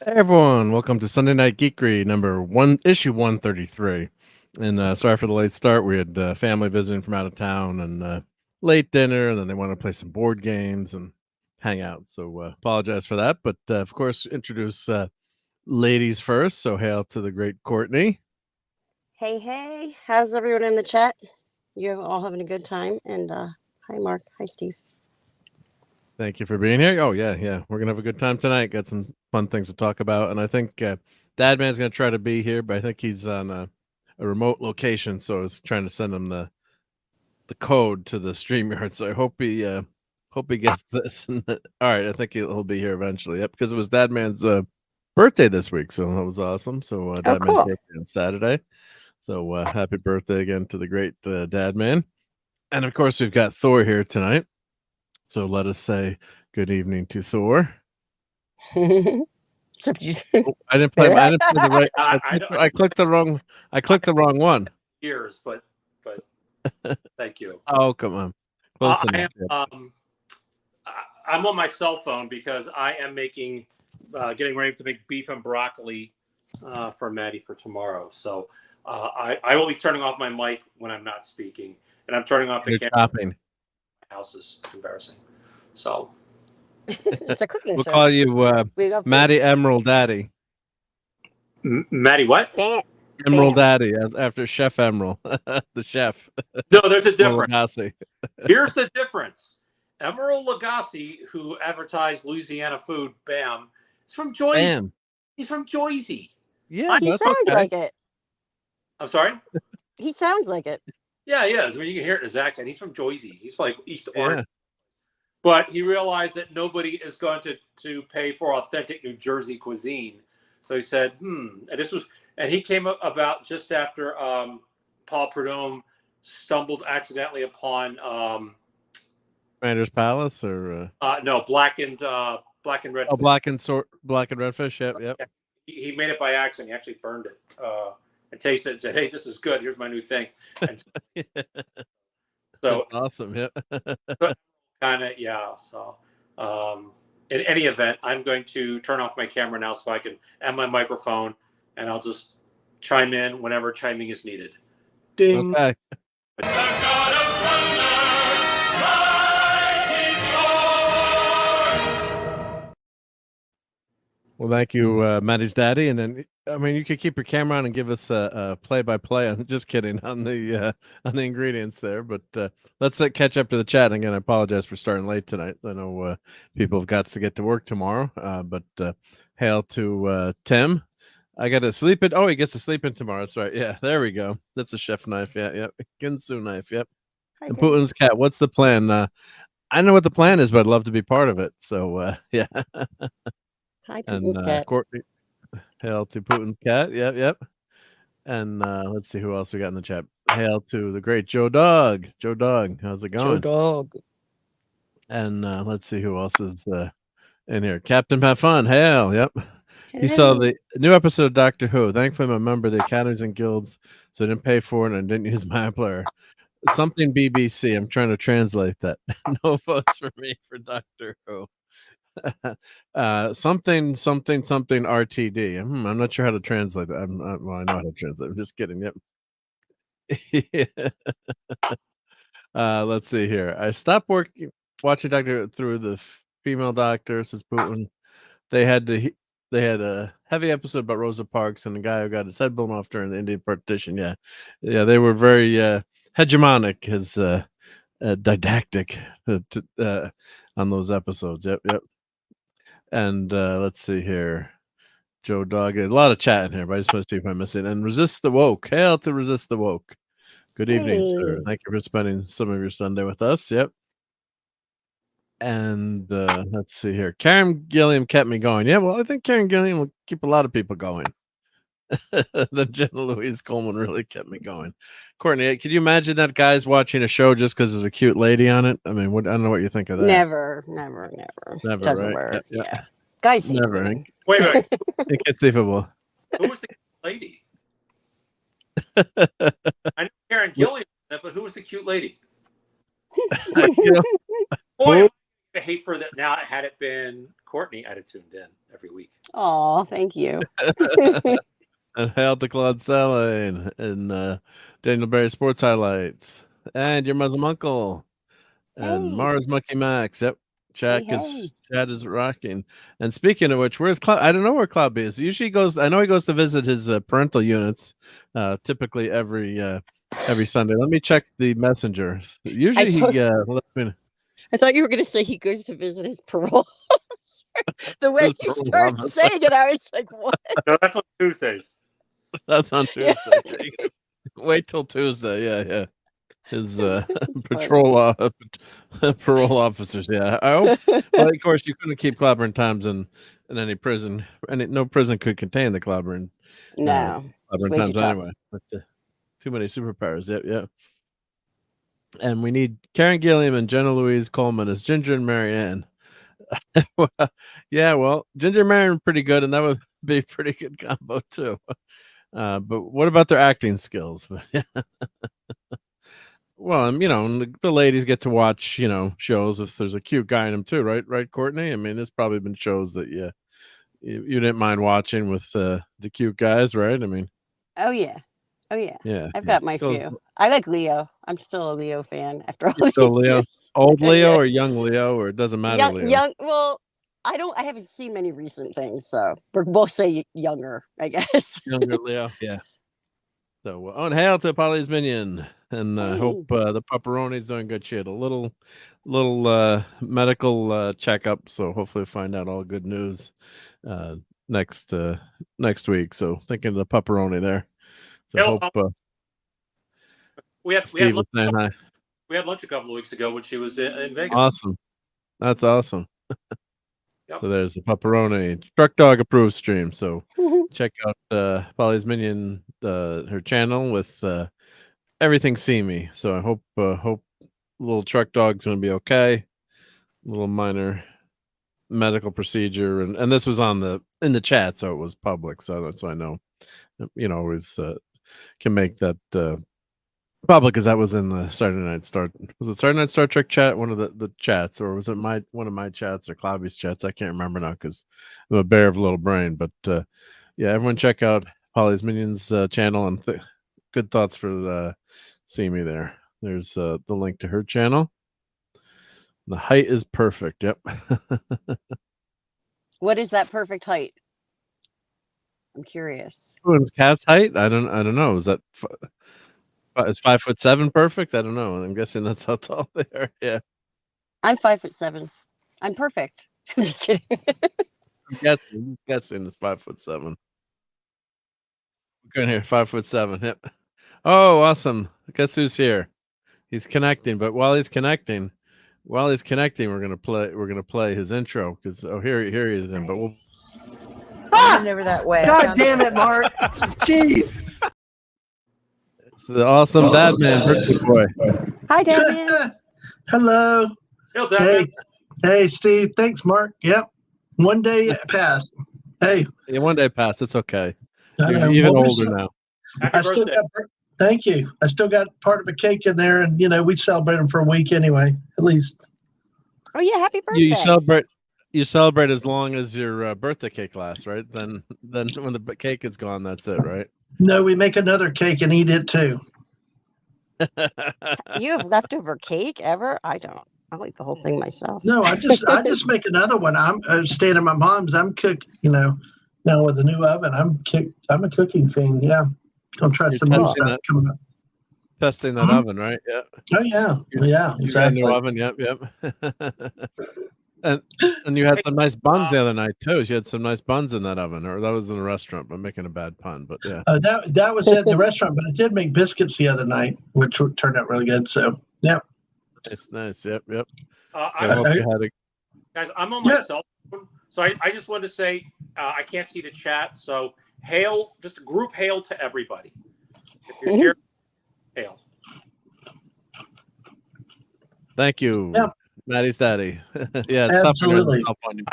Hey everyone, welcome to Sunday Night Geekery, issue 133. And sorry for the late start. We had family visiting from out of town and late dinner, and then they wanted to play some board games and hang out. So apologize for that. But of course, introduce ladies first. So hail to the great Courtney. Hey, hey, how's everyone in the chat? You all having a good time? And hi, Mark. Hi, Steve. Thank you for being here. Oh yeah, we're gonna have a good time tonight. Got some fun things to talk about, and I think Dad Man's gonna try to be here, but I think he's on a remote location, so I was trying to send him the code to the StreamYard. So I hope he gets this. All right, I think he'll be here eventually. Yep, because it was Dad Man's birthday this week, so that was awesome. So Oh, Dad Man's cool. birthday on Saturday. So happy birthday again to the great Dad Man, and of course we've got Thor here tonight. So let us say good evening to Thor. I I didn't play the right. I clicked the wrong. I clicked the wrong one. Years, but thank you. Oh, come on. Close enough. I'm on my cell phone because I am getting ready to make beef and broccoli for Maddie for tomorrow. So I will be turning off my mic when I'm not speaking, and I'm turning off the camera. Chopping. My house is embarrassing. So it's a cooking we'll show. call you Maddie Emerald Daddy. Maddie, what? Emerald Daddy after Chef Emerald, the chef. No, there's a difference. Lagasse. Here's the difference. Emerald Lagasse, who advertised Louisiana food, bam, is from Joyce. Bam. He's from Joyce. Yeah, he sounds like it. I'm sorry? He sounds like it. Yeah, he is. I mean, you can hear it in his accent. He's from Joyce. He's like East Orange. But he realized that nobody is going to pay for authentic New Jersey cuisine. So he said, and he came up about just after Paul Prudhomme stumbled accidentally upon Commander's Palace or no, black and red. Oh, black and redfish. Yep. He made it by accident. He actually burned it and tasted it and said, "Hey, this is good. Here's my new thing." And so that's awesome. Yeah. Kind of, yeah. So in any event, I'm going to turn off my camera now so I can and my microphone, and I'll just chime in whenever chiming is needed. Ding. Okay. Well, thank you, Maddie's daddy. And then, I mean, you could keep your camera on and give us a play-by-play. I'm just kidding on the ingredients there. But let's catch up to the chat. Again, I apologize for starting late tonight. I know people have got to get to work tomorrow. But hail to Tim. I got to sleep in. Oh, he gets to sleep in tomorrow. That's right. Yeah, there we go. That's a chef knife. Yeah. Ginsu knife. Yep. And Putin's cat. What's the plan? I know what the plan is, but I'd love to be part of it. So yeah. Hi, Putin's cat. Courtney, hail to Putin's cat. Yep. And let's see who else we got in the chat. Hail to the great Joe Dog. Joe Dog, how's it going? Joe Dog. And let's see who else is in here. Captain Have Fun. Hail. Yep. He saw the new episode of Doctor Who. Thankfully, I'm a member of the academies and guilds, so I didn't pay for it and I didn't use my player. Something BBC. I'm trying to translate that. No votes for me for Doctor Who. Something RTD. I'm not sure how to translate that. Well, I know how to translate. I'm just kidding. Yep. Let's see here. I stopped watching Doctor through the female doctor, says Putin. They had a heavy episode about Rosa Parks and the guy who got his head blown off during the Indian partition. Yeah, they were very hegemonic, as didactic on those episodes. Yep. And let's see here. Joe Dog. A lot of chat in here, but I just want to see if I miss it. And Resist the Woke. Hail to Resist the Woke. Good evening, sir. Thank you for spending some of your Sunday with us. Yep. And let's see here. Karen Gilliam kept me going. Yeah, well, I think Karen Gilliam will keep a lot of people going. The Jenna Louise Coleman really kept me going. Courtney, could you imagine that guy's watching a show just because there's a cute lady on it? I mean, I don't know what you think of that. Never. Doesn't right? work. Yeah. Guys, Wait. Inconceivable. Who was the lady? I know Karen Gilliam, but who was the cute lady? Boy, I hate for that now. Had it been Courtney, I'd have tuned in every week. Oh, thank you. And hail to Claude Saline and Daniel Berry Sports Highlights and your Muslim uncle and Hey. Mars Monkey Max. Yep, Chat Hey. is rocking. And speaking of which, where's Cloud? I don't know where Cloud is. Usually goes. I know he goes to visit his parental units, typically every Sunday. Let me check the messenger. Usually I thought you were going to say he goes to visit his parole. The way His you parole started officer. saying it, I was like, what? No, that's on Tuesdays. That's on Tuesday. Yeah. Wait till Tuesday. Yeah. His It's parole officers. Yeah, I hope. Well, of course, you couldn't keep clobbering times in any prison, and no prison could contain the clobbering. No, it's clobbering way too times tough. anyway. But, too many superpowers. Yeah. And we need Karen Gilliam and Jenna Louise Coleman as Ginger and Marianne. Well, Ginger and Marianne are pretty good, and that would be a pretty good combo too. But what about their acting skills? Well, the ladies get to watch, shows if there's a cute guy in them too, right? Right, Courtney? I mean, there's probably been shows that you didn't mind watching with the cute guys, right? I mean, Oh yeah. yeah. I've got my few. I like Leo. I'm still a Leo fan after all You're these still Leo, years. old Leo Yeah. or young Leo, or it doesn't matter. Leo. Young. Well, I haven't seen many recent things, so we'll both say younger, I guess. Younger Leo, yeah. So, and hail to Polly's minion, and I hope the pepperoni's doing good shit. A little medical checkup, so hopefully we'll find out all good news next week. So thinking of the pepperoni there. So hope we had was saying hi. We had lunch a couple of weeks ago when she was in Vegas. Awesome, that's awesome. Yep. So there's the pepperoni Truck Dog approved stream. So check out Polly's Minion, her channel with everything see me. So I hope little Truck Dog's gonna be okay. A little minor medical procedure, and this was in the chat, so it was public. So I know, always can make that public, because that was in the Saturday Night Star. Was it Saturday Night Star Trek chat? One of the chats, or was it one of my chats or Clobby's chats? I can't remember now because I'm a bear of a little brain. But yeah, everyone check out Polly's Minions channel, and good thoughts for see me there. There's the link to her channel. The height is perfect. Yep. What is that perfect height? I'm curious. Who's Cat's height? I don't know. Is that is 5'7" perfect? I don't know. I'm guessing that's how tall they are. Yeah. I'm 5'7". I'm perfect. I'm just kidding. I'm guessing it's 5'7". We're going here, 5'7". Yep. Oh, awesome! Guess who's here? He's connecting, but while he's connecting, we're gonna play his intro, because here he is in. But we'll never that way. God damn it, Mark! Jeez. It's the awesome Dad Man birthday boy. Hi, Dad. Hello. Hey, Dad. Hey, Steve. Thanks, Mark. Yep. One day passed. Hey. Yeah, one day passed. It's okay. I You're know. even Well, older now. Happy birthday. Thank you. I still got part of a cake in there, and we celebrate them for a week anyway, at least. Oh yeah, happy birthday. You celebrate as long as your birthday cake lasts, right? Then when the cake is gone, that's it, right? No, we make another cake and eat it too. You have leftover cake ever? I don't. I'll eat the whole thing myself. No, I just make another one. I'm staying at my mom's. I'm cook. Now with the new oven, I'm a cooking fiend. Yeah, gonna try some new stuff coming up. Testing that oven, right? Yeah. Oh yeah, Exactly. New oven. Yep. And you had some nice buns the other night too. You had some nice buns in that oven, or that was in a restaurant. I'm making a bad pun, but yeah. That was at the restaurant, but I did make biscuits the other night, which turned out really good. So yeah. It's nice. Yep. Guys, I'm on my cell phone, so I just wanted to say I can't see the chat. So just a group hail to everybody. If you're here, hail. Thank you. Yeah. Maddie's daddy. Yeah, it's absolutely. Tough on you.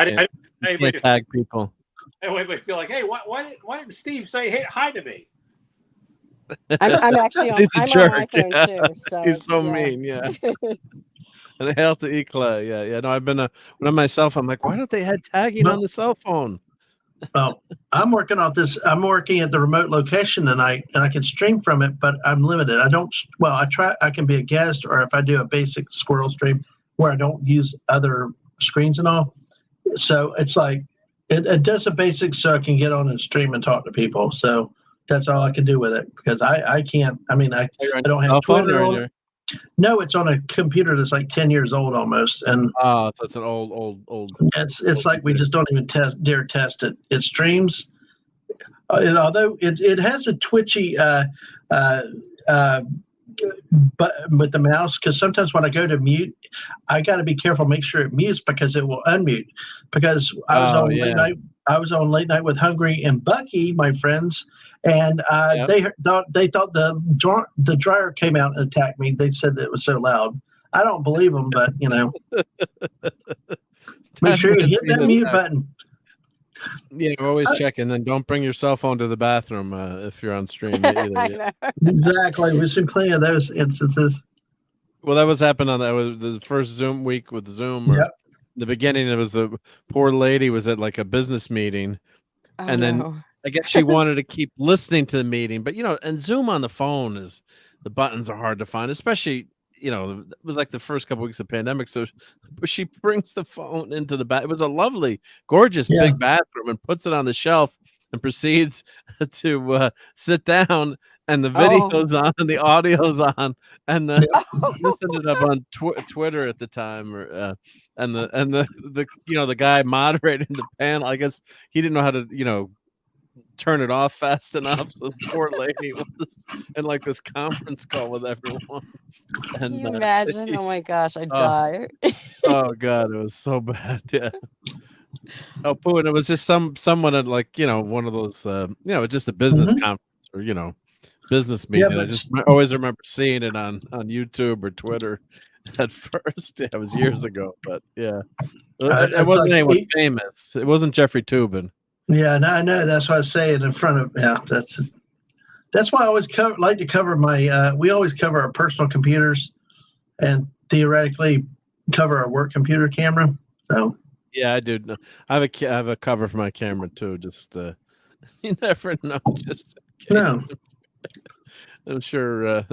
Can't tag people. Anyway, feel like, hey, why didn't Steve say hey hi to me? I'm actually on, He's a I'm jerk, on my phone yeah. too. So He's so yeah. mean, yeah. And hail to Eclat, yeah. No, I've been when I'm myself. I'm like, why don't they have tagging on the cell phone? Well, I'm working on this. I'm working at the remote location tonight, and I can stream from it, but I'm limited. I don't. Well, I try. I can be a guest, or if I do a basic squirrel stream where I don't use other screens and all. So it's like it does the basics, so I can get on and stream and talk to people. So that's all I can do with it because I can't. I mean, I don't have Twitter on. No, it's on a computer that's like 10 years old almost, and so it's an old. It's like we just don't even dare test it. It streams, although it has a twitchy, but with the mouse, because sometimes when I go to mute, I got to be careful, make sure it mutes because it will unmute. Because I was on late night. I was on late night with Hungry and Bucky, my friends, and they thought the dryer came out and attacked me. They said that it was so loud. I don't believe them, but make sure you hit that mute button. Yeah, we're always checking. Then don't bring your cell phone to the bathroom if you're on stream. Either, Exactly. We've seen plenty of those instances. Well, that was happening that was the first Zoom week with Zoom. Or the beginning, it was a poor lady was at like a business meeting, and then I guess she wanted to keep listening to the meeting, but and Zoom on the phone the buttons are hard to find, especially. It was like the first couple weeks of the pandemic. So she brings the phone into the bath. It was a lovely, gorgeous big bathroom and puts it on the shelf and proceeds to sit down. And the video's on and the audio's on. And this ended up on Twitter at the time. And the guy moderating the panel, I guess he didn't know how to, turn it off fast enough. So the poor lady was in like this conference call with everyone. And, can you imagine? Oh my gosh, I'd die. Oh god, it was so bad. Yeah. Oh, Pooh, and it was just someone at like one of those just a business conference or business meeting. I just always remember seeing it on YouTube or Twitter at first. Yeah, it was years ago, but yeah, it wasn't like anyone famous. It wasn't Jeffrey Toobin. Yeah, no, I know. That's what I was saying in front of. Yeah, that's why I always like to cover my. We always cover our personal computers, and theoretically cover our work computer camera. So yeah, I do. I have a cover for my camera too. Just you never know. Just no. I'm sure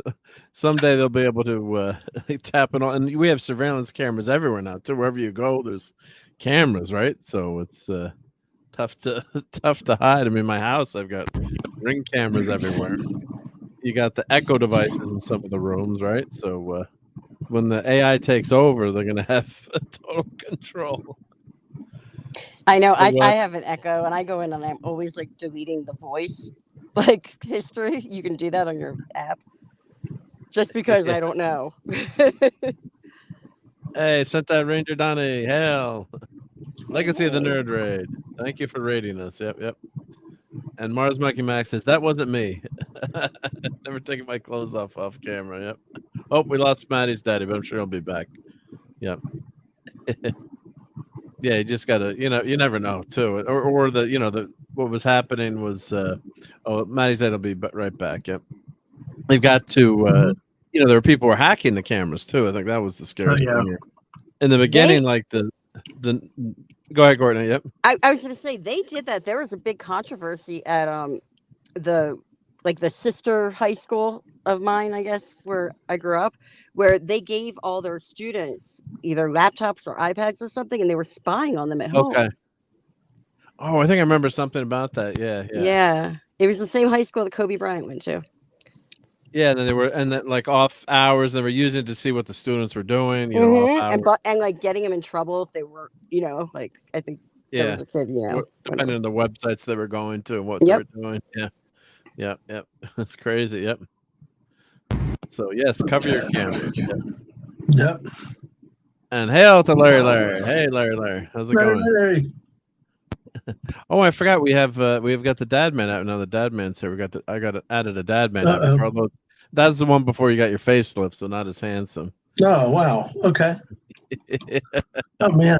someday they'll be able to tap it on. And we have surveillance cameras everywhere now too. Wherever you go, there's cameras, right? So it's tough to hide. I mean, my house, I've got Ring cameras everywhere. You got the Echo devices in some of the rooms, right? So when the AI takes over, they're gonna have total control. I know. I have an Echo, and I go in and I'm always like deleting the voice history. You can do that on your app, just because I don't know. Hey, Sentai Ranger Donnie, hell. Legacy of the Nerd Raid. Thank you for raiding us. Yep. And Mars Monkey Max says, that wasn't me. Never taking my clothes off camera. Yep. Oh, we lost Maddie's daddy, but I'm sure he'll be back. Yep. Yeah, you just gotta, you never know too. Or the what was happening was Maddie's dad will be right back. Yep. They've got to there were people who were hacking the cameras too. I think that was the scariest thing. In the beginning, like the go ahead, Gordon. Yep. I was going to say they did that. There was a big controversy at the sister high school of mine, I guess, where I grew up, where they gave all their students either laptops or iPads or something, and they were spying on them at home. Okay. Oh, I think I remember something about that. Yeah. It was the same high school that Kobe Bryant went to. Yeah, and then like off hours, they were using it to see what the students were doing, and like getting them in trouble if they were, I think there was a kid, depending on the websites they were going to and what they were doing. Yeah. That's crazy. Yep. So yes, cover your camera. Yep. And hail to Larry. Hey, Larry. How's it going? Larry. Oh, I forgot we've got the Dad Man out now. The Dad Man's here. I got added a Dad Man out. Although that's the one before you got your facelift, so not as handsome. Oh wow. Okay. Oh man,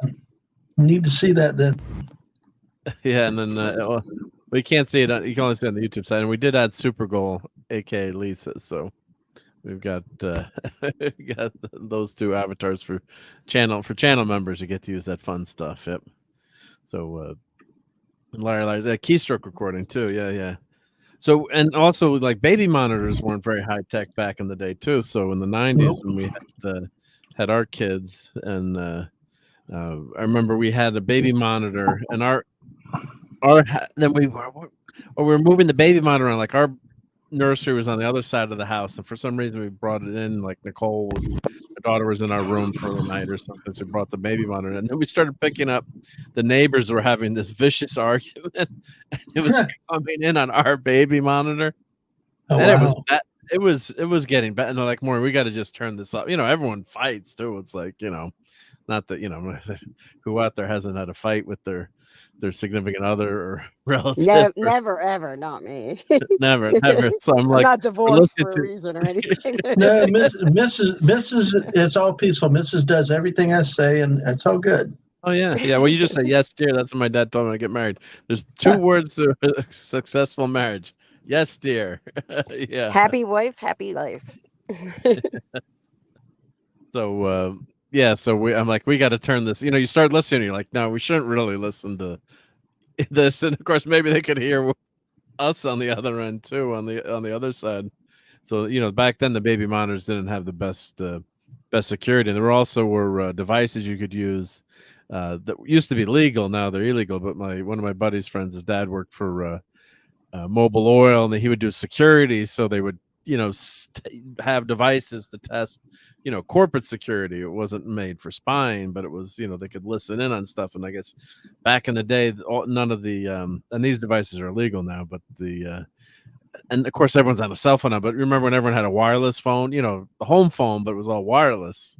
need to see that then. Yeah, and then we can't see it. You can only see it on the YouTube side. And we did add Super Goal aka Lisa. So we've got we got those two avatars for channel members to get to use that fun stuff. Yep. So Larry's keystroke recording too. Yeah. So, and also like baby monitors weren't very high tech back in the day too. So in the 90s when we had our kids, and I remember we had a baby monitor, and then we were moving the baby monitor around. Like our nursery was on the other side of the house, and for some reason we brought it in. Like her daughter was in our room for the night or something, so we brought the baby monitor, and then we started picking up. The neighbors were having this vicious argument, and it was coming in on our baby monitor. Oh, and wow. it was getting bad. And they're like, "More, we got to just turn this off." Everyone fights too. It's like, not that who out there hasn't had a fight with their significant other or relative. Never, ever, not me. Never. So I'm like, not divorced for a reason or anything. No, Mrs. It's all peaceful. Mrs. does everything I say, and it's all good. Oh yeah. Well, you just said yes, dear. That's what my dad told me to get married. There's two words to a successful marriage. Yes, dear. Yeah. Happy wife, happy life. So so I'm like, we got to turn this. You start listening. You're like, no, we shouldn't really listen to this. And of course, maybe they could hear us on the other end too, on the other side. So back then the baby monitors didn't have the best security. And there also were devices you could use that used to be legal. Now they're illegal. But one of my buddy's friends, his dad worked for Mobile Oil, and he would do security. So they would have devices to test corporate security. It wasn't made for spying, but it was they could listen in on stuff. And I guess back in the day, none of the and these devices are illegal now, but and of course everyone's on a cell phone now. But remember when everyone had a wireless phone, the home phone, but it was all wireless.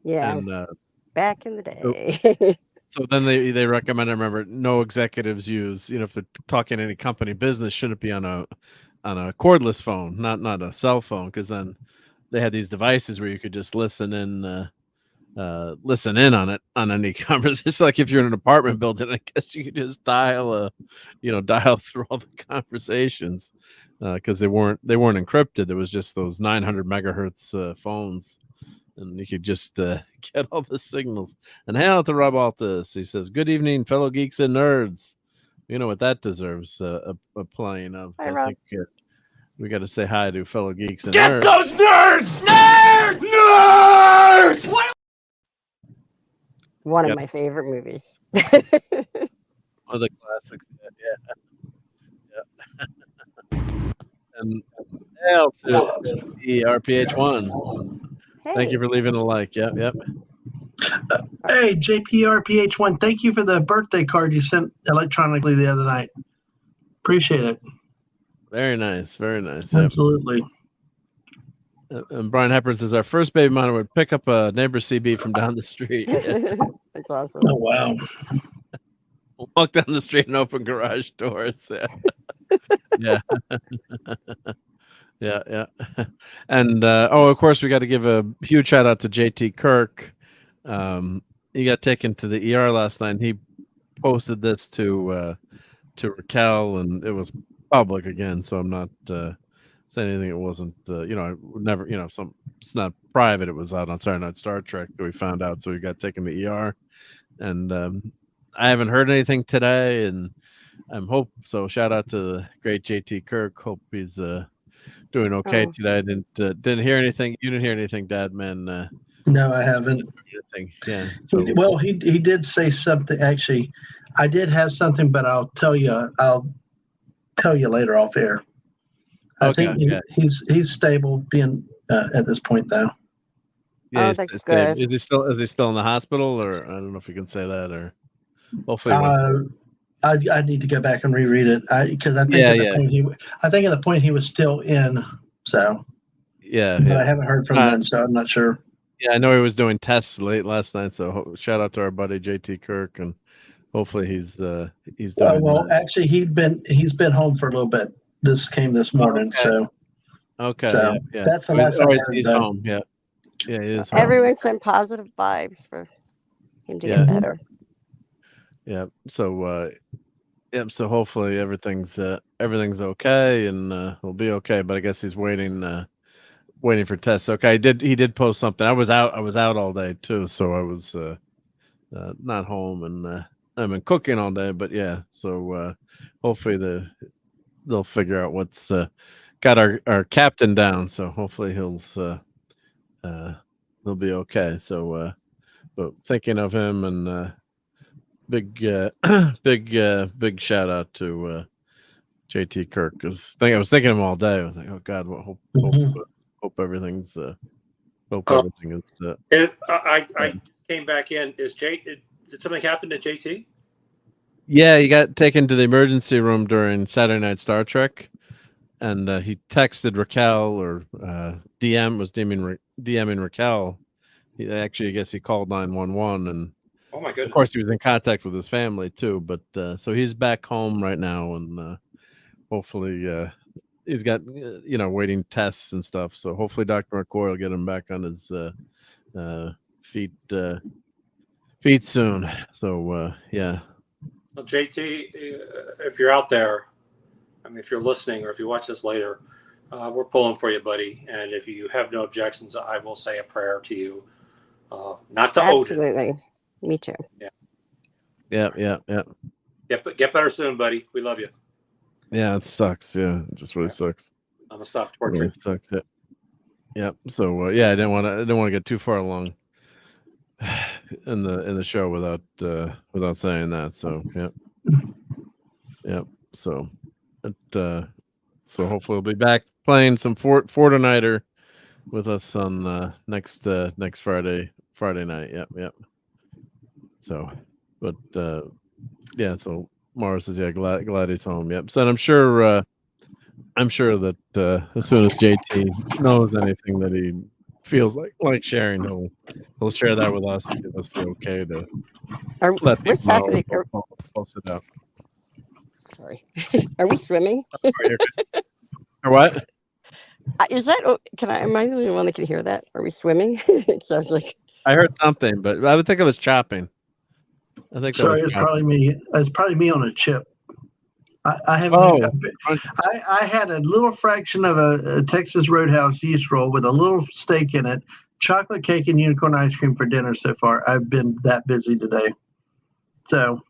Yeah. And back in the day. So then they recommend, I remember, no executives use, if they're talking any company business, shouldn't be on a cordless phone, not a cell phone, because then they had these devices where you could just listen in on it, on any conversation. It's like if you're in an apartment building, I guess you could just dial through all the conversations, because they weren't encrypted. There was just those 900 megahertz phones. And you could just get all the signals. And hail to RobAltis. He says, "Good evening, fellow geeks and nerds." You know what that deserves a playing of. Hi, I think we got to say hi to fellow geeks and Get nerds. those nerds! Nerds! What? One of my favorite movies. One of the classics. Yeah. And hail to the RPH1. Hey. Thank you for leaving a like. Yep. Hey, JPRPH1, thank you for the birthday card you sent electronically the other night. Appreciate it. Very nice. Absolutely. And Brian Hepburn says, our first baby monitor would pick up a neighbor CB from down the street. That's awesome. Oh, wow. Walk down the street and open garage doors. Yeah. Yeah. And of course, we got to give a huge shout out to JT Kirk. He got taken to the ER last night. And he posted this to Raquel, and it was public again. So I'm not saying anything. It wasn't. I would never. It's not private. It was out on Saturday Night Star Trek that we found out. So he got taken to the ER, and I haven't heard anything today, and I'm hope so. Shout out to the great JT Kirk. Hope he's doing okay today. I didn't hear anything. You didn't hear anything, Dad, man? No, I haven't. Anything. Yeah. So, well, he did say something. Actually, I did have something, but I'll tell you later off air. I think he's stable being at this point, though. Yeah, that's good. Is he still in the hospital, or I don't know if you can say that, or hopefully. I need to go back and reread it because I think at the point he was still in. So but I haven't heard from them, so I'm not sure. Yeah, I know he was doing tests late last night. So shout out to our buddy JT Kirk, and hopefully he's doing. Well, actually, he's been home for a little bit. This came this morning, so. Okay. So yeah. that's the last I heard. He's home. Yeah. Yeah, he is home. Everyone send positive vibes for him to get better. Yeah. So, Yep. So hopefully everything's okay and we'll be okay. But I guess he's waiting for tests. Okay, he did post something. I was out all day too, so I was not home and I've been cooking all day. But yeah, so hopefully they'll figure out what's got our captain down. So hopefully he'll be okay. So but thinking of him and big big shout out to JT Kirk, because I was thinking of him all day. I was like, oh God, hope everything's everything is. I came back in. Did something happen to JT? Yeah, he got taken to the emergency room during Saturday Night Star Trek, and he texted Raquel or DMing Raquel. I guess he called 911, and oh my goodness, of course he was in contact with his family too. But so he's back home right now, and hopefully he's got waiting tests and stuff. So hopefully Dr. McCoy will get him back on his feet soon. So yeah. Well, JT, if you're out there, I mean, if you're listening or if you watch this later, we're pulling for you, buddy. And if you have no objections, I will say a prayer to you. Not to Odin. Absolutely. Me too. Yeah. Get better soon, buddy. We love you. Yeah, it sucks. Yeah, it just really sucks. I'm gonna stop torturing. It sucks. Yeah. So yeah, I didn't want to get too far along in the show without saying that. So yeah. So so hopefully we'll be back playing some Fortniter with us on next Friday night. Yep. So, but yeah. So Mara says, yeah, glad he's home. Yep. So I'm sure that as soon as JT knows anything that he feels like sharing, he'll share that with us and give us the okay to let people know. Post it out. Sorry. Are we swimming? Or what? Is that? Am I the only one that can hear that? Are we swimming? It sounds like I heard something, but I would think it was chopping. I think. Sorry, it's probably me. It's probably me on a chip. I have. I had a little fraction of a Texas Roadhouse yeast roll with a little steak in it, chocolate cake, and unicorn ice cream for dinner so far. I've been that busy today. So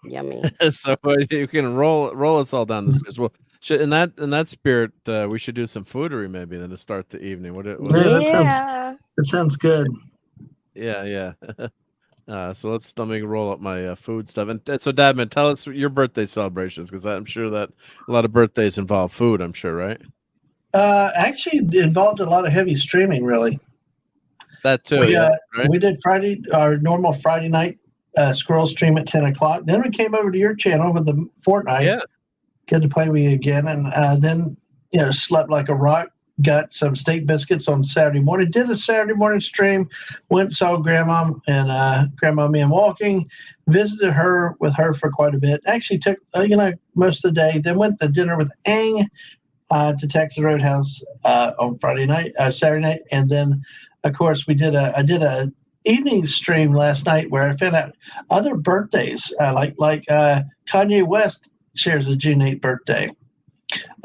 yummy. So you can roll us all down the stairs. Well, in that spirit, we should do some foodery maybe then to start the evening. That sounds good. Yeah. So let me roll up my food stuff. And so, Dadman, tell us your birthday celebrations, because I'm sure that a lot of birthdays involve food. I'm sure, right? Actually, it involved a lot of heavy streaming. Really, that too. Right? We did our normal Friday night squirrel stream at 10 o'clock. Then we came over to your channel with the Fortnite. Yeah. Good to play with you again, and then slept like a rock. Got some steak biscuits on Saturday morning. Did a Saturday morning stream. Went and saw Grandma and Grandma me and walking. Visited her for quite a bit. Actually took most of the day. Then went to dinner with Ang to Texas Roadhouse on Saturday night, and then of course I did a evening stream last night where I found out other birthdays like Kanye West shares a June 8th birthday.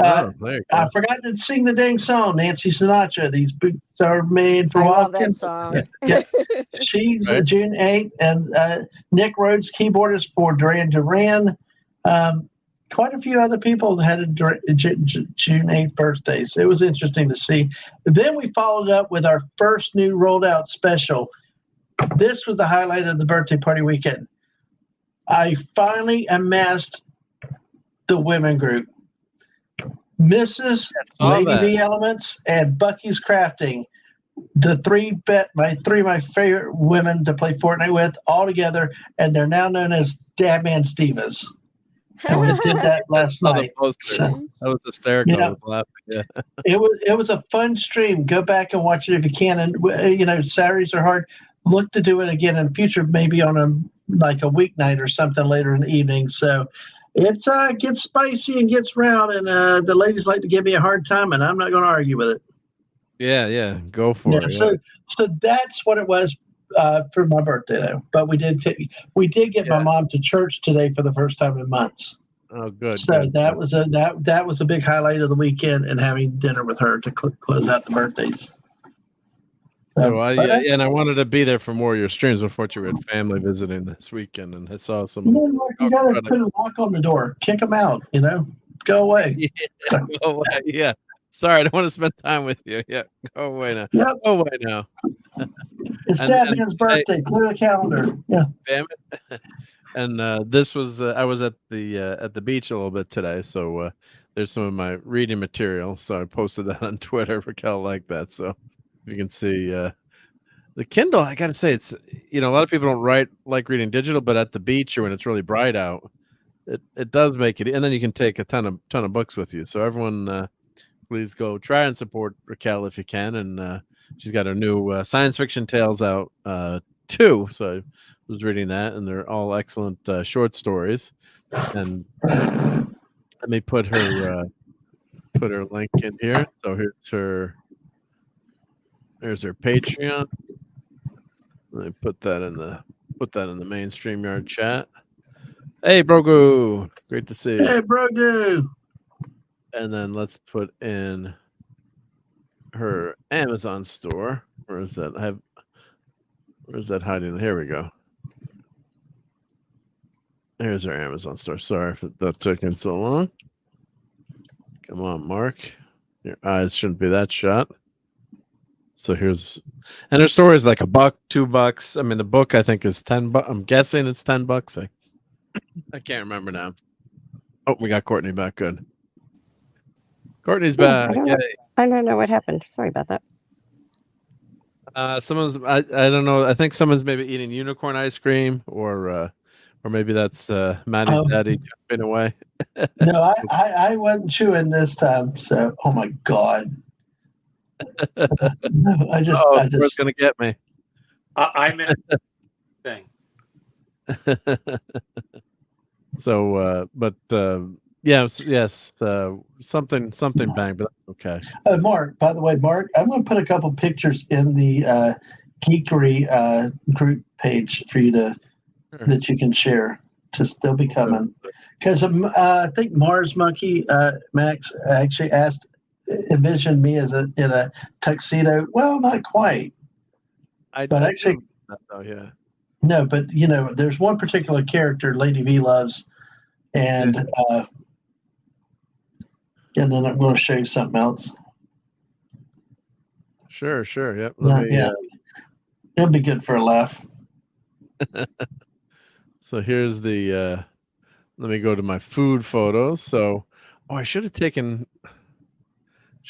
I forgot to sing the dang song, Nancy Sinatra. These boots are made for walking. I love that song. Yeah. She's June 8th, and Nick Rhodes, keyboardist for Duran Duran. Quite a few other people had a June 8th birthdays. It was interesting to see. Then we followed up with our first new rolled out special. This was the highlight of the birthday party weekend. I finally amassed the women group. Mrs. Lady D Elements and Bucky's Crafting, my favorite women to play Fortnite with, all together, and they're now known as Dabman Stevas. And we did that last night. That was hysterical. I was laughing. Yeah. It was a fun stream. Go back and watch it if you can. And Saturdays are hard. Look to do it again in the future, maybe on a weeknight or something later in the evening. So it gets spicy and gets round, and the ladies like to give me a hard time, and I'm not going to argue with it. Yeah, go for it. So that's what it was for my birthday, though. But we did get my mom to church today for the first time in months. Oh, good. So good, that good. was that was a big highlight of the weekend, and having dinner with her to close out the birthdays. Oh, I, But yeah, and I wanted to be there for more of your streams. Unfortunately, we had family visiting this weekend, and I saw some of you the. know, Mark, you gotta put a lock on the door, kick them out. Go away. Yeah, go away. Yeah. Sorry, I don't want to spend time with you. Yeah, go away now. Yep, Go away now. it's And Dadman's birthday. Clear the calendar. Yeah. damn it. And this was I was at the beach a little bit today, so there's some of my reading material. So I posted that on Twitter. Raquel liked that, so you can see the Kindle. I gotta say, it's a lot of people don't like reading digital, but at the beach or when it's really bright out, it does make it. And then you can take a ton of books with you. So everyone, please go try and support Raquel if you can. And she's got her new science fiction tales out too. So I was reading that, and they're all excellent short stories. And let me put her link in here. So here's her Patreon. Let me put that in the main StreamYard chat. Hey, Brogu, great to see you. Hey, Brogu. And then let's put in her Amazon store. Where is that? Where's that hiding? Here we go. Here's our Amazon store. Sorry if that took in so long. Come on, Mark. Your eyes shouldn't be that shut. So and her store is like $1, $2. I mean, the book I think is $10. I'm guessing it's $10. I can't remember now. Oh, we got Courtney back. Good. Courtney's back. I don't know what happened. Sorry about that. Someone's I don't know. I think someone's maybe eating unicorn ice cream, or maybe that's Maddie's daddy jumping away. No, I wasn't chewing this time. So, oh my God. No, I just It's gonna get me. I'm in a thing. So, but yes, something bang, but that's okay. Mark, by the way, Mark, I'm going to put a couple pictures in the Geekery group page for you that you can share. They'll be coming. Because I think Mars Monkey Max actually envisioned me in a tuxedo. Well, not quite. Yeah. No, but there's one particular character Lady V loves, and then I'm going to show you something else. Sure. Yep. It'll be good for a laugh. So here's the. Let me go to my food photos. So, I should have taken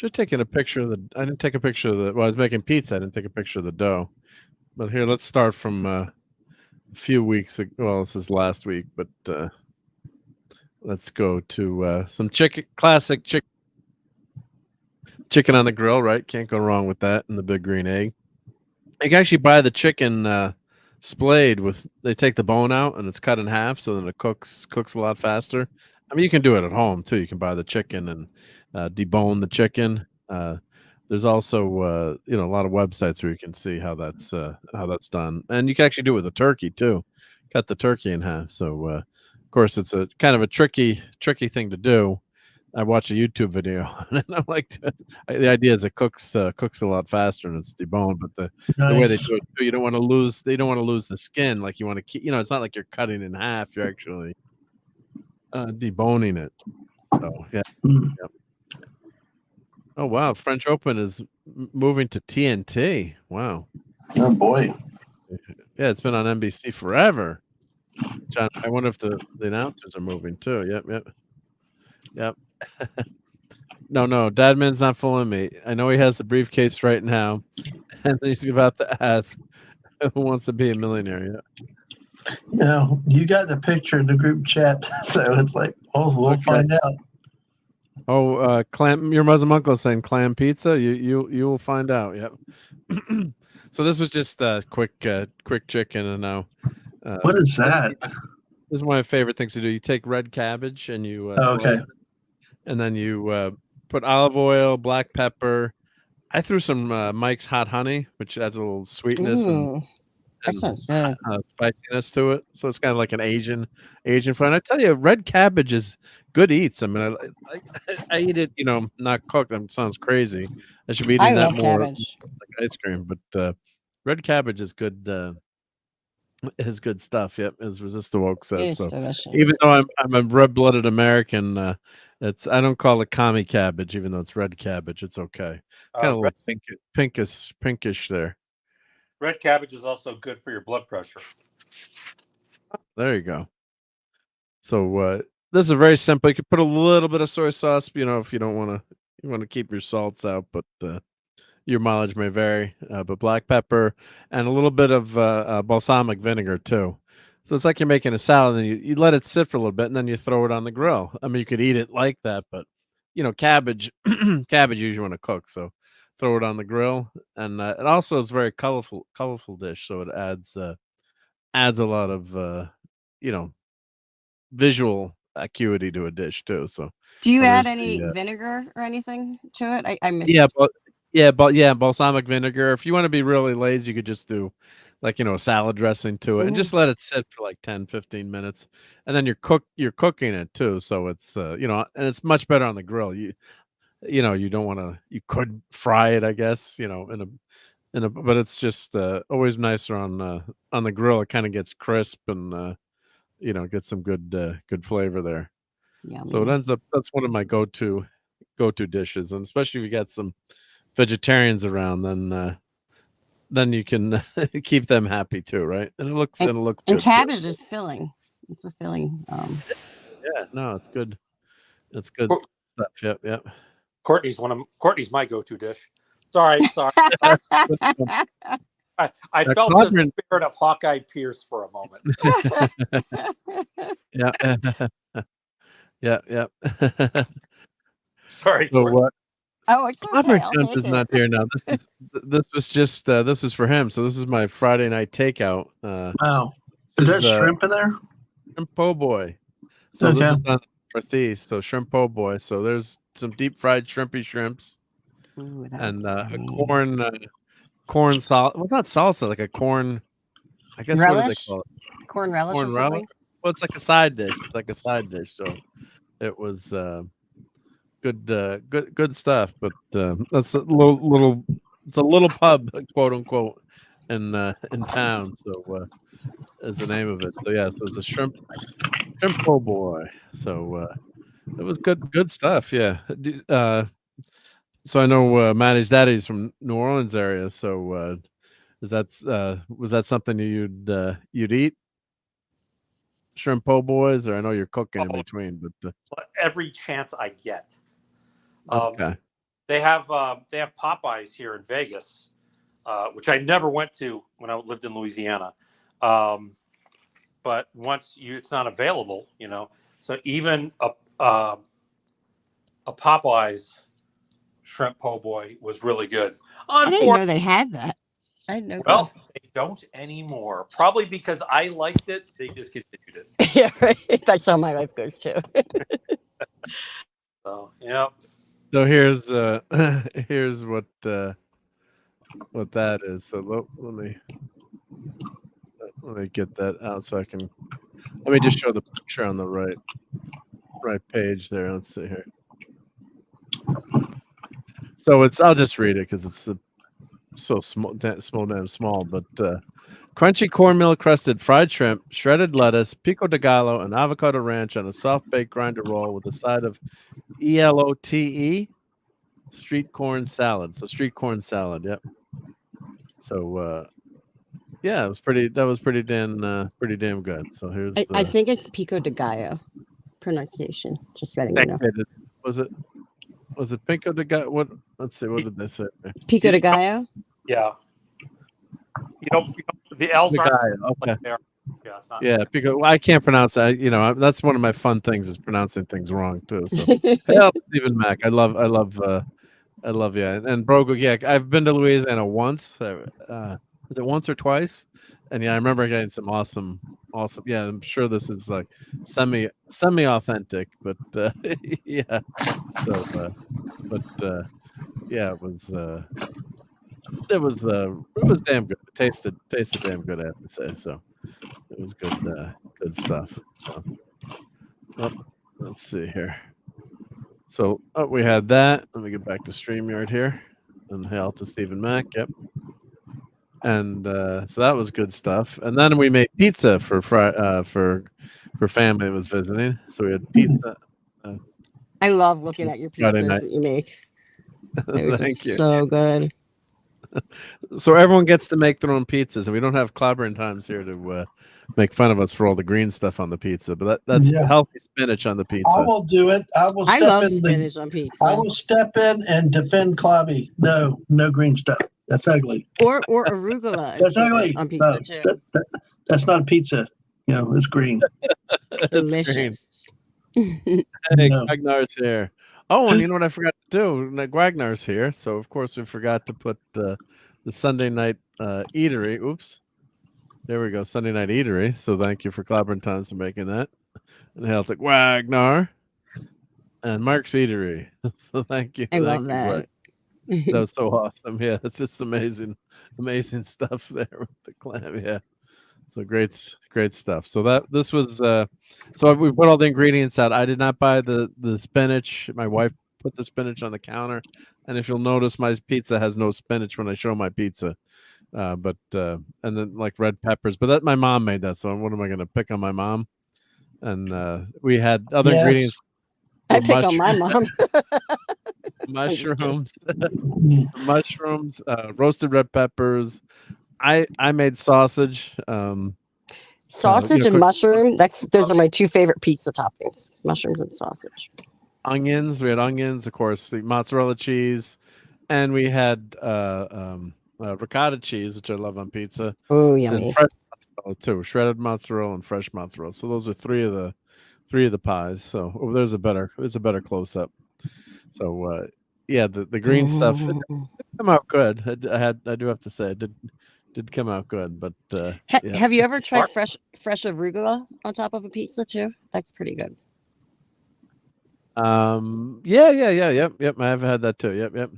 a picture of the. I didn't take a picture of the. Well, I was making pizza. I didn't take a picture of the dough. But here, let's start from a few weeks ago. Well, this is last week, but let's go to some classic chicken on the grill, right? Can't go wrong with that, and the big green egg. You can actually buy the chicken splayed they take the bone out and it's cut in half, so then it cooks a lot faster. I mean, you can do it at home too. You can buy the chicken and debone the chicken. There's also a lot of websites where you can see how that's done, and you can actually do it with a turkey too. Cut the turkey in half. So of course it's a kind of a tricky thing to do. I watched a YouTube video and I'm like, the idea is it cooks a lot faster and it's deboned, but the way they do it, they don't want to lose the skin. Like you want to keep, it's not like you're cutting in half. You're actually deboning it. So yeah. Yep. Oh wow, French Open is moving to TNT. Wow. Oh boy. Yeah, it's been on NBC forever. John, I wonder if the announcers are moving too. Yep. No, Dadman's not fooling me. I know he has the briefcase right now, and he's about to ask who wants to be a millionaire. Yeah. You got the picture in the group chat, so it's like, we'll find out. Oh, clam! Your Muslim uncle is saying clam pizza. You will find out. Yep. So this was just a quick chicken, and now. What is that? This is one of my favorite things to do. You take red cabbage and you slice it, and then you put olive oil, black pepper. I threw some Mike's hot honey, which adds a little sweetness, and That sounds good. spiciness to it. So it's kind of like an Asian food. And I tell you, red cabbage is good eats. I mean, I eat it, not cooked. That sounds crazy. I should be I eating that love more cabbage. like ice cream. But red cabbage is good. Is good stuff. Yep, as Resist the Woke says. It's So delicious. even though I'm a red-blooded American, I don't call it commie cabbage, even though it's red cabbage. It's okay. Kind of a little pinkish there. Red cabbage is also good for your blood pressure. There you go. So this is very simple. You can put a little bit of soy sauce, if you don't want to keep your salts out, but your mileage may vary. But black pepper and a little bit of balsamic vinegar too. So it's like you're making a salad, and you let it sit for a little bit, and then you throw it on the grill. I mean, you could eat it like that, but cabbage usually want to cook, so throw it on the grill, and it also is a very colorful dish, so it adds a lot of visual acuity to a dish too. So Do you add there's any vinegar or anything to it? I missed. Yeah, balsamic vinegar. If you want to be really lazy, you could just do a salad dressing to it and just let it sit for like 10-15 minutes, and then you're cooking it too, so it's and it's much better on the grill. You don't want to, you could fry it, I guess, but it's just always nicer on the grill. It kind of gets crisp and get some good flavor there. Yummy. So it ends up, that's one of my go-to dishes, and especially if you got some vegetarians around, then you can keep them happy too, right? And it looks good cabbage too. is filling. It's a filling. Yeah, no, it's good. It's good stuff. Yep. Courtney's my go-to dish. Sorry. I felt the spirit of Hawkeye Pierce for a moment. Yeah. Sorry. So what? Oh, it's okay. I'll is not here now. This was for him. So this is my Friday night takeout. Wow. Is there shrimp in there? Shrimp po' boy. So this is done Northeast. So shrimp po' boy. So there's some deep fried shrimps. Ooh, and a corn salt. Well, not salsa, like a corn. I guess relish? What do they call it? Corn relish. Corn relish. Well, it's like a side dish. So it was good stuff. But that's a little. It's a little pub, quote unquote, in town. So is the name of it. So yeah, so it's a shrimp po' boy. So it was good stuff. Yeah. So I know Maddie's daddy's from New Orleans area. So was that something you'd eat? Shrimp po' boys, or I know you're cooking in between, but every chance I get. Okay. They have Popeyes here in Vegas, which I never went to when I lived in Louisiana. But once it's not available, So even a Popeyes shrimp po' boy was really good. I didn't know they had that. I didn't know. Well, they don't anymore. Probably because I liked it, they discontinued it. Yeah, right. That's how my life goes too. So yeah. So here's what that is. So let me get that out so I can. Let me just show the picture on the right page there. Let's see here. So I'll just read it because it's so small, damn small. But crunchy cornmeal crusted fried shrimp, shredded lettuce, pico de gallo, and avocado ranch on a soft baked grinder roll with a side of ELOTE street corn salad. So street corn salad, yep. So yeah, that was pretty damn good. So here's I think it's pico de gallo pronunciation. Just letting you know. Was it pico de gallo? What? Let's see. What did they say? Pico de gallo. Yeah. The L's are okay. There. Yeah, it's not. Yeah, pico. Well, I can't pronounce that. That's one of my fun things is pronouncing things wrong too. So hey, Stephen Mack. I love yeah. And Brogo, yeah, I've been to Louisiana once. Was it once or twice? And yeah, I remember getting some awesome. Yeah, I'm sure this is like semi authentic, but yeah. So, yeah, it was it was damn good. It tasted damn good, I have to say. So it was good stuff. So, let's see here. So we had that. Let me get back to StreamYard here. And hail to Stephen Mack. Yep. And so that was good stuff. And then we made pizza for family that was visiting. So we had pizza. I love looking at your Friday pizzas night. that you make. Those Thank are you. so good. So everyone gets to make their own pizzas, and we don't have clobbering times here to make fun of us for all the green stuff on the pizza. But that's Yeah. healthy spinach on the pizza. I will do it. I will I step love in. spinach on pizza. I will step in and defend Clobby. No green stuff. That's ugly. Or arugula is That's good ugly. on pizza No, too. that's not a pizza. It's green. It's green. Delicious. Hey, No. Wagnar's here. Oh, and you know what I forgot to do? Wagnar's here, so of course we forgot to put the Sunday Night Eatery. Oops, there we go, Sunday Night Eatery. So thank you for Clobbering Times for making that. And hail to Wagnar and Marc's Eatery. So thank you. I Thank love you, that. Mark. That was so awesome. Yeah, it's just amazing stuff there with the clam. Yeah. So great stuff. So this was so we put all the ingredients out. I did not buy the spinach. My wife put the spinach on the counter, and if you'll notice, my pizza has no spinach when I show my pizza. But and then like red peppers. But that my mom made that. So what am I going to pick on my mom? And we had other ingredients. I pick on my mom. Mushrooms, roasted red peppers. I made sausage. Sausage and mushroom. Those are my two favorite pizza toppings. Mushrooms and sausage. Onions. We had onions, of course, the mozzarella cheese, and we had ricotta cheese, which I love on pizza. Oh, yummy! And fresh mozzarella too, shredded mozzarella and fresh mozzarella. So those are three of the pies. So there's a better close up. So yeah, the green stuff it come out good. I do have to say it did come out good, but yeah. Have you ever tried fresh arugula on top of a pizza too? That's pretty good. Yep. I've had that too. Yep.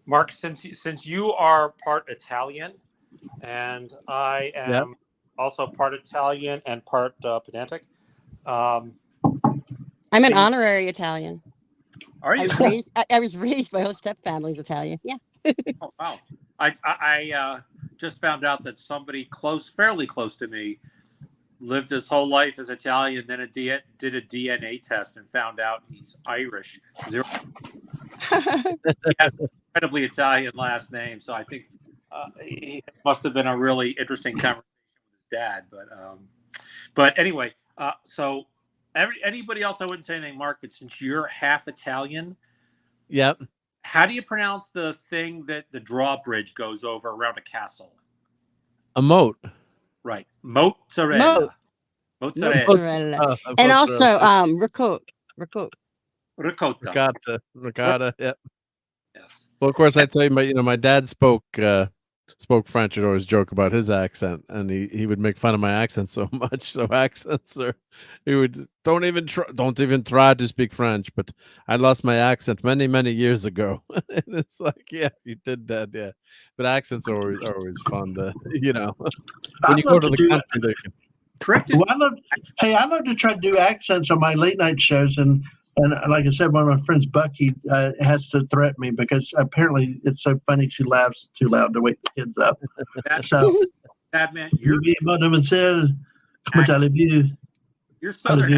Marc, since you are part Italian, and I am also part Italian and part pedantic. I'm an honorary Italian. Are you? I was raised by host step family's Italian. Yeah. Oh, wow. I just found out that somebody fairly close to me, lived his whole life as Italian, then did a DNA test and found out he's Irish. He has an incredibly Italian last name, so I think it must have been a really interesting conversation with his dad. But anyway, so anybody else, I wouldn't say anything, Marc, but since you're half Italian, yep. How do you pronounce the thing that the drawbridge goes over around a castle? A moat. Right. Mozzarella. Mozzarella. And also ricotta. Ricotta. Yep. Yes. Well, of course, I tell you, my dad spoke French. I'd always joke about his accent, and he would make fun of my accent so much. So accents are, he would don't even try to speak French. But I lost my accent many years ago, and it's like, yeah, you did that, yeah. But accents are always fun to, when you go to the country, I love to try to do accents on my late night shows, and like I said, one of my friends, Bucky, has to threaten me because apparently it's so funny she laughs too loud to wake the kids up. So, bad man, you're Southern.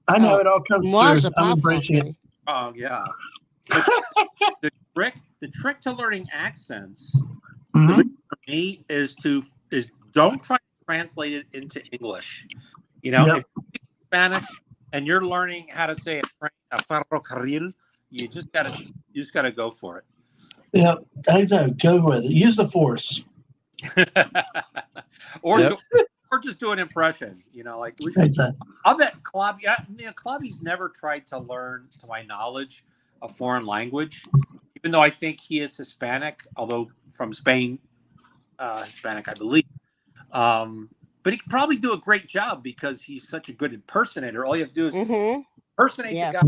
I know it all comes through. I'm embracing it. Oh yeah. The trick to learning accents for me is don't try to translate it into English. If you speak Spanish and you're learning how to say a ferrocarril, you just gotta go for it. Yeah, I know. Go with it. Use the force. Or just do an impression. I'll bet Clobby. Clobby's never tried to learn, to my knowledge, a foreign language, even though I think he is Hispanic, although from Spain, Hispanic, I believe. But he could probably do a great job because he's such a good impersonator. All you have to do is impersonate the guy,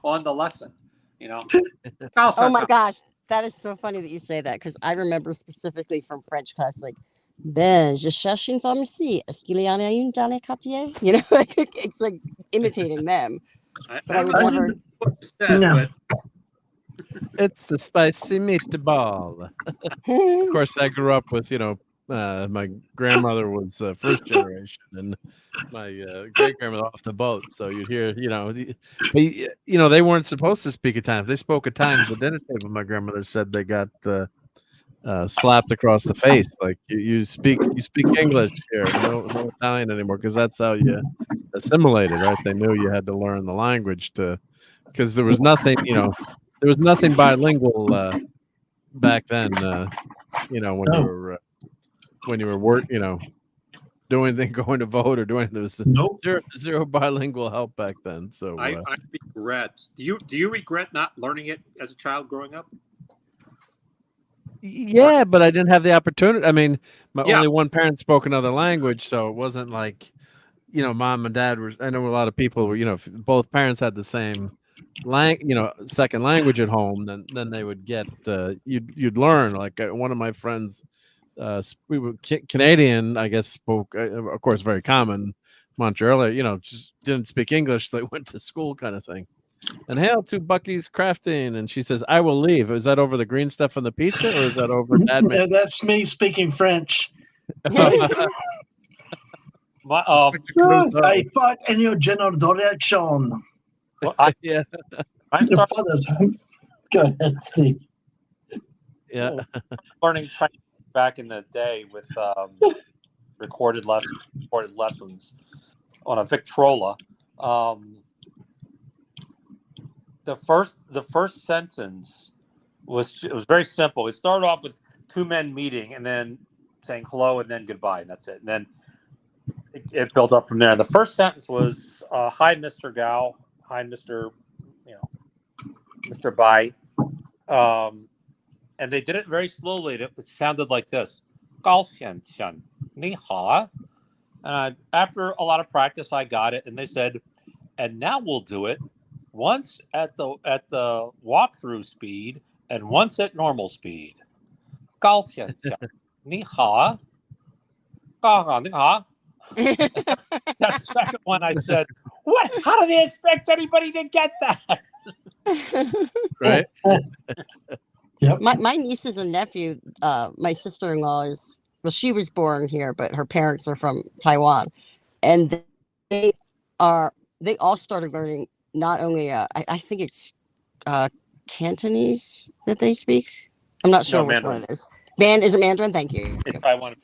on the lesson. You know. Oh my gosh, that is so funny that you say that because I remember specifically from French class, like, ben, je cherche une pharmacie. Est-ce qu'il y en a une dans les quartiers? You know, like, it's like imitating them. I But I don't would know never. what you said, No. but It's a spicy meatball. Of course, I grew up with, my grandmother was first generation, and my great grandmother off the boat. So you'd hear, they weren't supposed to speak Italian. If they spoke Italian at the dinner table, my grandmother said they got slapped across the face. Like you speak English here, no Italian anymore, because that's how you assimilated, right? They knew you had to learn the language because there was nothing, bilingual back then. When you were doing anything, going to vote or doing there was Nope. zero bilingual help back then. So I regret. Do you regret not learning it as a child growing up? yeah, but I didn't have the opportunity. I mean, only one parent spoke another language, so it wasn't like mom and dad were. I know a lot of people were. If both parents had the same second language at home, then they would get you'd learn. Like one of my friends, we were Canadian, I guess, spoke of course very common Montreal, just didn't speak English. They went to school kind of thing. And hail to Bucky's Crafting, and she says, "I will leave." Is that over the green stuff on the pizza, or is that over Dad? No, that's me speaking French. My, I fought in your general direction. well, Yeah. I started Go ahead, Steve. Yeah. learning Chinese back in the day with recorded lessons on a Victrola. The first sentence was very simple. It started off with two men meeting and then saying hello and then goodbye, and that's it. And then it built up from there. And the first sentence was hi, Mr. Gao. Hi, Mr. Mr. Bai. And they did it very slowly. It sounded like this. Gao xian xian, ni hao. And after a lot of practice, I got it. And they said, and now we'll do it once at the walkthrough speed and once at normal speed. Gao xian xian, ni hao. Gao ni hao. That second one, I said, "What? How do they expect anybody to get that?" Right. Yep. My nieces and nephew, my sister-in-law she was born here, but her parents are from Taiwan, and they all started learning not only I think it's Cantonese that they speak. I'm not sure which one it is. Is it Mandarin? Thank you. Taiwan.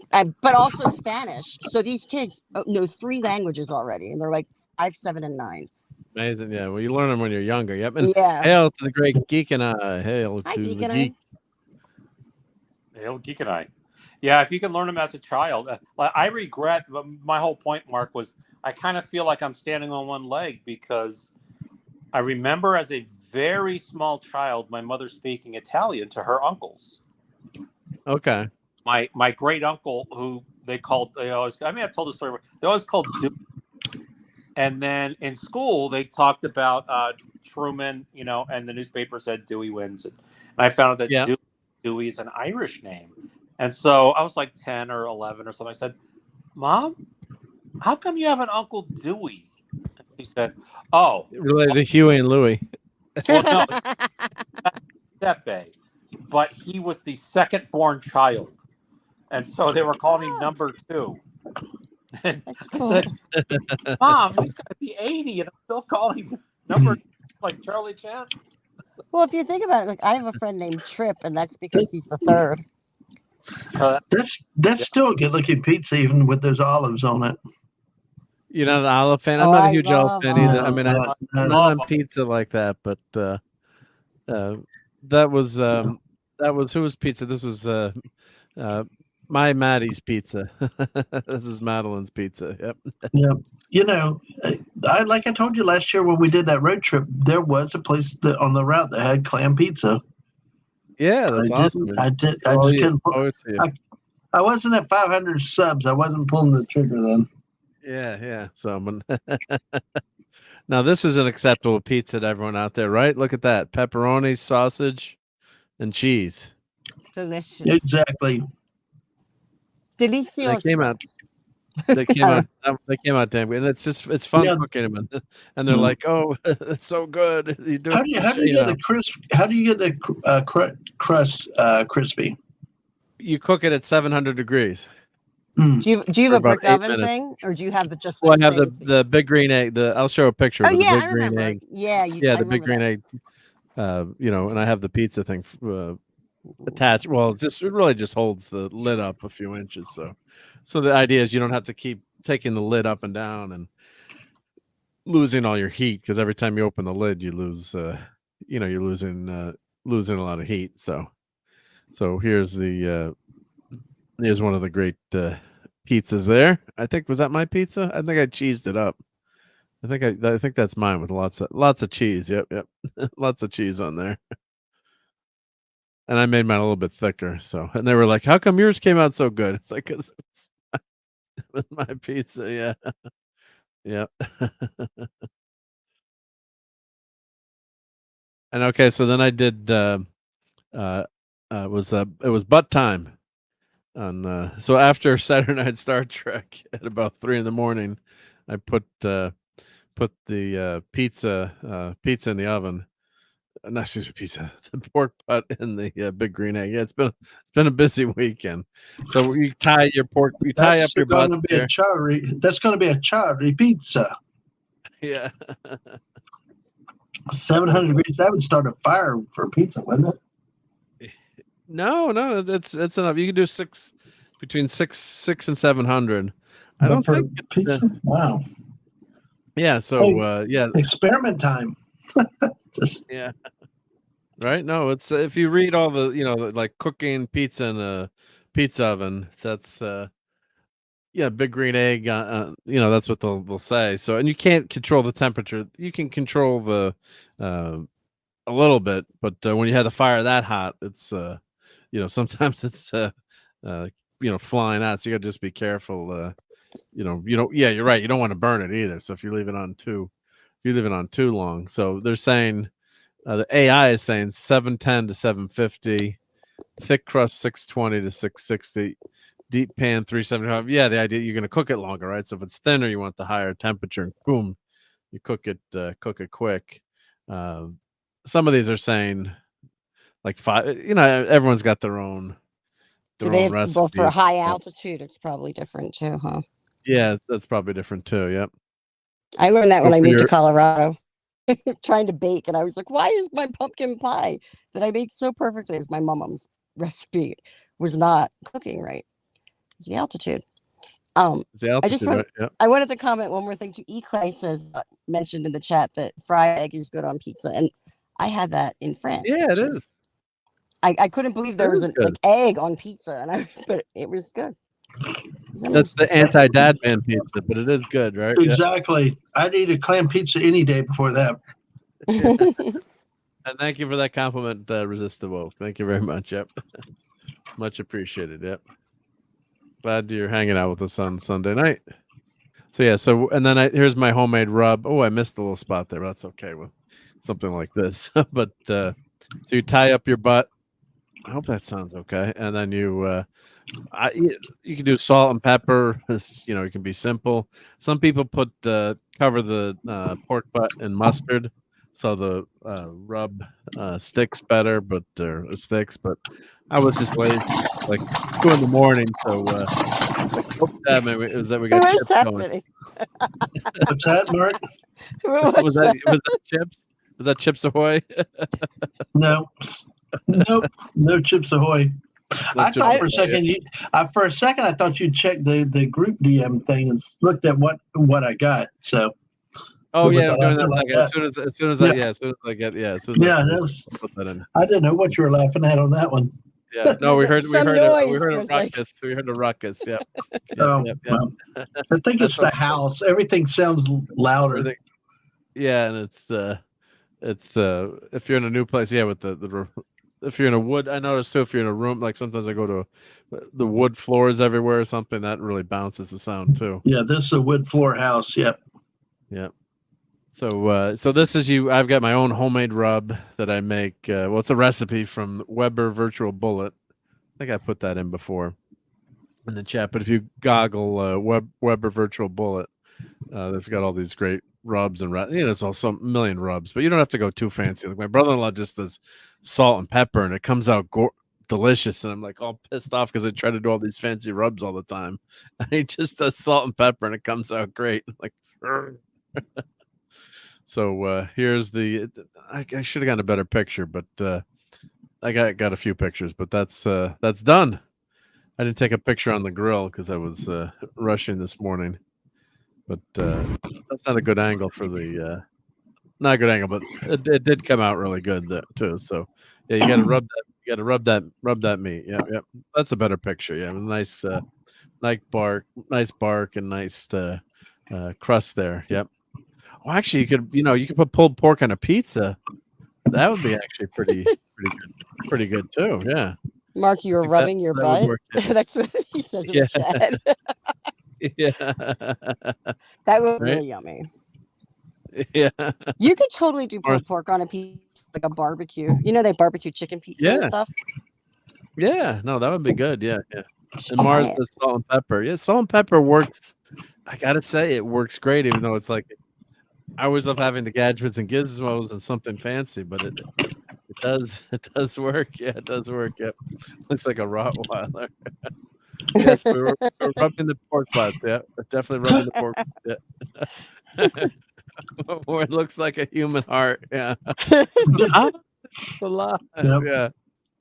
But also Spanish. So these kids know 3 languages already, and they're like 5, 7, and 9. Amazing. Yeah. Well, you learn them when you're younger. Yep. And Yeah. hail to the great Geek and I. Hail Hi, to Geek the and geek. Hail Geek and I. Yeah, if you can learn them as a child. I regret, my whole point, Mark, was I kind of feel like I'm standing on one leg because I remember as a very small child, my mother speaking Italian to her uncles. Okay. My great uncle, who I may have told the story, they always called Dewey. And then in school, they talked about Truman, and the newspaper said Dewey wins. And I found out that Dewey is an Irish name. And so I was like 10 or 11 or something. I said, "Mom, how come you have an Uncle Dewey?" And she said, "Oh, Related to Huey and Louie. well, no, Pepe, but he was the second born child. And so they were calling him number 2. And I said, "Mom, he's got to be 80, and I'm still calling him number 2, like Charlie Chan." Well, if you think about it, like I have a friend named Trip, and that's because he's the 3rd. That's still a good looking pizza, even with those olives on it. You're not an olive fan? I'm not a huge olive fan either. I mean, I'm no. not on pizza like that, but that was whose pizza? This was my Maddie's pizza. This is Madeline's pizza. Yep. Yeah. Like I told you last year when we did that road trip, there was a place on the route that had clam pizza. Yeah, that's awesome. I just couldn't. I wasn't at 500 subs. I wasn't pulling the trigger then. Yeah. So, Now this is an acceptable pizza to everyone out there, right? Look at that. Pepperoni, sausage, and cheese. Delicious. Exactly. They Delicioso. came out. They came out. They came out damn good, and it's fun Yeah. cooking them, and they're Mhm. like, "Oh, it's so good." You do How it, do you get the crisp? How do you get the crust crispy? You cook it at 700 degrees. Mm. Do you For have a about brick 8 oven minutes. thing, or do you have the just? Well, I have things that- the big green egg. I'll show a picture Oh of the yeah, big I green remember. egg. Yeah, Yeah, the big green egg. And I have the pizza thing attached. Well, it really just holds the lid up a few inches. So the idea is you don't have to keep taking the lid up and down and losing all your heat, because every time you open the lid, you lose. You're losing a lot of heat. So here's here's one of the great pizzas there. I think, was that my pizza? I think I cheesed it up. I think that's mine with lots of cheese. Yep. Lots of cheese on there. And I made mine a little bit thicker. So, and they were like, "How come yours came out so good?" It's like, "'Cause it was my pizza." Yeah. Yep. And okay, so then I did. It was butt time. So after Saturday Night Star Trek at about 3 a.m, I put the pizza in the oven. Not excuse me, pizza. The pork butt and the big green egg. Yeah, it's been a busy weekend. So you tie your pork. You tie up your butt. That's going to be a charri pizza. Yeah. 700 degrees. That would start a fire for pizza, wouldn't it? No, that's enough. You can do between 600 and 700. I don't think pizza. Wow. Yeah. So yeah. Experiment time. Yeah. Right. No, it's if you read all the like cooking pizza in a pizza oven, that's big green egg. That's what they'll say. So, and you can't control the temperature. You can control the a little bit, but when you have the fire that hot, it's sometimes it's flying out. So you got to just be careful. Yeah, you're right. You don't want to burn it either. So if you leave it on too long, so they're saying the AI is saying 710 to 750, thick crust 620 to 660. Deep pan 375. Yeah, the idea you're going to cook it longer, right? So if it's thinner, you want the higher temperature, and boom, you cook it quick. Some of these are saying like 5. Everyone's got their own recipe. Well, for high altitude, it's probably different too, huh? Yeah, that's probably different too. Yep. I learned that when I moved to Colorado, trying to bake, and I was like, "Why is my pumpkin pie that I make so perfectly as my mom's recipe was not cooking right?" It's the altitude. I wanted to comment one more thing too. Clay says mentioned in the chat that fried egg is good on pizza, and I had that in France. Yeah, it is. I couldn't believe there was an egg on pizza, but it was good. That's the anti-dad man pizza, but it is good, right? Exactly. Yeah. I'd eat a clam pizza any day before that. And thank you for that compliment, Resistible. Thank you very much. Yep. Much appreciated. Yep. Glad you're hanging out with us on Sunday night. So yeah, and then here's my homemade rub. Oh, I missed a little spot there, but that's okay with something like this. But so you tie up your butt. I hope that sounds okay. And then you can do salt and pepper. It can be simple. Some people cover the pork butt in mustard, so the rub sticks better, but I was just lazy, like 2 a.m. So we got chips going. What's that, Mark? was that chips? Was that Chips Ahoy? No, nope, no Chips Ahoy. I thought for a second I thought you checked the group DM thing and looked at what I got. So. Oh yeah, I'm doing that like as soon as I get put that in. I didn't know what you were laughing at on that one. Yeah, no, we heard a ruckus. Like... We heard a ruckus. Yeah. Well, I think it's the house. Everything sounds louder. Yeah, and it's if you're in a new place, with if you're in a wood, I noticed too. If you're in a room, like sometimes I go to the wood floors everywhere or something, that really bounces the sound too. Yeah, this is a wood floor house. Yep. Yep. So this is you. I've got my own homemade rub that I make. Well, it's a recipe from Weber Virtual Bullet. I think I put that in before in the chat. But if you goggle Weber Virtual Bullet, that's got all these great rubs and it's also a million rubs. But you don't have to go too fancy. Like my brother-in-law just does salt and pepper, and it comes out delicious. And I'm like all pissed off because I try to do all these fancy rubs all the time. And he just does salt and pepper, and it comes out great. I'm like. So here's the. I should have gotten a better picture, but I got a few pictures. But that's done. I didn't take a picture on the grill because I was rushing this morning. But that's not a good angle for the. Not a good angle, but it did come out really good too. So yeah, you got to rub that. You got to rub that meat. Yeah, yeah. That's a better picture. Yeah, nice bark, and nice crust there. Yep. Well, actually, you could put pulled pork on a pizza. That would be actually pretty good too. Yeah. Mark, you were rubbing your butt. That's what he says in the chat. Yeah. That would be really yummy. Yeah. You could totally do pulled pork on a pizza, like a barbecue. You know, they barbecue chicken pizza and stuff. Yeah. No, that would be good. Yeah. Yeah. And Mars does salt and pepper. Yeah, salt and pepper works. I gotta say, it works great, even though it's like. I always love having the gadgets and gizmos and something fancy, but it does work. Yeah, it does work. Yep. Looks like a Rottweiler. Yes, we're rubbing the pork butts. Yeah, definitely rubbing the pork butts. Yeah. Or it looks like a human heart. Yeah. It's a lot. Yep. Yeah.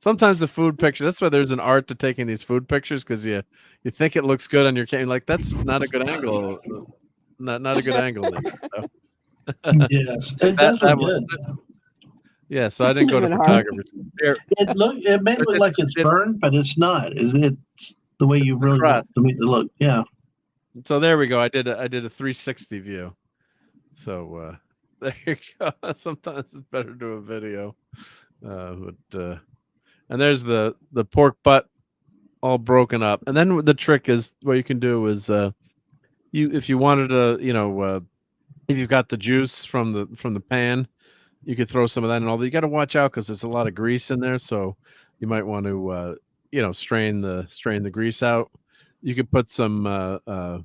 Sometimes the food picture, that's why there's an art to taking these food pictures, because you think it looks good on your camera. Like, that's not a good angle. Not a good angle. So. Yes, it does look good. Yeah, so I didn't go to photographers. It may look like it's burned, but it's not. It's the way you really want to make it look. Yeah. So there we go. I did a 360 view. So there you go. Sometimes it's better to do a video. And there's the pork butt all broken up. And then the trick is, what you can do is if you wanted to, if you've got the juice from the pan, you could throw some of that in. Although you got to watch out because there's a lot of grease in there, so you might want to strain the grease out. You could put some a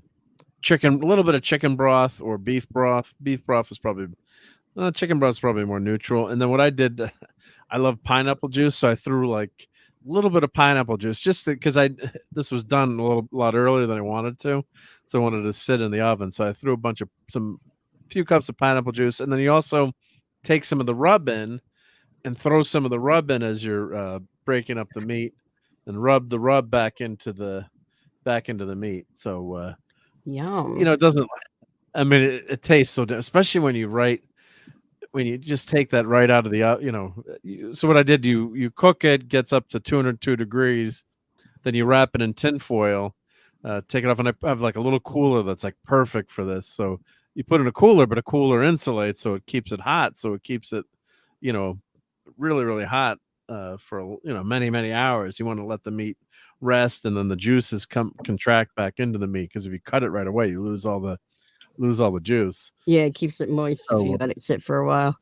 little bit of chicken broth or beef broth. Beef broth is probably chicken broth is probably more neutral. And then what I did, I love pineapple juice, so I threw like a little bit of pineapple juice just because this was done a lot earlier than I wanted to, so I wanted to sit in the oven. So I threw few cups of pineapple juice, and then you also take some of the rub in and throw some of the rub in as you're breaking up the meat, and rub the rub back into the meat. So yum. It doesn't. I mean, it tastes so different, especially when you just take that right out of the So what I did, you cook it, gets up to 202 degrees, then you wrap it in tin foil, take it off, and I have like a little cooler that's like perfect for this. So you put it in a cooler, but a cooler insulates, so it keeps it hot. So it keeps it, really, really hot for many, many hours. You want to let the meat rest, and then the juices contract back into the meat, because if you cut it right away, you lose all the juice. Yeah, it keeps it moist if you let it sit for a while.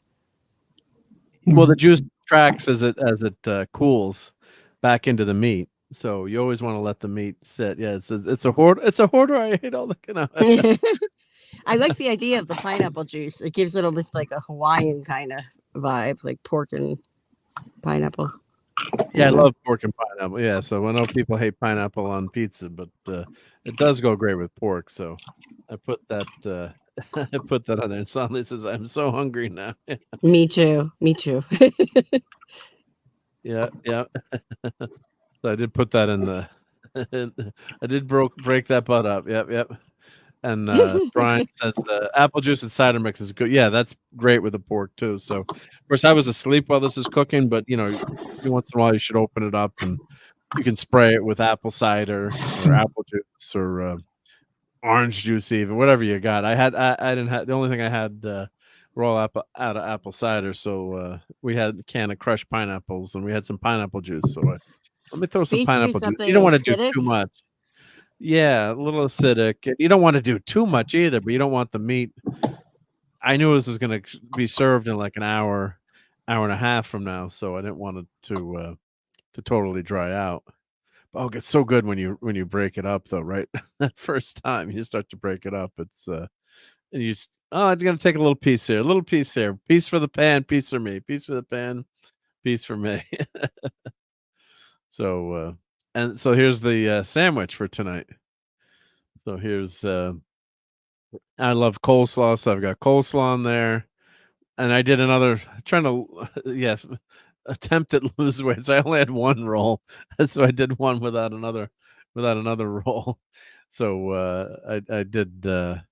Well, the juice tracks as it cools back into the meat. So you always want to let the meat sit. Yeah, it's a hoarder. I hate all the I like the idea of the pineapple juice. It gives it almost like a Hawaiian kind of vibe, like pork and pineapple. Yeah, I love pork and pineapple. Yeah, so I know people hate pineapple on pizza, but it does go great with pork. So I put that on there. And Sonley says, "I'm so hungry now." Me too. Yeah. So I did put that in the. I did break that butt up. Yep. And Brian says apple juice and cider mix is good. Yeah, that's great with the pork too. So, of course, I was asleep while this was cooking, but once in a while you should open it up, and you can spray it with apple cider or apple juice or orange juice, even whatever you got. I didn't have, the only thing I had were all out of apple cider, so we had a can of crushed pineapples, and we had some pineapple juice. So let me throw some pineapple juice. You don't want to do too much. Yeah, a little acidic. You don't want to do too much either, but you don't want the meat I knew this was going to be served in like an hour and a half from now, so I didn't want it to totally dry out. Oh, it's so good when you break it up though, right? That first time you start to break it up, it's and you just, I'm gonna take a little piece here, piece for the pan, piece for me, piece for the pan, piece for me. So and so here's the sandwich for tonight. So here's I love coleslaw, so I've got coleslaw in there. And I did another trying to attempt at lose weight. So I only had one roll. So I did one without another roll. So I did a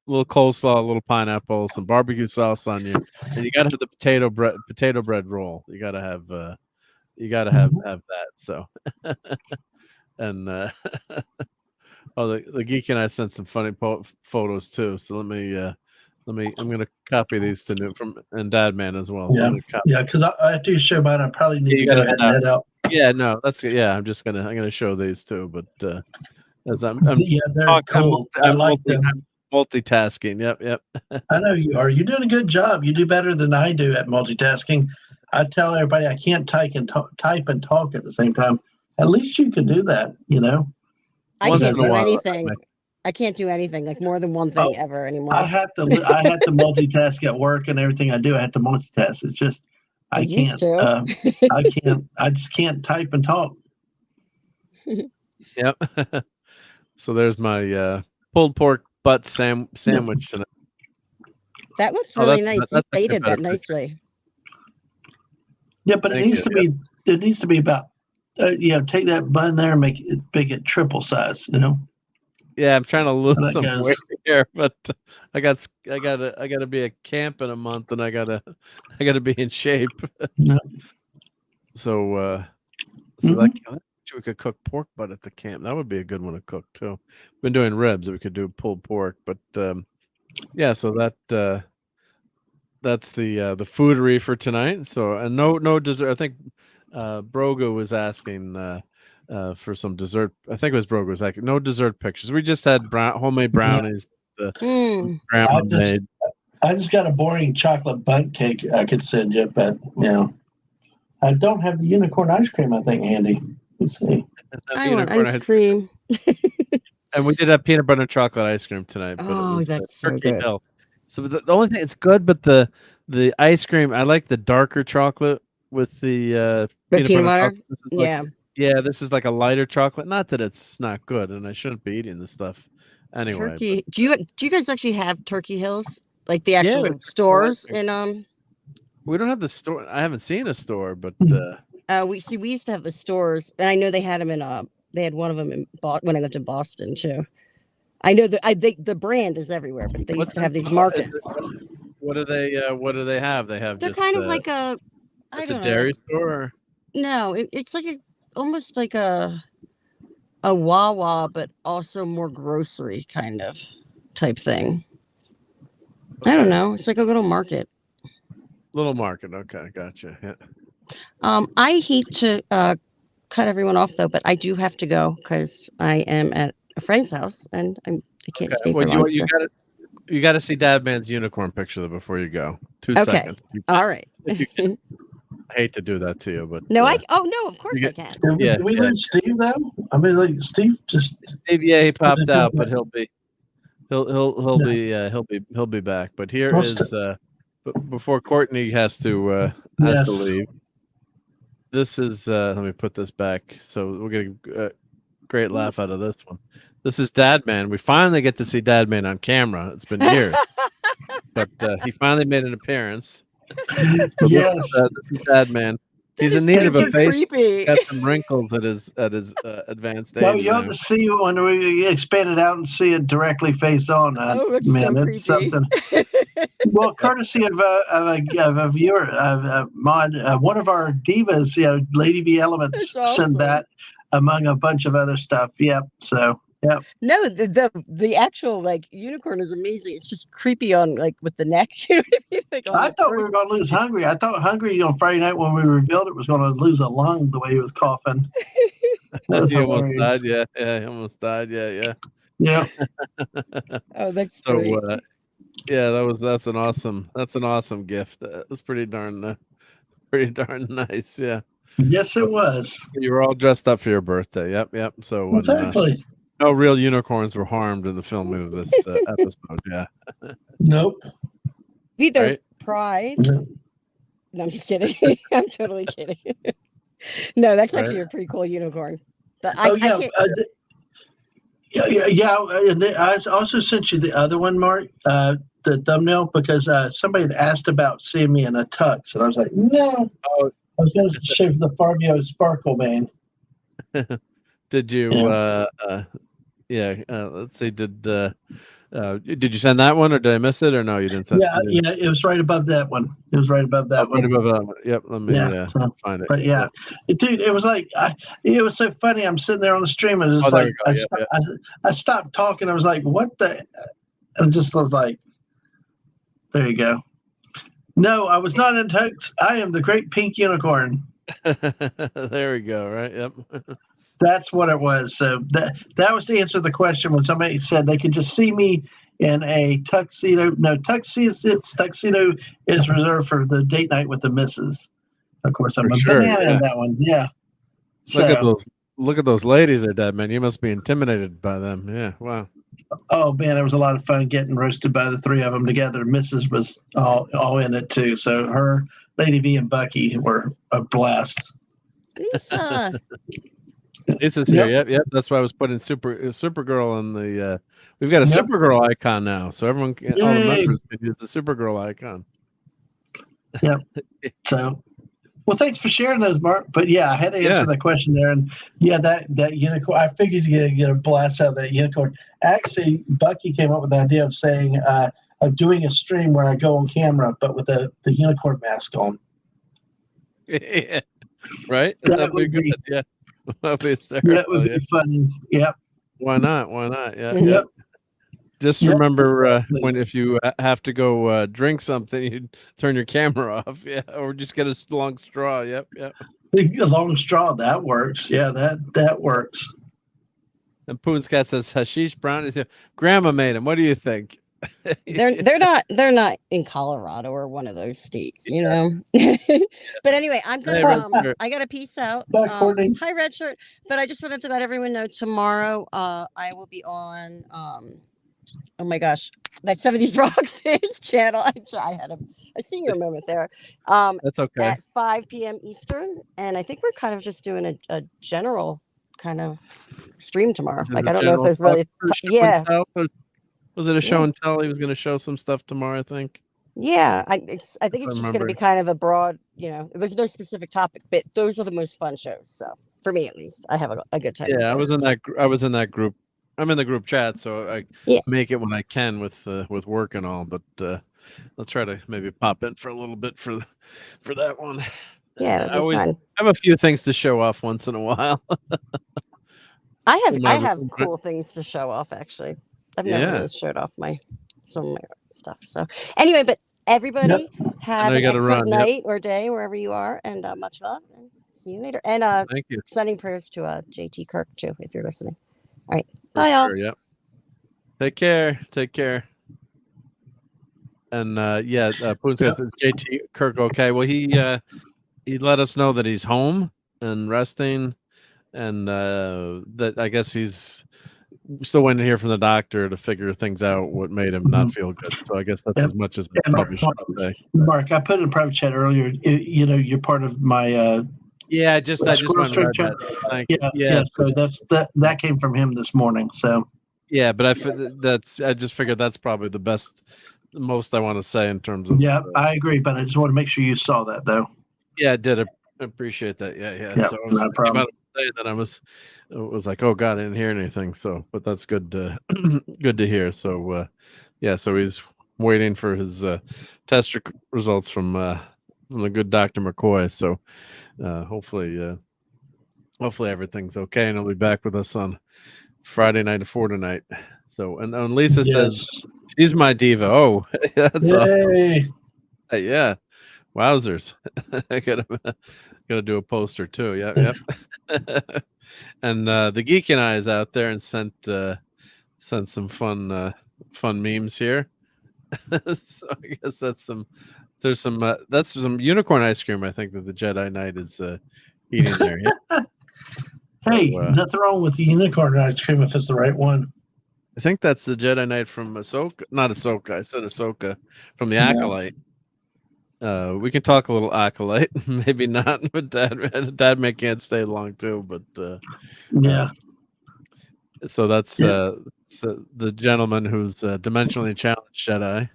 little coleslaw, a little pineapple, some barbecue sauce on you. And you gotta have the potato bread roll. You gotta have that. So and oh, the geek and I sent some funny photos too. So let me I'm gonna copy these to New from and Dadman as well. So yeah, because I do show mine. I probably need to go ahead and head out. Yeah, no, that's good. Yeah, I'm gonna show these too, but as I'm they're cool. I like them. I'm multitasking. Yep. I know you are. You're doing a good job. You do better than I do at multitasking. I tell everybody I can't type and talk at the same time. At least you can do that, you know. I can't do anything. I can't do anything like more than one thing ever anymore. I have to multitask at work and everything I do. I have to multitask. It's just I can't. I can't. I just can't type and talk. Yep. So there's my pulled pork butt sandwich tonight. That looks really nice. You plated that nicely. Yeah, but it needs to be. It needs to be about. Take that bun there and make it triple size. You know. Yeah, I'm trying to lose some weight here, but I gotta be at camp in a month, and I gotta be in shape. Yeah. So like we could cook pork butt at the camp. That would be a good one to cook too. Been doing ribs. We could do pulled pork, but yeah. So that's the foodery for tonight. So and no dessert. I think Broga was asking. For some dessert. I think it was Broga was like, no dessert pictures. We just had homemade brownies. Grandma made. I just got a boring chocolate bundt cake I could send you, but I don't have the unicorn ice cream, I think, handy. Let's see. I want ice cream. And we did have peanut butter and chocolate ice cream tonight. But oh, that's so good. Hill. So the only thing, it's good, but the ice cream, I like the darker chocolate with the peanut butter. Yeah, this is like a lighter chocolate. Not that it's not good, and I shouldn't be eating this stuff anyway. Turkey. Do you guys actually have Turkey Hills, like the actual stores in We don't have the store. I haven't seen a store, but we used to have the stores, and I know they had them in they had one of them in when I lived in Boston too. I know that the brand is everywhere, but they used to have these markets. What do they have? They're just kind of like a. It's a dairy store. Or? No, it's like almost like a Wawa, but also more grocery kind of type thing. Okay. I don't know. It's like a little market. Little market. Okay, gotcha. Yeah. I hate to cut everyone off though, but I do have to go because I am at a friend's house and I can't stay for long. You got to see Dadman's unicorn picture before you go. 2 seconds. All right. I hate to do that to you, but no, of course I can. Did we lose Steve though? I mean, like Steve just. Steve, yeah, he popped out, but he'll be back. But here is before Courtney has to leave. This is let me put this back. So we're getting a great laugh out of this one. This is Dadman. We finally get to see Dadman on camera. It's been years, but he finally made an appearance. So yes, this is Dadman. He's in need of a face. Got some wrinkles at his advanced age. No, you have to see when we expand it out and see it directly face on. Man, that's something. Well, courtesy of a viewer, one of our divas, Lady V Elements, sent that among a bunch of other stuff. Yep. So. Yep. No, the actual like unicorn is amazing. It's just creepy on like with the neck. You know what I mean? Like, I thought we were going to lose Hungry. I thought Hungry on Friday night when we revealed it was going to lose a lung the way he was coughing. He almost died. Yeah, he almost died. Yeah. Oh, that's so. Yeah, that's an awesome gift. That's pretty darn nice. Yeah. Yes, it was. You were all dressed up for your birthday. Yep. So when Exactly. no real unicorns were harmed in the filming of this episode. Yeah. Nope. Be their Right? pride. No. No, I'm just kidding. I'm totally kidding. No, that's Right. actually a pretty cool unicorn. But Oh I yeah. can't. Yeah. And I also sent you the other one, Mark, the thumbnail, because somebody had asked about seeing me in a tux, and I was like, no. Oh. I was going to shave the Fabio Sparkle man. Did you? Let's see. Did you send that one, or did I miss it, or no? You didn't send. Yeah, it was right above that one. It was right above that one. Right above that one. Yep. Let me find it. But yeah, dude, it was like it was so funny. I'm sitting there on the stream, and it's like I stopped talking. I was like, "What the?" And just was like, "There you go." No, I was not in tux. I am the great pink unicorn. There we go. Right. Yep. That's what it was. So that was to answer the question when somebody said they could just see me in a tuxedo. No, tuxedo is reserved for the date night with the missus. Of course, I'm banana in that one. Yeah. Look at those ladies there, Dad, man. You must be intimidated by them. Yeah. Wow. Oh man, it was a lot of fun getting roasted by the three of them together. Mrs. was all in it too. So her, Lady V, and Bucky were a blast. Lisa. Lisa's here. Yep. That's why I was putting Supergirl in the. We've got a Supergirl icon now, so everyone, all the members, can use the Supergirl icon. Yep. So, well, thanks for sharing those, Mark. But yeah, I had to answer that question there, and yeah, that unicorn. I figured you get a blast out of that unicorn. Actually, Bucky came up with the idea of saying of doing a stream where I go on camera, but with the unicorn mask on. Yeah. Right. That would be good. Yeah. That would be funny. Yep. Why not? Yeah. Yep. Just remember when if you have to go drink something, you turn your camera off. Yeah, or just get a long straw. Yep. A long straw, that works. Yeah, that works. And Poon's cat says hashish brownies. Grandma made them. What do you think? They're not in Colorado or one of those states, you know. But anyway, I'm gonna I gotta peace out. Hi, Red Shirt. But I just wanted to let everyone know tomorrow I will be on oh my gosh, that 70s Rock Fans channel. I had a senior moment there. That's okay. At 5 p.m. Eastern, and I think we're kind of just doing a general kind of stream tomorrow. Like I don't know if there's really Was it a show and tell? He was going to show some stuff tomorrow, I think. Yeah, I think it's just going to be kind of a broad, there's no specific topic, but those are the most fun shows. So for me, at least, I have a good time. Yeah, I was in that group. I'm in the group chat, so I make it when I can with work and all. But I'll try to maybe pop in for a little bit for that one. Yeah, I have a few things to show off once in a while. I have cool things to show off, actually. I've never really showed off some of my stuff. So anyway, but everybody have an excellent night or day wherever you are, and much love, and see you later. And thank you. Sending prayers to JT Kirk too, if you're listening. All right, bye y'all. Yep. Take care. And Poon says, "Is JT Kirk okay?" Well, he let us know that he's home and resting, and that I guess he's still waiting to hear from the doctor to figure things out what made him not feel good. So I guess that's as much as I probably should say. Mark, I put in private chat earlier. You're part of my. I just went that. Thank you. Yeah. So that came from him this morning. So. Yeah, but I just figured that's probably the most I want to say in terms of. Yeah, I agree, but I just want to make sure you saw that though. Yeah, I did. I appreciate that. Yeah. So no problem. That I was like, oh God, I didn't hear anything. So, but that's good to hear. So, so he's waiting for his test results from the good Dr. McCoy. So, hopefully everything's okay, and he'll be back with us on Friday night at 4 tonight. So, and Lisa says she's my diva. Oh, that's awesome. Yeah, wowzers! I gotta do a poster too. Yep. And the Geek and I is out there and sent some fun memes here. So I guess that's some unicorn ice cream. I think that the Jedi Knight is eating there. Yeah. Hey, So, nothing wrong with the unicorn ice cream if it's the right one. I think that's the Jedi Knight from Ahsoka. Not Ahsoka. I said Ahsoka from the Yeah. Acolyte. We can talk a little Acolyte. Maybe not, but Dad may can't stay long too. But Yeah. so that's the gentleman who's dimensionally challenged Jedi.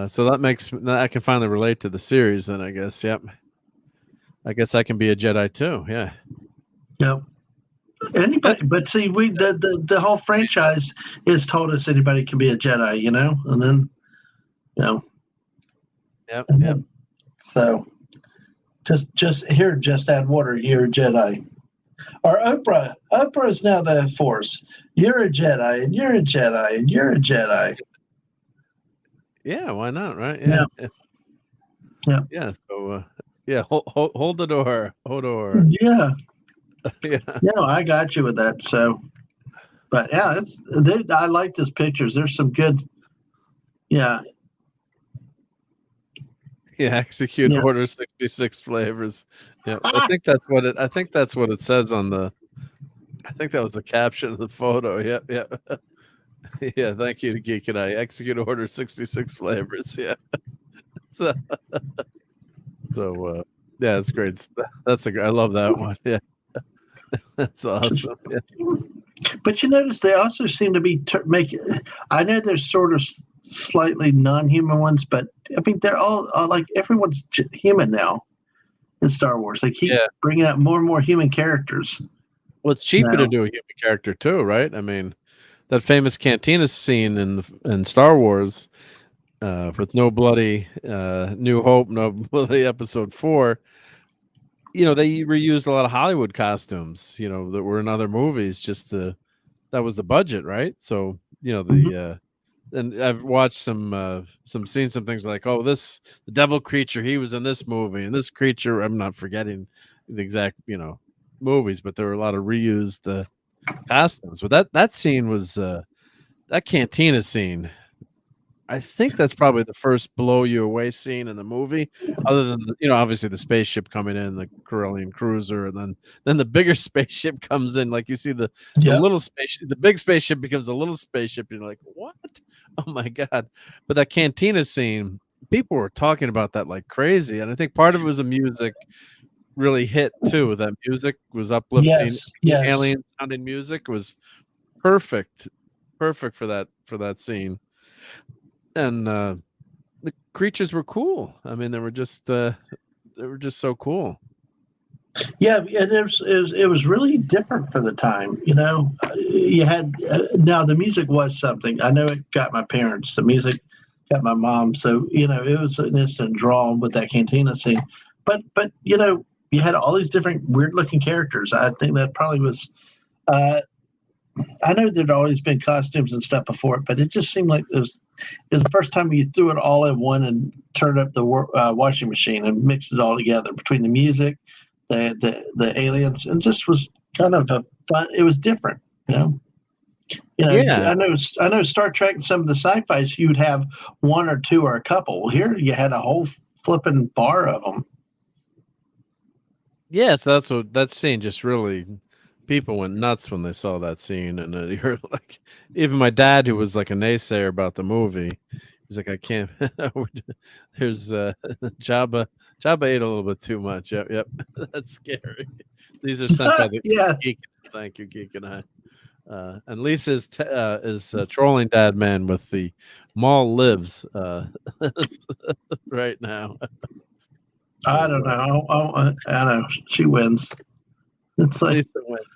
So that makes I can finally relate to the series. Then I guess. Yep. I guess I can be a Jedi too. Yeah. Yep. Anybody, but see, the whole franchise has told us anybody can be a Jedi, and then, Yep. and Yep. then, so just add water. You're a Jedi. Or Oprah is now the Force. You're a Jedi, and you're a Jedi, and you're a Jedi. Yeah, why not? Right? Yeah. Yeah. Yeah. So, hold the door. Hold the door. Yeah. Yeah. No, I got you with that. So, but yeah, I like these pictures. There's some good. Yeah. Yeah. Execute Yeah. order 66 flavors. Yeah. I think that's what it says on the. I think that was the caption of the photo. Yep. Yep. Yeah. Thank you to Geek and I. Execute order 66 flavors. Yeah. So yeah, it's great. I love that one. Yeah. That's awesome. Yeah. But you notice they also seem to be I know there's sort of slightly non-human ones, but I mean they're all like everyone's human now in Star Wars. They keep bringing out more and more human characters. Well, it's cheaper to do a human character too, right? I mean, that famous cantina scene in Star Wars with no bloody New Hope, no bloody Episode 4. They reused a lot of Hollywood costumes, that were in other movies. That was the budget, right? So and I've watched some scenes, some things like, the devil creature, he was in this movie, and this creature, I'm not forgetting the exact movies, but there were a lot of reused costumes. But that scene was that cantina scene. I think that's probably the first blow you away scene in the movie, other than obviously the spaceship coming in, the Corellian cruiser, and then the bigger spaceship comes in. Like you see the little spaceship, the big spaceship becomes a little spaceship. And you're like, what? Oh my god! But that cantina scene, people were talking about that like crazy, and I think part of it was the music really hit too. That music was uplifting. Yes. Alien sounding music was perfect for that scene. And the creatures were cool. I mean, they were just so cool. Yeah, and it was really different for the time. You had now the music was something. I know it got my parents. The music got my mom. So it was an instant draw with that cantina scene. But you had all these different weird looking characters. I think that probably was. I know there'd always been costumes and stuff before it, but it just seemed like it was the first time you threw it all in one and turned up the washing machine and mixed it all together between the music, the aliens, and just was kind of fun. It was different, Yeah. I know Star Trek and some of the sci-fis you'd have one or two or a couple. Well, here you had a whole flipping bar of them. Yeah, so that's what that scene just really. People went nuts when they saw that scene, and you're like, even my dad, who was like a naysayer about the movie, he's like, I can't. There's Jabba ate a little bit too much. Yep, that's scary. These are sent by the Geek. Thank you, Geek and I. And Lisa is trolling Dad Man with the Maul lives right now. I don't know. I know she wins. It's like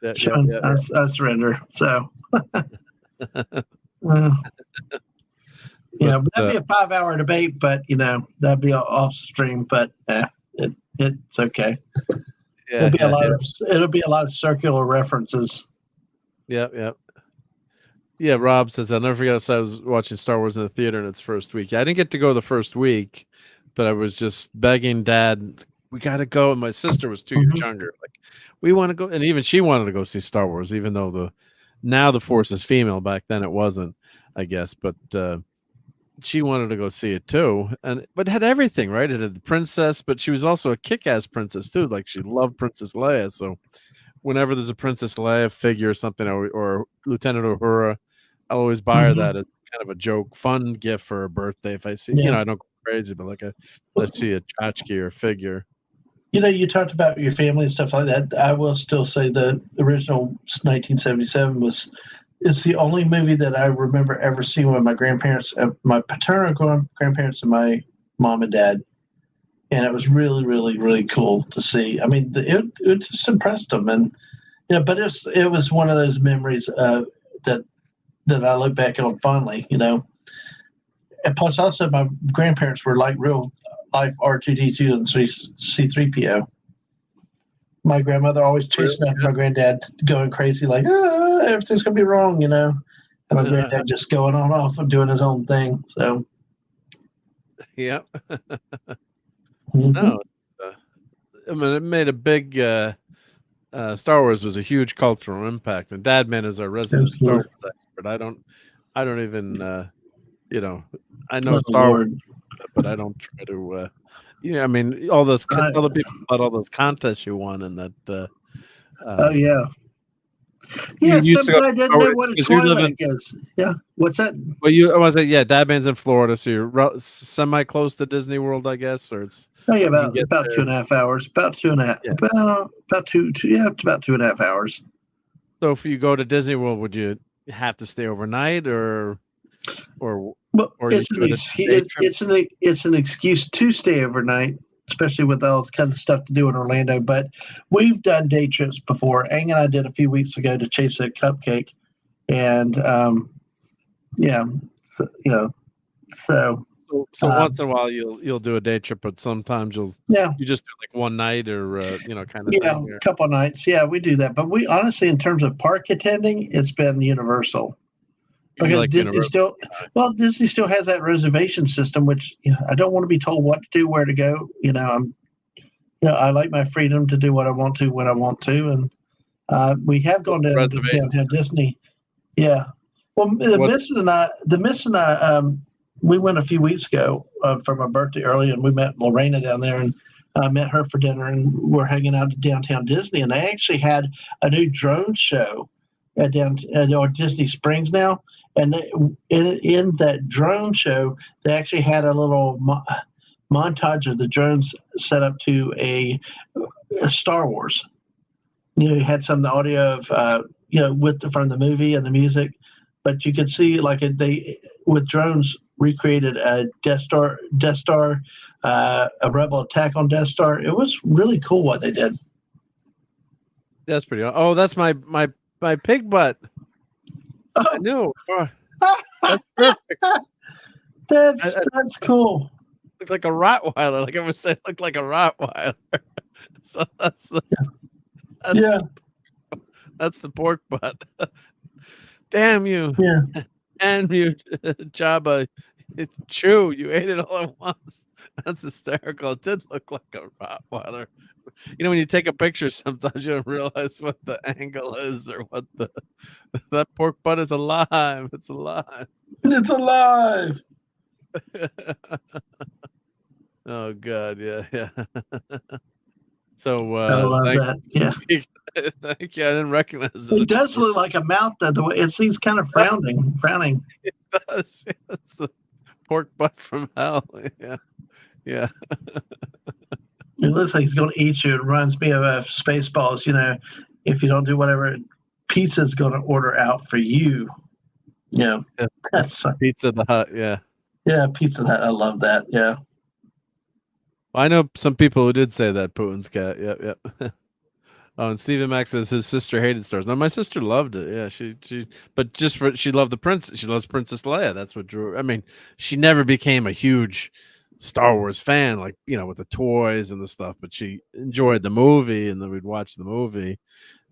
I surrender. So, but that'd be a 5-hour debate. But that'd be off stream. But it's okay. Yeah, it'll be a lot of circular references. Yep. Yeah, Rob says I'll never forget. I was watching Star Wars in the theater in its first week. I didn't get to go the first week, but I was just begging Dad, we got to go. And my sister was 2 years younger. Like, we want to go. And even she wanted to go see Star Wars, even though now the Force is female. Back then it wasn't, I guess. But she wanted to go see it too, but it had everything, right? It had the princess, but she was also a kick-ass princess too. Like she loved Princess Leia, so whenever there's a Princess Leia figure or something, or Lieutenant Uhura, I'll always buy her that as kind of a joke, fun gift for her birthday. If I see, Yeah. I don't go crazy, but like let's see a tchotchke or a figure. You talked about your family and stuff like that. I will still say the original 1977 is the only movie that I remember ever seeing with my grandparents, my paternal grandparents, and my mom and dad. And it was really, really, really cool to see. I mean, it just impressed them, and but it was one of those memories that I look back on fondly. And plus, also my grandparents were like real life R2D2 and C3PO. My grandmother always chasing after my granddad, going crazy, like, everything's gonna be wrong, And my granddad just going on off and doing his own thing. So, yeah. No, I mean, it made a big. Star Wars was a huge cultural impact, and Dadman is our resident Star Wars expert. I don't even, I know Star Wars, but I don't try to. I mean, all those other people about all those contests you won, and that. Oh yeah. Yeah, some guy doesn't know what a Twi'lek is. Yeah, what's that? Well, Dadman's in Florida, so you're semi close to Disney World, I guess, or it's. Oh yeah, about 2.5 hours. About 2.5. Yeah. About 2.5 hours. So if you go to Disney World, would you have to stay overnight, or it's an excuse to stay overnight, especially with all this kind of stuff to do in Orlando. But we've done day trips before. Ang and I did a few weeks ago to chase a cupcake, and So once in a while you'll do a day trip, but sometimes you just do like one night or kind of a couple of nights. Yeah, we do that. But we honestly, in terms of park attending, it's been universal. Because like Disney still has that reservation system, which I don't want to be told what to do, where to go. I like my freedom to do what I want to when I want to, and we have gone down to downtown Disney. Yeah. Well, the Miss and I, we went a few weeks ago for my birthday early, and we met Lorena down there, and I met her for dinner, and we're hanging out at downtown Disney, and they actually had a new drone show at Disney Springs now. And in that drone show, they actually had a little montage of the drones set up to a Star Wars. You had some of the audio of from the movie and the music, but you could see they with drones recreated a Death Star, a rebel attack on Death Star. It was really cool what they did. That's pretty. Oh, that's my pig butt. Oh. I knew. That's perfect. That's cool. Look like a Rottweiler. Like I was saying, look like a Rottweiler. So that's the pork butt. Damn you. Yeah. And you, Jabba. It's true. You ate it all at once. That's hysterical. It did look like a Rottweiler. When you take a picture, sometimes you don't realize what the angle is or what that pork butt is alive. It's alive. It's alive. Oh God, yeah. So I love that. Yeah. Thank you. I didn't recognize it. It does look like a mouth, though. The way it seems kind of frowning. It does. It's the pork butt from hell. Yeah. It looks like he's going to eat you. It reminds me of Spaceballs. If you don't do whatever, pizza's going to order out for you. That's Pizza the Hut. Yeah. Yeah, Pizza Hut. I love that. Yeah. I know some people who did say that Putin's cat. Yep. Oh, and Stephen Max says his sister hated Star Wars. No, my sister loved it. Yeah, she loved the princess. She loves Princess Leia. That's what drew her. I mean, she never became a huge Star Wars fan, like with the toys and the stuff. But she enjoyed the movie, and then we'd watch the movie.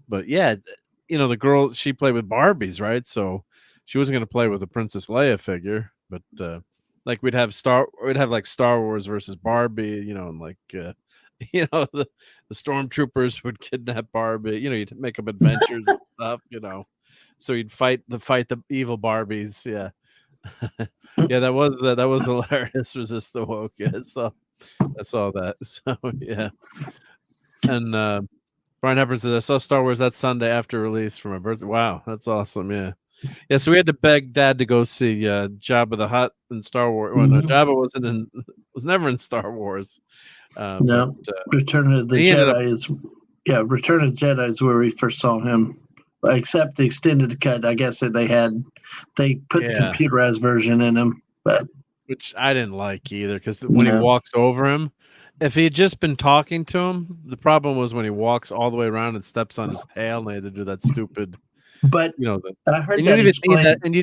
But yeah, the girl, she played with Barbies, right? So she wasn't going to play with a Princess Leia figure, but like we'd have like Star Wars versus Barbie, and like the stormtroopers would kidnap Barbie. You'd make up adventures and stuff. So you'd fight the evil Barbies. Yeah. Yeah, that was hilarious. Resist the woke. Yeah, I saw that. So yeah, and Brian Hepburn says I saw Star Wars that Sunday after release for my birthday. Wow, that's awesome. Yeah, yeah. So we had to beg Dad to go see Jabba the Hutt in Star Wars. Well, no, Jabba was never in Star Wars. No, But, Return of the he ended up- Jedi is, yeah, Return of the Jedi is where we first saw him. Except the extended cut, I guess that they put the Yeah. computerized version in him, but which I didn't like either because when he walks over him, if he had just been talking to him, the problem was when he walks all the way around and steps on his tail, and they had to do that stupid, but I heard that explained. And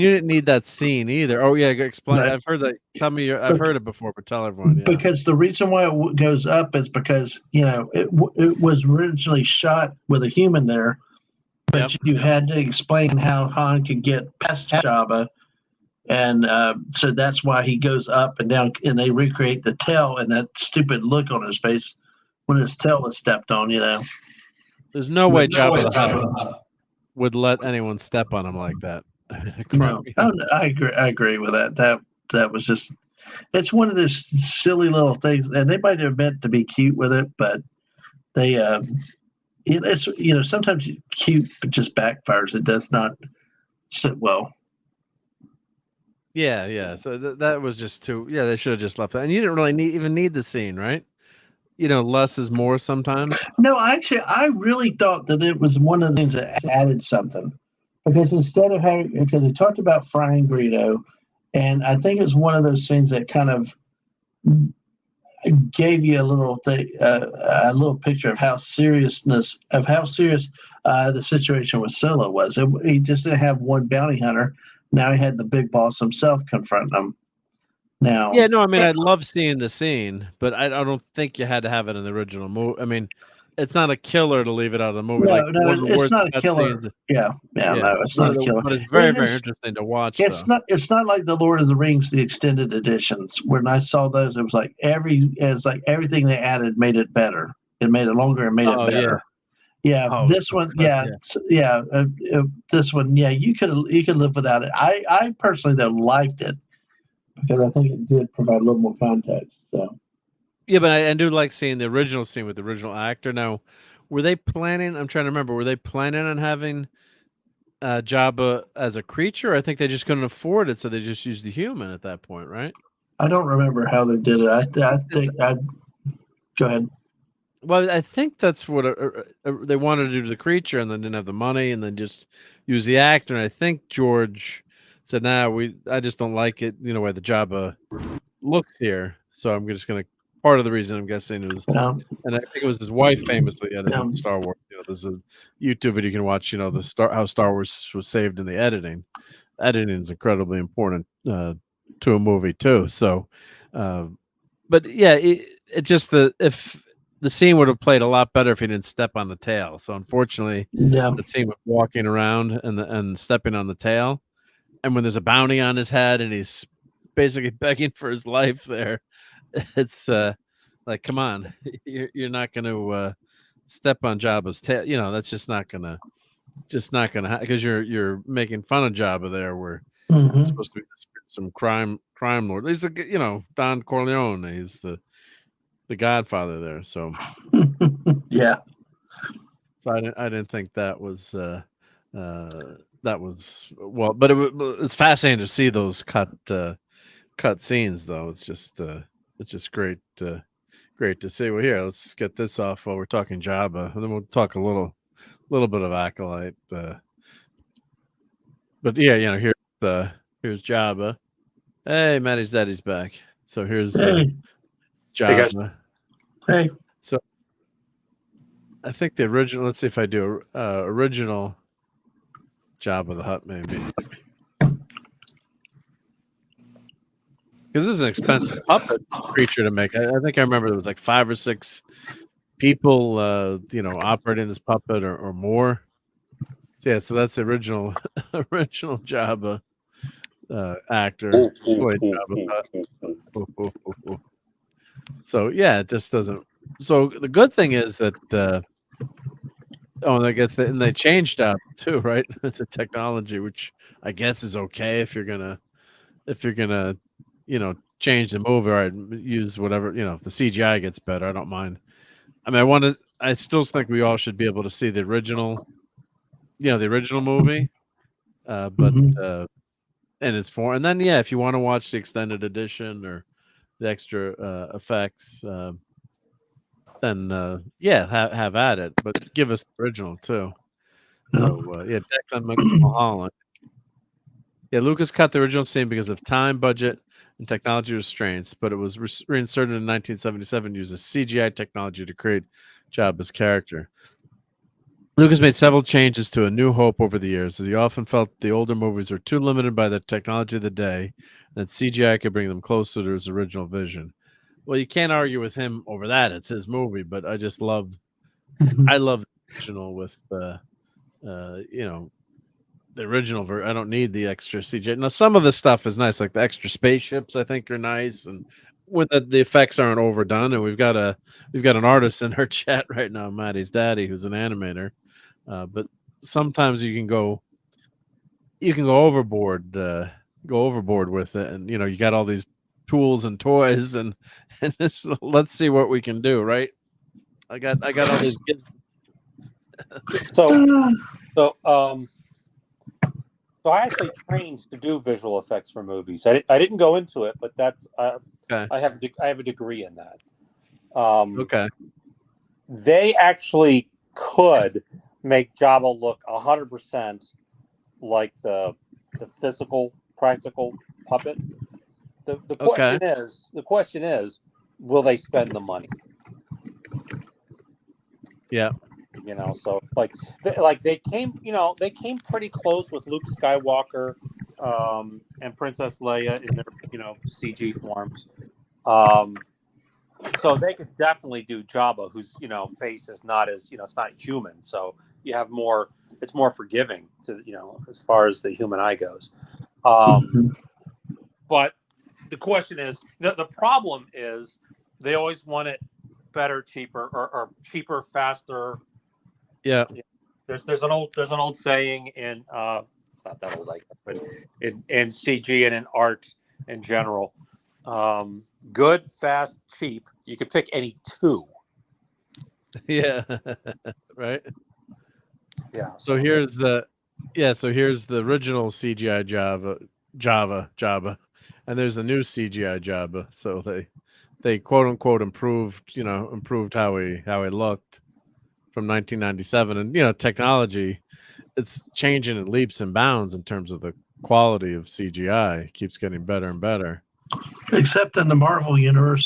you didn't need that scene either. Oh yeah, explain. Right. I've heard that. Tell me, I've heard it before, but tell everyone. Yeah. Because the reason why it goes up is because it was originally shot with a human there, but you had to explain how Han could get past Jabba, and so that's why he goes up and down, and they recreate the tail and that stupid look on his face when his tail was stepped on. There's no way Jabba the Hutt would let anyone step on him like that. No, I agree with that. That was just, it's one of those silly little things, and they might have meant to be cute with it, but they it's sometimes cute but just backfires. It does not sit well. Yeah. So that was just too. Yeah, they should have just left that, and you didn't really even need the scene, right? Less is more sometimes. No, actually, I really thought that it was one of the things that added something, because instead of because they talked about frying Greedo, and I think it's one of those things that kind of gave you a little picture of how serious the situation with Solo was. He just didn't have one bounty hunter. Now he had the big boss himself confronting him. Now, yeah, no, I mean, I love seeing the scene, but I don't think you had to have it in the original movie. I mean, it's not a killer to leave it out of the movie. No, it's not a killer. No, it's not a killer. But it's very, very interesting to watch. It's not like the Lord of the Rings, the extended editions. When I saw those, it was like everything they added made it better. It made it longer and made it better. Yeah, this one, this one, you could live without it. I personally though liked it because I think it did provide a little more context. So. Yeah, but I do like seeing the original scene with the original actor. Now, were they planning? I'm trying to remember. Were they planning on having Jabba as a creature? I think they just couldn't afford it, so they just used the human at that point, right? I don't remember how they did it. I think go ahead. Well, I think that's what they wanted to do to the creature, and then didn't have the money, and then just use the actor. And I think George said, "Nah, I just don't like it. Where the Jabba looks here, so I'm just going to." Part of the reason I'm guessing was, and I think it was his wife famously edited Star Wars. There's a YouTube video you can watch. How Star Wars was saved in the editing. Editing is incredibly important to a movie too. So, but yeah, it just if the scene would have played a lot better if he didn't step on the tail. So unfortunately, the scene of walking around and stepping on the tail, and when there's a bounty on his head and he's basically begging for his life there. It's like, come on, you're not going to step on Jabba's tail. That's just not gonna because you're making fun of Jabba there, where it's supposed to be some crime lord. He's Don Corleone. He's the Godfather there. So yeah. So I didn't think that was well, but it's fascinating to see those cut scenes though. It's just great to see. Well, here, let's get this off while we're talking Jabba, and then we'll talk a little bit of Acolyte. But yeah, here's Jabba. Hey, Maddie's Daddy's back. So here's Jabba. Hey. So I think the original. Let's see if I do original Jabba the Hutt, maybe. Because this is an expensive puppet creature to make. I think I remember there was like 5 or 6 people, operating this puppet or more. So yeah, so that's the original Jabba actor. So yeah, it just doesn't. So the good thing is that. I guess and they changed up too, right? The technology, which I guess is okay if you're gonna if you're gonna, change the movie or use whatever, if the CGI gets better, I don't mind. I mean, I still think we all should be able to see the original, the original movie, but and it's for, and then if you want to watch the extended edition or the extra effects, then have at it, but give us the original too. So Declan Mulholland. Yeah, Lucas cut the original scene because of time, budget, and technology restraints, but it was reinserted in 1977 using CGI technology to create Jabba's character. Lucas made several changes to A New Hope over the years, as he often felt the older movies were too limited by the technology of the day, and that CGI could bring them closer to his original vision. Well, you can't argue with him over that. It's his movie, but I just love the original with the original version. I don't need the extra CGI. Now, some of the stuff is nice, like the extra spaceships. I think are nice, and when the effects aren't overdone. And we've got an artist in our chat right now, Maddie's daddy, who's an animator. But sometimes you can go overboard. Go overboard with it, and you got all these tools and toys, and just, let's see what we can do. Right? I got all these gifts. So I actually trained to do visual effects for movies. I didn't go into it, but that's Okay. I have a degree in that. Okay. They actually could make Jabba look 100% like the physical, practical puppet. The question is, will they spend the money? Yeah. So like they came pretty close with Luke Skywalker and Princess Leia in their CG forms. So they could definitely do Jabba, whose face is not as it's not human. So you have more. It's more forgiving to as far as the human eye goes. But the question is, the problem is they always want it better, cheaper, or cheaper, faster. Yeah. There's an old saying in it's not that old, I guess, but in CG and in art in general, good, fast, cheap. You could pick any two. Yeah. Right. Yeah. So here's the original CGI Jabba, and there's the new CGI Jabba. So they quote unquote improved how he looked from 1997, and technology, it's changing in leaps and bounds in terms of the quality of CGI. It keeps getting better and better. Except in the Marvel universe.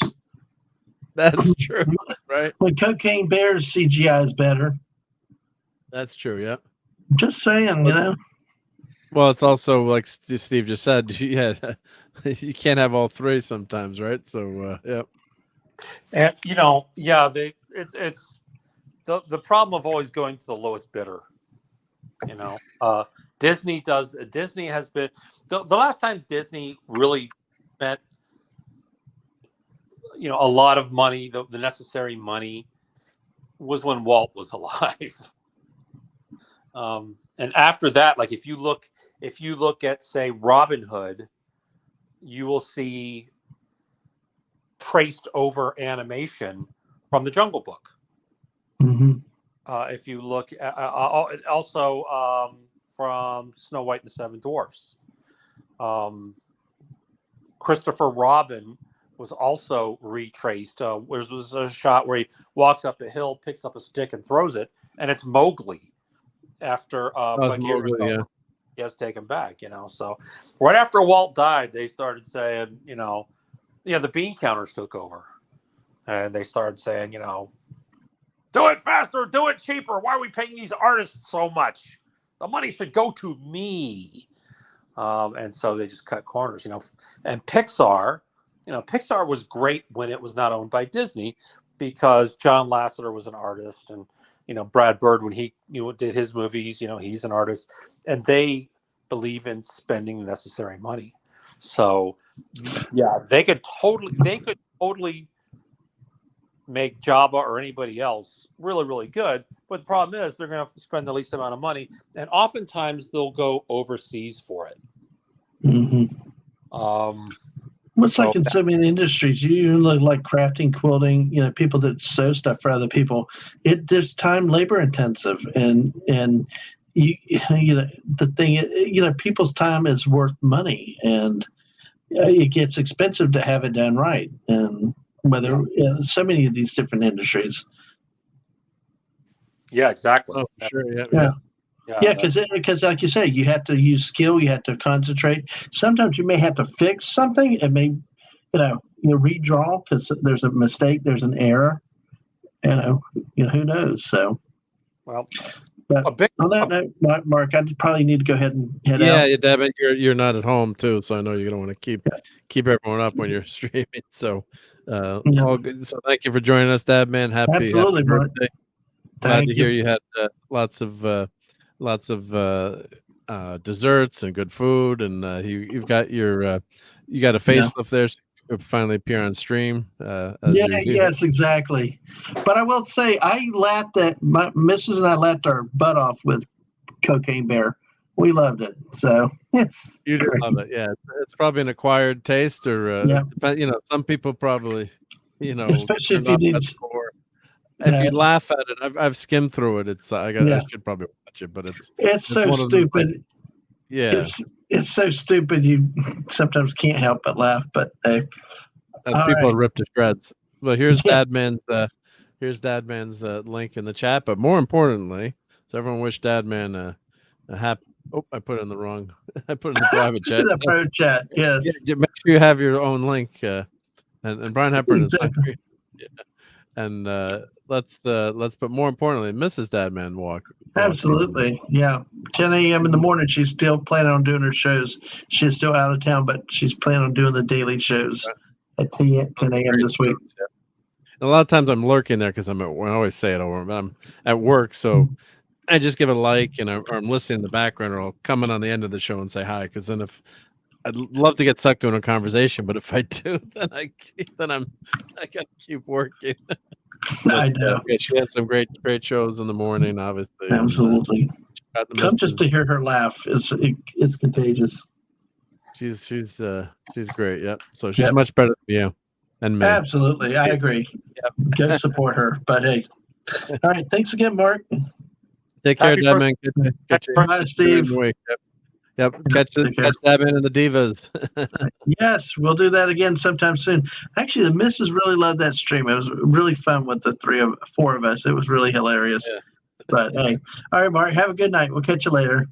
That's true, right? When Cocaine Bear's CGI is better. That's true, yeah. Just saying, Well, it's also like Steve just said, you can't have all three sometimes, right? So, yeah. And it's the problem of always going to the lowest bidder. Disney has been the last time Disney really spent a lot of money, the necessary money, was when Walt was alive. And after that, like if you look at, say, Robin Hood, you will see traced over animation from the Jungle Book. If you look at also from Snow White and the Seven Dwarfs, Christopher Robin was also retraced. There was a shot where he walks up a hill, picks up a stick, and throws it, and it's Mowgli. After Mowgli, yeah. He has taken back, So right after Walt died, they started saying, the bean counters took over, and they started saying, do it faster, do it cheaper. Why are we paying these artists so much? The money should go to me. And so they just cut corners, And Pixar, Pixar was great when it was not owned by Disney, because John Lasseter was an artist, and Brad Bird, when he did his movies, he's an artist, and they believe in spending the necessary money. So yeah, they could totally make Jabba or anybody else really, really good. But the problem is they're going to spend the least amount of money, and oftentimes they'll go overseas for it. What's like in so many industries, you look like crafting, quilting, people that sew stuff for other people. There's time, labor intensive, and the thing, people's time is worth money, and it gets expensive to have it done right. And so many of these different industries. Yeah, exactly. Oh, for sure. Yeah. Yeah, because like you say, you have to use skill, you have to concentrate. Sometimes you may have to fix something. It may, redraw because there's a mistake, there's an error. Who knows? So, well, but on that note, Mark, I probably need to go ahead and head out. Yeah, Dad, you're not at home too, so I know you don't want to keep everyone up when you're streaming. So, all good. So, thank you for joining us, Dad, man. Happy birthday. Mark. Glad to hear you had lots of desserts and good food, and you've got your you got a facelift there, so you finally appear on stream. Yes, exactly. But I will say, I laughed at my missus and I laughed our butt off with Cocaine Bear. We loved it, so it's you did love it. Yeah, it's probably an acquired taste, or some people probably, especially if you need. If you laugh at it, I've skimmed through it. I should probably watch it, but it's so stupid. It's so stupid. You sometimes can't help but laugh. But as people are ripped to shreds. Well, here's Dadman's link in the chat. But more importantly, so everyone wish Dadman a happy. Oh, I put it in the wrong. I put it in the private chat. The private chat. Yes. Yeah, make sure you have your own link. And Brian Hepburn exactly. is. And but more importantly, Mrs. Dadman walk. Absolutely. Yeah. 10 a.m. in the morning. She's still planning on doing her shows. She's still out of town, but she's planning on doing the daily shows at 10 a.m. this week. Yeah. And a lot of times I'm lurking there because I always say it over, but I'm at work. So I just give it a like or I'm listening in the background, or I'll come in on the end of the show and say hi. Because then I'd love to get sucked into a conversation, but if I do, then I gotta keep working. I know. She had some great shows in the morning, obviously. Absolutely. Come just to hear her laugh. It's contagious. She's great. Yep. So she's much better than you and me. Absolutely, I agree. Yep. Go support her. But hey, all right. Thanks again, Mark. Take care, Dadman. Bye, Steve. Yep. Catch Dadman and the Divas. Yes, we'll do that again sometime soon. Actually, the missus really loved that stream. It was really fun with the four of us. It was really hilarious. Yeah. But hey, all right, Mark. Have a good night. We'll catch you later.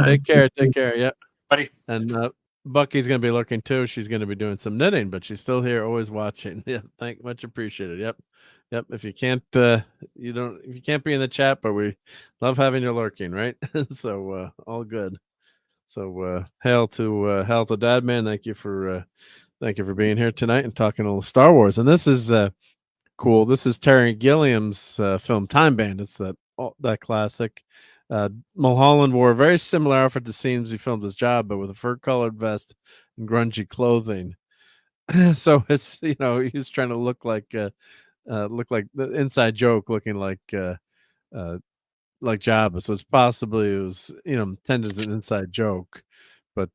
Take care. Yep. Buddy. And Bucky's gonna be looking too. She's gonna be doing some knitting, but she's still here, always watching. Yeah, much appreciated. Yep. If you can't, if you can't be in the chat, but we love having you lurking, right? So all good. So hail to Dadman. Thank you for being here tonight and talking a little Star Wars. And this is cool. This is Terry Gilliam's film Time Bandits, that classic. Mulholland wore a very similar outfit to scenes he filmed his job, but with a fur-colored vest and grungy clothing. So it's he's trying to look like the inside joke, looking like Jabba. So it was intended as an inside joke, but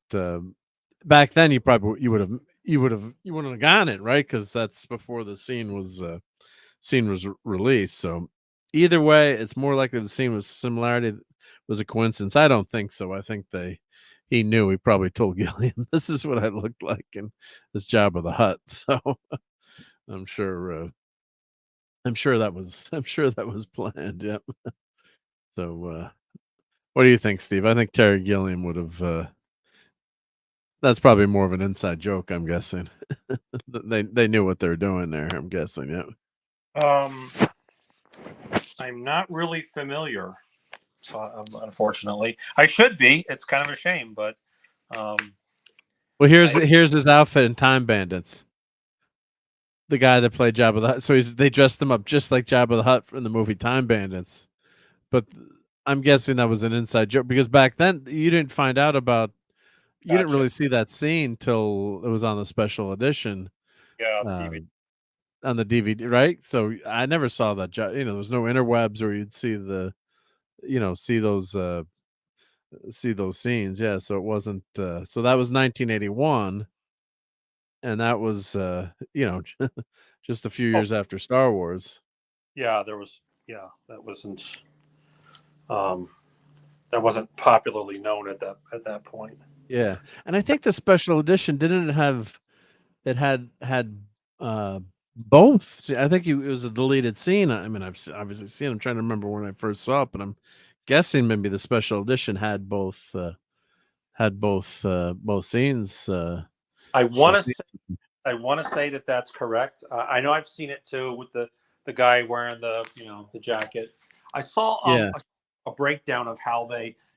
back then you wouldn't have gotten it, right? Because that's before the scene was released. So either way, it's more likely the scene was similarity was a coincidence. I don't think so. I think he knew. He probably told Gilliam, "This is what I looked like in this Jabba the Hutt." So I'm sure that was planned. Yep. So what do you think, Steve? I think Terry Gilliam would have. That's probably more of an inside joke, I'm guessing. They knew what they were doing there. I'm guessing. Yeah. I'm not really familiar, unfortunately. I should be. It's kind of a shame, but. Well, here's his outfit in Time Bandits. The guy that played Jabba the Hutt. So they dressed him up just like Jabba the Hutt in the movie Time Bandits. But I'm guessing that was an inside joke because back then you didn't find out about. You didn't really see that scene till it was on the special edition. Yeah, on the DVD, right? So I never saw that. There was no interwebs where you'd see see those see those scenes. Yeah, so it wasn't. So that was 1981, and that was just a few years after Star Wars. Yeah, there was. Yeah, that wasn't. That wasn't popularly known at that point. Yeah, and I think the special edition didn't it have. It had both. See, I think it was a deleted scene. I mean, I've obviously seen. I'm trying to remember when I first saw it, but I'm guessing maybe the special edition had both scenes. I want to say that that's correct. I know I've seen it too with the guy wearing the jacket. I saw a breakdown of how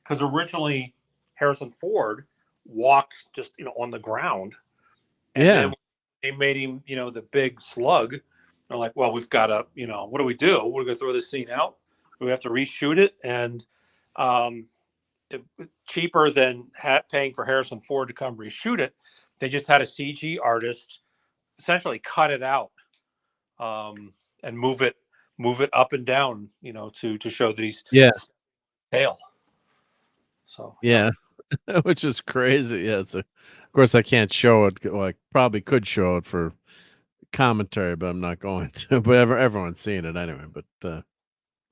because originally Harrison Ford walked just on the ground, and then they made him the big slug. They're like, well, we've got to what do we do? We're going to throw this scene out. We have to reshoot it, and cheaper than paying for Harrison Ford to come reshoot it. They just had a CG artist essentially cut it out and move it up and down, to show these tail. So which is crazy. Yeah, of course I can't show it. Well, I probably could show it for commentary, but I'm not going to. But everyone's seeing it anyway. But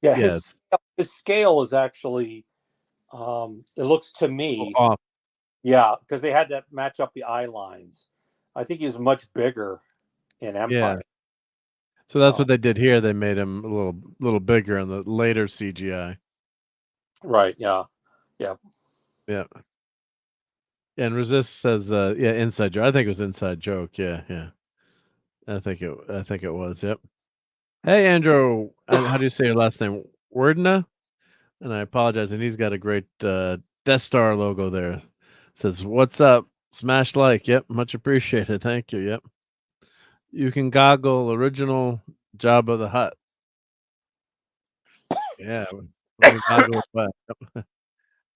his scale is actually. It looks to me, off. Yeah, because they had to match up the eye lines. I think he was much bigger in Empire. Yeah. So that's what they did here. They made him a little bigger in the later CGI. Right. Yeah. Yeah. Yeah. And Resist says, inside joke. I think it was inside joke. Yeah. Yeah. I think it was. Yep. Hey, Andrew. How do you say your last name? Wordna? And I apologize. And he's got a great Death Star logo there. Says, "What's up? Smash like." Yep, much appreciated. Thank you. Yep. You can goggle original Jabba the Hutt. Yeah. Goggle yep.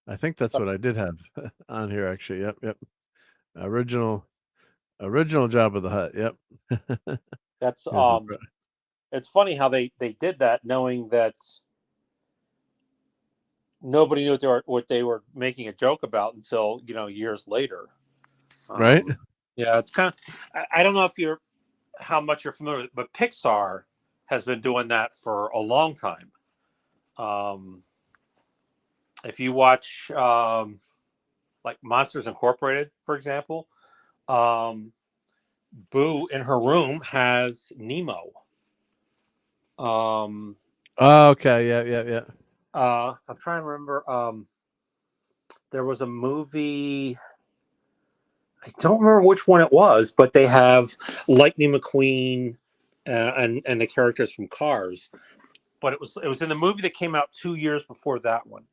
I think that's what I did have on here actually. Yep. Original Jabba the Hutt. Yep. That's it's funny how they did that, knowing that nobody knew what they were making a joke about until years later. Right? Yeah, it's kind of. I don't know how much you're familiar with, but Pixar has been doing that for a long time. If you watch like Monsters Incorporated, for example, Boo in her room has Nemo. Okay. Yeah. I'm trying to remember. There was a movie. I don't remember which one it was, but they have Lightning McQueen and the characters from Cars. But it was in the movie that came out 2 years before that one,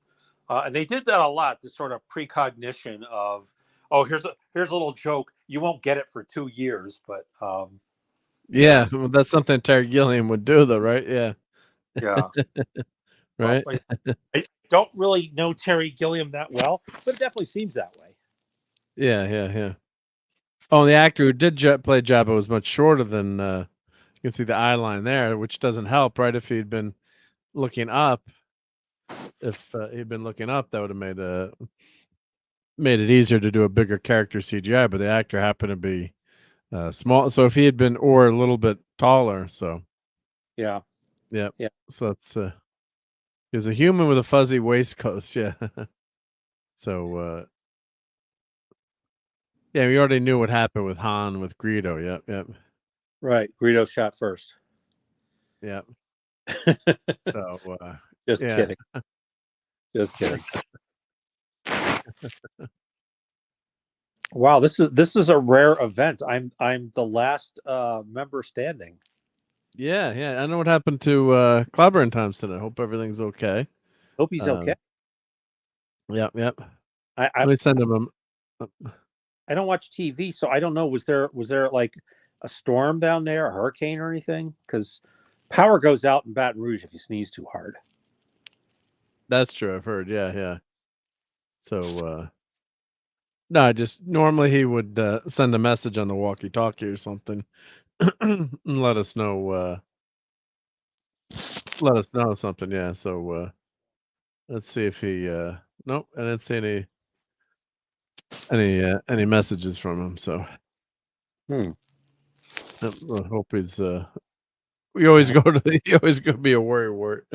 and they did that a lot. This sort of precognition of, oh, here's a little joke. You won't get it for 2 years, but yeah, well, that's something Terry Gilliam would do, though, right? Yeah. Right. Well, I don't really know Terry Gilliam that well, but it definitely seems that way. Yeah. Oh, the actor who did play Jabba was much shorter than. You can see the eye line there, which doesn't help, right? If he'd been looking up, that would have made it easier to do a bigger character CGI. But the actor happened to be small, so if he had been a little bit taller, so yeah. So it's he was a human with a fuzzy waistcoat, yeah. So yeah, we already knew what happened with Han with Greedo. Yep. Right, Greedo shot first. Yep. So just kidding. Just kidding. Wow, this is a rare event. I'm the last member standing. Yeah. I don't know what happened to Clobber Times today. Hope everything's okay. Hope he's okay. Yep. Let me send him I don't watch TV, so I don't know. Was there like a storm down there, a hurricane or anything? Because power goes out in Baton Rouge if you sneeze too hard. That's true. I've heard. Yeah. So no, just normally he would send a message on the walkie-talkie or something and let us know something. Yeah. So let's see if he nope. I didn't see any messages from him. So I hope he's. You always go to the. You always go be a worry wart.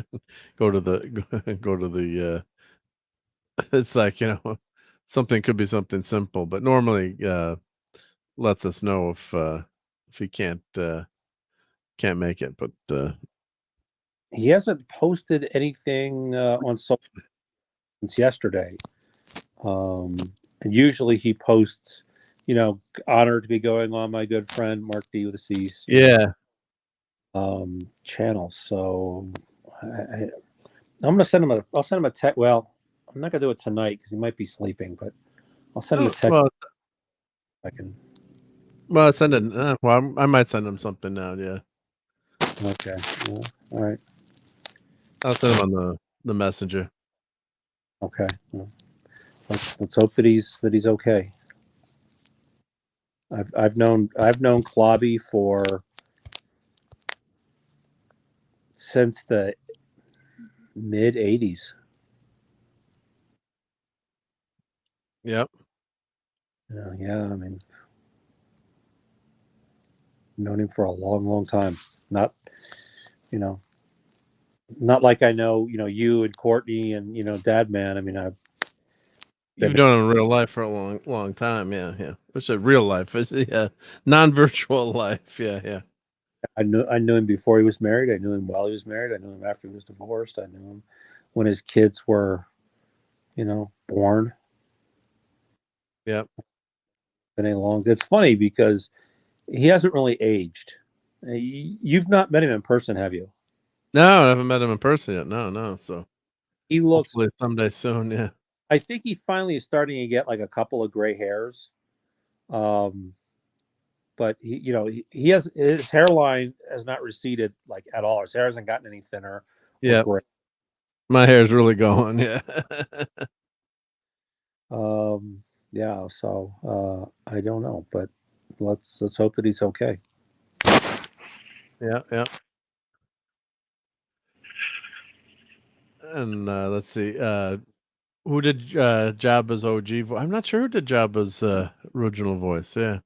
Go to the. It's like something could be something simple, but normally lets us know if he can't make it. But he hasn't posted anything on social since yesterday. And usually he posts, honored to be going on my good friend Marc D with a C. Channel. So I'm gonna send him I'll send him a text. Well, I'm not gonna do it tonight because he might be sleeping, but I'll send him a text. Well, I can. Well, send it. Well, I might send him something now. Yeah. Okay. Well, all right. I'll send him on the messenger. Okay. Well, let's hope that he's okay. I've known Clobby since the mid '80s. Yep. Yeah. I mean, known him for a long, long time. Not like I know, you and Courtney and Dad Man. I mean, You've known him in real life for a long, long time. Yeah, yeah. It's a real life. Yeah, non-virtual life. Yeah. I knew him before he was married. I knew him while he was married. I knew him after he was divorced. I knew him when his kids were, born. Yep. Been a long. It's funny because he hasn't really aged. You've not met him in person, have you? No, I haven't met him in person yet. No. So he looks. Hopefully someday soon. Yeah. I think he finally is starting to get like a couple of gray hairs. But he has his hairline has not receded like at all. His hair hasn't gotten any thinner. Yeah. My hair's really going. Yeah. Yeah. So I don't know, but let's hope that he's okay. Yeah. And let's see. Who did Jabba's OG voice? I'm not sure who did Jabba's original voice. Yeah.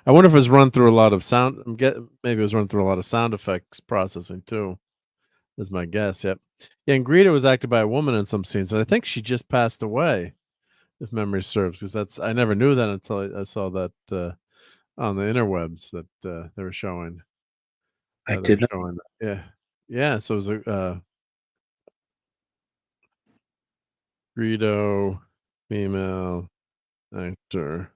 I wonder if it was run through a lot of sound. Maybe it was run through a lot of sound effects processing too. Is my guess. Yep. Yeah, and Greta was acted by a woman in some scenes, and I think she just passed away, if memory serves. Because I never knew that until I saw that on the interwebs that they were showing. I did not. Showing that. Yeah. So it was a Greedo female actor.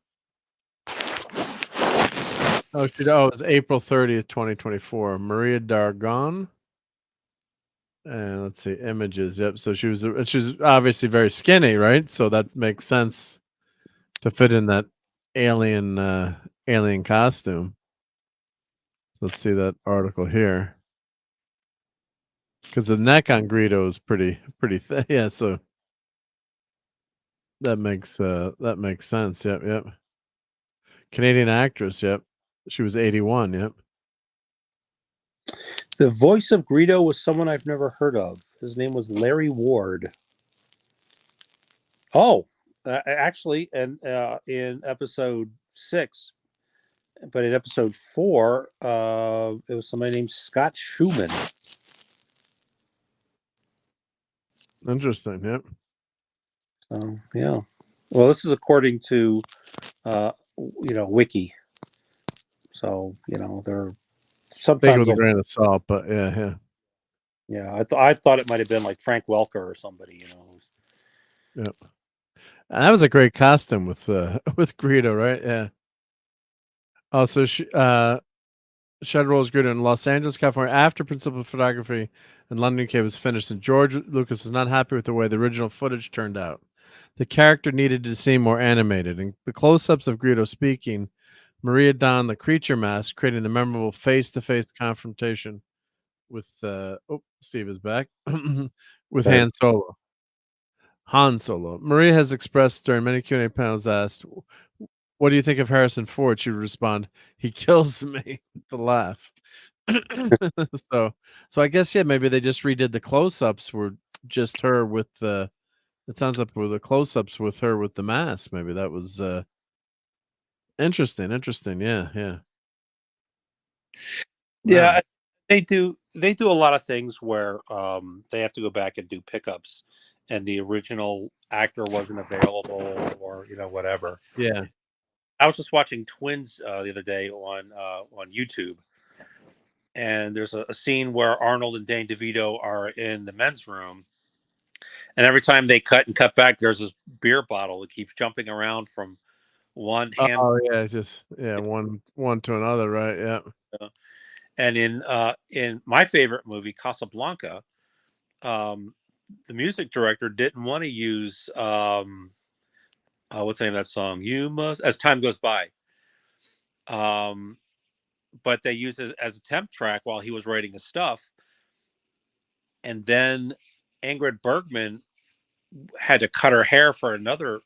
Oh, it was April 30th, 2024. Maria Dargon. And let's see, images. Yep. So she was obviously very skinny, right? So that makes sense to fit in that alien costume. Let's see that article here. Because the neck on Greedo is pretty thick. Yeah, so that makes sense. Yep. Canadian actress, yep. She was 81, yep. The voice of Greedo was someone I've never heard of. His name was Larry Ward. Oh, actually, and in episode 6, but in episode 4, it was somebody named Scott Schumann. Interesting, yep. Yeah. Well, this is according to, Wiki. So, they're sometimes take it with a grain of salt, but yeah. Yeah, I thought it might have been like Frank Welker or somebody, Yep. And that was a great costume with Greedo, right? Yeah. Oh, so Shadow Rolls Greedo in Los Angeles, California, after principal photography in London, UK was finished, and George Lucas was not happy with the way the original footage turned out. The character needed to seem more animated, and the close-ups of Greedo speaking, Maria donned the creature mask, creating the memorable face-to-face confrontation with Steve is back with Han Solo. Maria has expressed during many Q&A panels asked, "What do you think of Harrison Ford?" She would respond, "He kills me." The laugh. So I guess maybe they just redid the close-ups were just her with the It sounds like with the close-ups with her with the mask. Maybe that was interesting. Yeah. Yeah, Wow. they do a lot of things where they have to go back and do pickups, and the original actor wasn't available, or whatever. Yeah. I was just watching Twins the other day on YouTube, and there's a scene where Arnold and Dane DeVito are in the men's room, and every time they cut and cut back, there's this beer bottle that keeps jumping around from one hand. Oh yeah, just one to another, right? Yeah. And in my favorite movie, Casablanca, um, the music director didn't want to use what's the name of that song? You must, as time goes by. But they used it as a temp track while he was writing his stuff, and then Ingrid Bergman had to cut her hair for another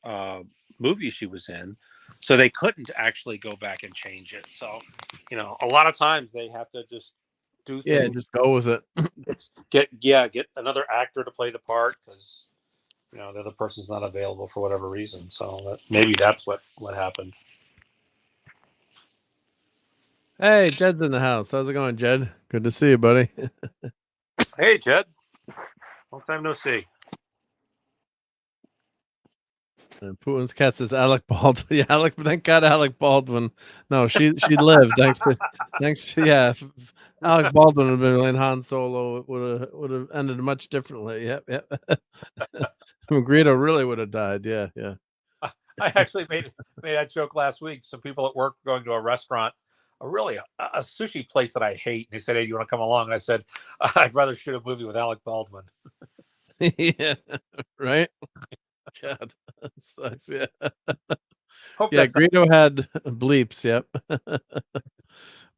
movie she was in, so they couldn't actually go back and change it. So, a lot of times they have to just do Yeah, things. just go with it. Get another actor to play the part because the other person's not available for whatever reason. So maybe that's what happened. Hey, Jed's in the house. How's it going, Jed? Good to see you, buddy. Hey, Jed. Long time no see. And Putin's cat says Alec Baldwin. Yeah, thank God Alec Baldwin. No, she lived. Yeah. Alec Baldwin would have been in Han Solo. It would have ended much differently. Yep. Greedo really would have died. Yeah. I actually made that joke last week. Some people at work were going to a restaurant, a sushi place that I hate. And they said, "Hey, you want to come along?" And I said, "I'd rather shoot a movie with Alec Baldwin." Yeah. Right. God, that sucks. Yeah. Hope Yeah, that's not- Greedo had bleeps. Yep.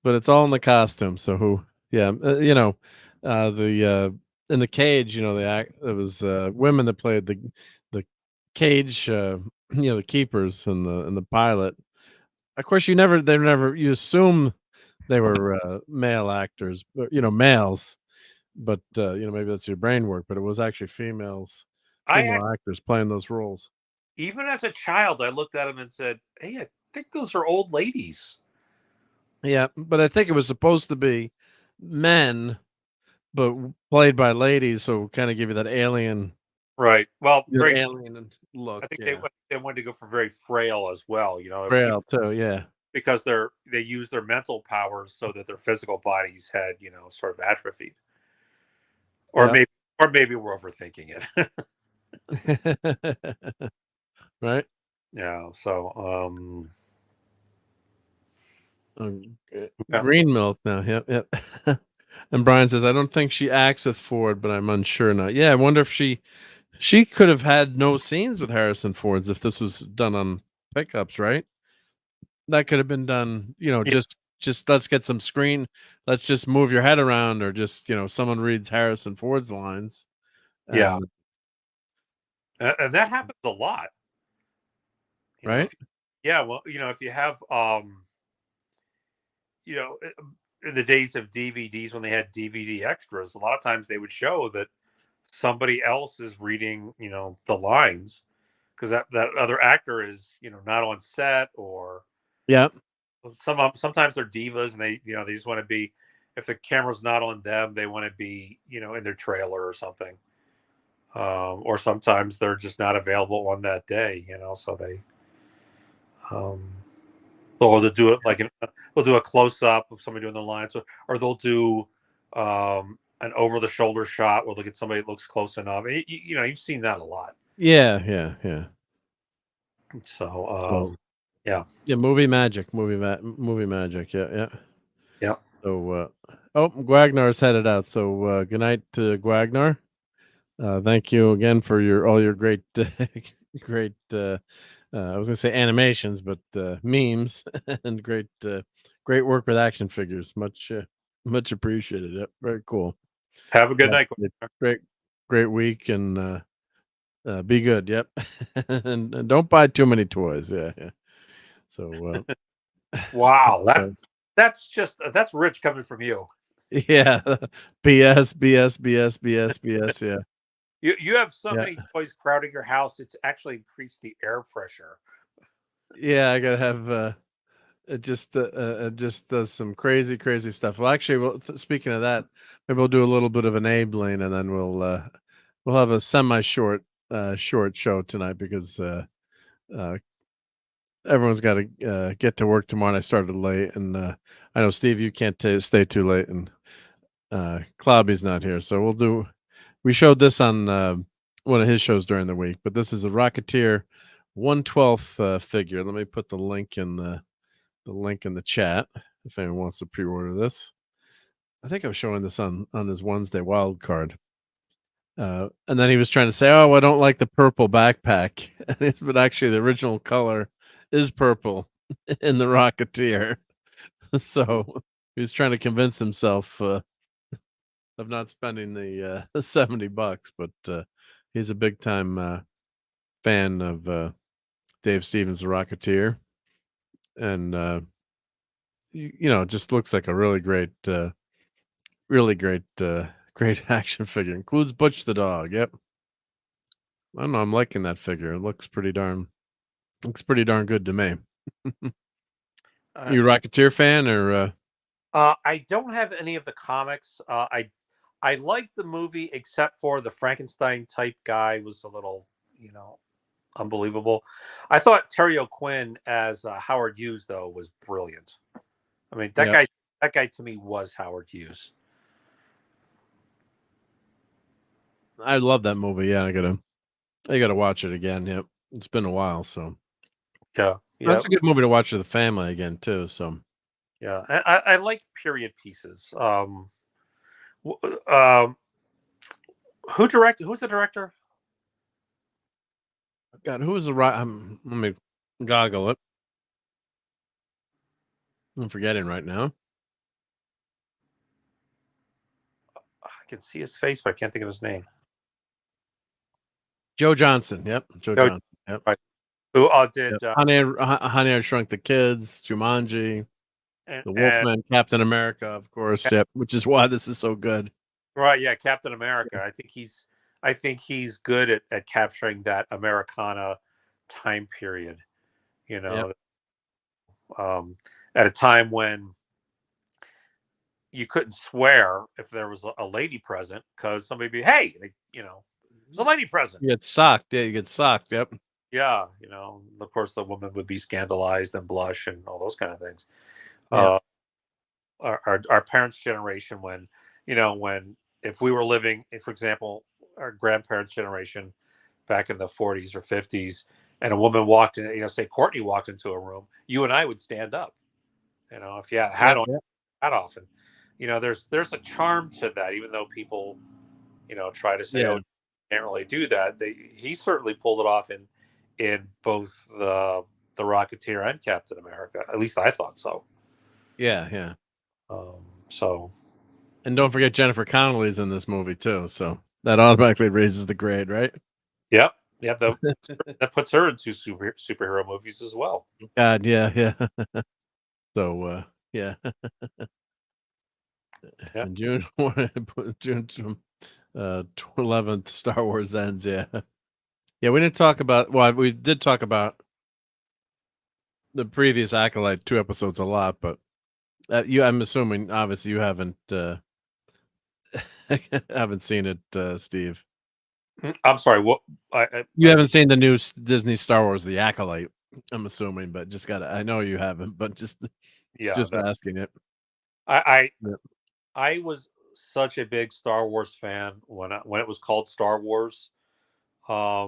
But it's all in the costume. So who? Yeah, the in the cage. It was women that played the cage. The keepers and the pilot. Of course, you assume they were male actors, males. But maybe that's your brain work. But it was actually female actors playing those roles. Even as a child, I looked at them and said, "Hey, I think those are old ladies." Yeah, but I think it was supposed to be men, but played by ladies, so kind of give you that alien, Right. Well, alien look. I think Yeah, they wanted to go for very frail as well. frail too. Yeah, because they use their mental powers so that their physical bodies had sort of atrophied, or yeah, maybe we're overthinking it. Right. Yeah. So Green milk now. Yep. And Brian says, I don't think she acts with Ford, but I'm unsure now. Yeah, I wonder if she could have had no scenes with Harrison Ford's if this was done on pickups, right? That could have been done, just let's get some screen, let's just move your head around, or just, someone reads Harrison Ford's lines. yeah, And and that happens a lot. right? Well, if you have in the days of DVDs when they had DVD extras, a lot of times they would show that somebody else is reading, the lines because that other actor is, not on set, or Yeah. sometimes they're divas and they just want to be, if the camera's not on them, they want to be, in their trailer or something. Or sometimes they're just not available on that day, so they they'll do it like they'll do a close up of somebody doing the lines, or they'll do an over the shoulder shot where they'll get somebody that looks close enough. You've seen that a lot. Yeah. So yeah. Movie magic. Movie magic. Yeah. Yeah. So Guagnar's headed out. So good night to Guagnar. Thank you again for all your great great I was gonna say animations, but memes and great work with action figures. Much appreciated. Yep, very cool. Have a good night. Great week, and be good. Yep, and don't buy too many toys. Yeah. So Wow, that's rich coming from you. yeah, BS. Yeah. You have so Yeah. many toys crowding your house. It's actually increased the air pressure. Yeah, I gotta have it just does some crazy stuff. Well, actually, speaking of that, maybe we'll do a little bit of enabling, and then we'll have a short show tonight because everyone's got to get to work tomorrow. And I started late, and I know Steve, you can't stay too late, and Clobby's not here, so we showed this on one of his shows during the week, but this is a Rocketeer 1/12 figure. Let me put the link in the chat if anyone wants to pre-order this. I think I was showing this on his Wednesday wild card. And then he was trying to say, "Oh, I don't like the purple backpack," but actually, the original color is purple in the Rocketeer. So he was trying to convince himself of not spending the $70, but he's a big time fan of Dave Stevens, the Rocketeer, and it just looks like a really great, great action figure. Includes Butch the dog. Yep. I don't know. I'm liking that figure. It looks pretty darn good to me. You a Rocketeer fan or? I don't have any of the comics. I liked the movie except for the Frankenstein type guy was a little, unbelievable. I thought Terry O'Quinn as Howard Hughes though was brilliant. I mean that guy to me was Howard Hughes. I love that movie. Yeah, I gotta watch it again. Yep, it's been a while, so Yeah, that's a good movie to watch with the family again too. So yeah, I like period pieces. Who's the director? God, who was the right? Let me goggle it. I'm forgetting right now. I can see his face, but I can't think of his name. Joe Johnson. Yep, Joe Johnson. Yep. Right. Who did yep. Honey, I Shrunk the Kids, Jumanji, The Wolfman, Captain America, of course. Yep, which is why this is so good. Right, yeah, Captain America. I think he's good at capturing that Americana time period. Yep. At a time when you couldn't swear if there was a lady present because somebody would be, hey, there's a lady present. You get socked. Yeah, you get socked. Yep. Yeah, of course the woman would be scandalized and blush and all those kind of things. Yep. Our parents' generation, when if we were living, for example, our grandparents' generation back in the 40s or 50s, and a woman walked in, say Courtney walked into a room, you and I would stand up. If you had a hat on, hat off, and there's a charm to that, even though people, try to say, oh, can't really do that. He certainly pulled it off in both the Rocketeer and Captain America. At least I thought so. Yeah. So, and don't forget Jennifer Connelly's in this movie too, so that automatically raises the grade, right? Yep. That puts her into superhero movies as well. God, yeah. So, yeah. And June 11th, Star Wars ends. Yeah. We didn't talk about. Well, we did talk about the previous Acolyte 2 episodes a lot, but I'm assuming, obviously, you haven't seen it, Steve. I'm sorry. What? You haven't seen the new Disney Star Wars, The Acolyte. I'm assuming, but I know you haven't, but just asking it. I was such a big Star Wars fan when it was called Star Wars. I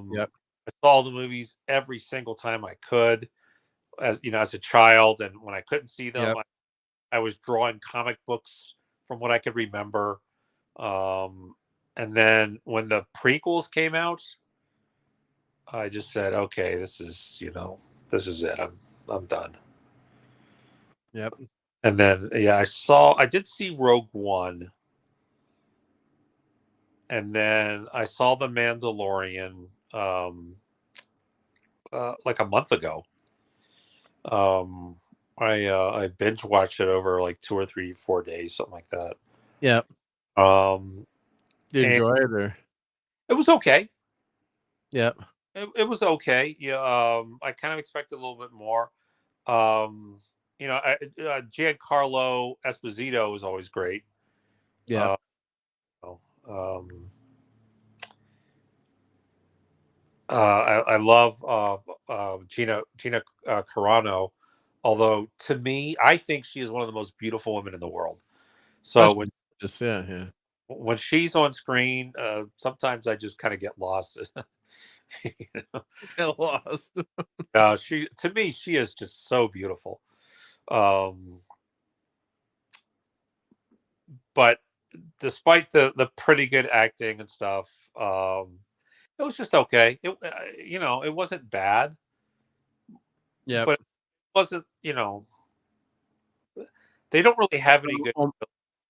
saw the movies every single time I could, as a child, and when I couldn't see them, I was drawing comic books from what I could remember. And then when the prequels came out, I just said, okay, this is it. I'm done. Yep. And then I did see Rogue One. And then I saw The Mandalorian like a month ago. I binge watched it over like 2 or 3, 4 days, something like that. Yeah. Did you enjoy it or? It was okay. Yep. It was okay. Yeah, I kind of expected a little bit more. Giancarlo Esposito was always great. Yeah. Um, I love Gina Carano, although to me, I think she is one of the most beautiful women in the world. So Yeah. when she's on screen, sometimes I just kind of get lost. Get lost. To me, she is just so beautiful. But despite the pretty good acting and stuff, it was just okay. It wasn't bad. Yeah. But it wasn't, they don't really have any good.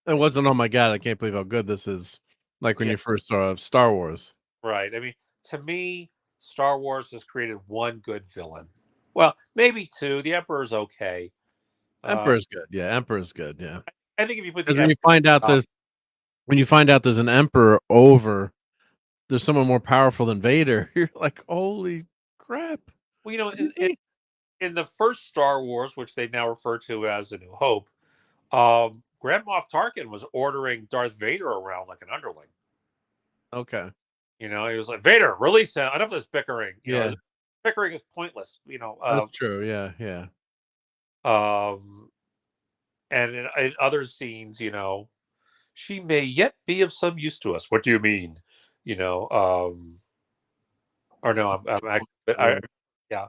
It wasn't, oh my God, I can't believe how good this is. Like when you first saw Star Wars. Right. I mean, to me, Star Wars has created one good villain. Well, maybe two. The Emperor's okay. Emperor's good. Yeah, Emperor's good. Yeah. I think if you put Because the when you find out there's an Emperor there's someone more powerful than Vader, you're like, holy crap. Well, in the first Star Wars, which they now refer to as A New Hope, Grand Moff Tarkin was ordering Darth Vader around like an underling. Okay. He was like, Vader, release him. Enough of this bickering. Bickering is pointless. That's true. Yeah, yeah. And in other scenes, she may yet be of some use to us. What do you mean? Or no, yeah.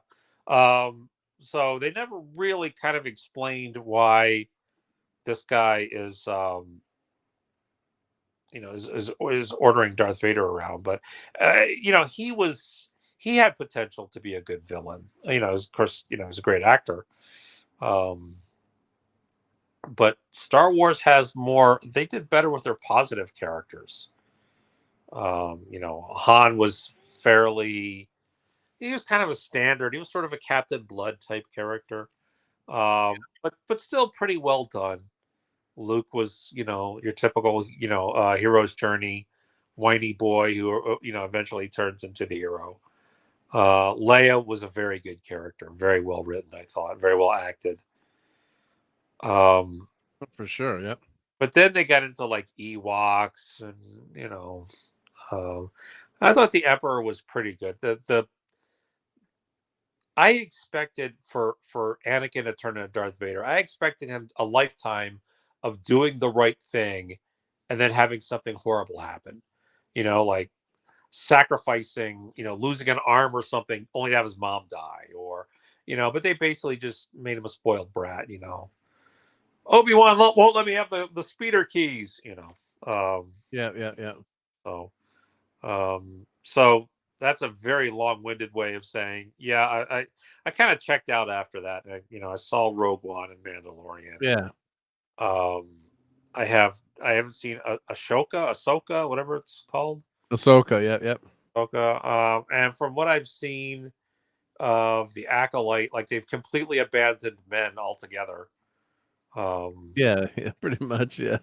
So they never really kind of explained why this guy is ordering Darth Vader around, but he had potential to be a good villain. Of course, he's a great actor. But Star Wars has more. They did better with their positive characters. Han was he was kind of a standard. He was sort of a Captain Blood type character, but still pretty well done. Luke was, your typical, hero's journey, whiny boy who, eventually turns into the hero. Leia was a very good character, very well written, I thought, very well acted. For sure, yep. But then they got into like Ewoks, and I thought the Emperor was pretty good. I expected for Anakin to turn into Darth Vader, I expected him a lifetime of doing the right thing and then having something horrible happen. Like sacrificing, losing an arm or something only to have his mom die, or but they basically just made him a spoiled brat. Obi-Wan won't let me have the speeder keys. Yeah. So that's a very long-winded way of saying, yeah, I kind of checked out after that. I saw Rogue One and Mandalorian. Yeah. I haven't seen Ahsoka, whatever it's called. Ahsoka, yep. Ahsoka. And from what I've seen of the Acolyte, like they've completely abandoned men altogether. Yeah, pretty much, yeah.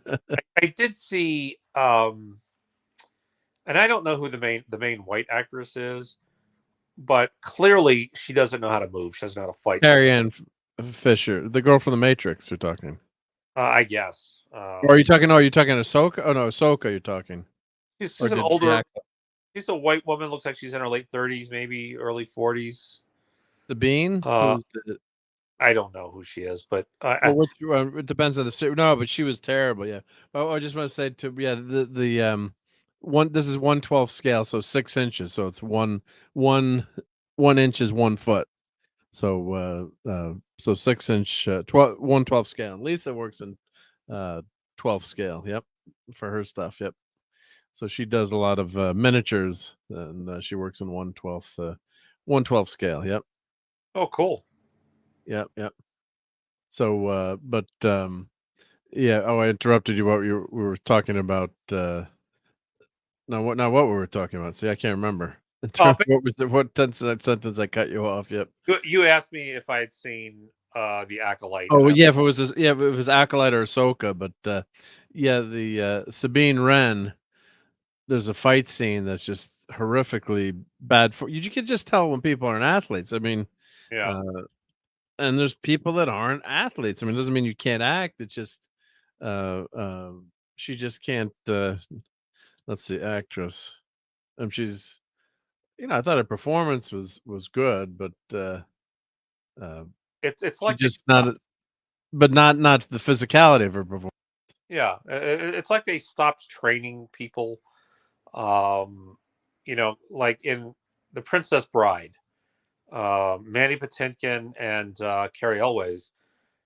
I did see, and I don't know who the main white actress is, but clearly she doesn't know how to move. She doesn't know how to fight. Carrie Ann Fisher, the girl from The Matrix. You're talking. I guess. Or are you talking? Oh, you're talking Ahsoka. Oh no, Ahsoka. You're talking. She's an older. She's a white woman. Looks like she's in her late 30s, maybe early 40s. The Bean. I don't know who she is, but it depends on the series. No, but she was terrible. Yeah. Oh, I just want to say the one. This is 1/12 scale, so 6 inches. So it's one inch is 1 foot. So 6 inch 1/12 scale. And Lisa works in 12 scale. Yep, for her stuff. Yep. So she does a lot of miniatures, and she works in 1/12 scale. Yep. Oh, cool. Yep. So, yeah. Oh, I interrupted you. We were talking about. Now what we were talking about? See, I can't remember. What was what sentence I cut you off? Yep. You asked me if I had seen the Acolyte. Oh well, yeah. If it was Acolyte or Ahsoka, but the Sabine Wren. There's a fight scene that's just horrifically bad for you. You can just tell when people aren't athletes. I mean, Yeah. and there's people that aren't athletes. I mean, it doesn't mean you can't act. It's just uh, uh, she just can't. Let's see, actress. She's, I thought her performance was good, but It's she like they just not. But not the physicality of her performance. yeah, it's like they stopped training people. Like in The Princess Bride, Mandy Patinkin and Carrie Elways.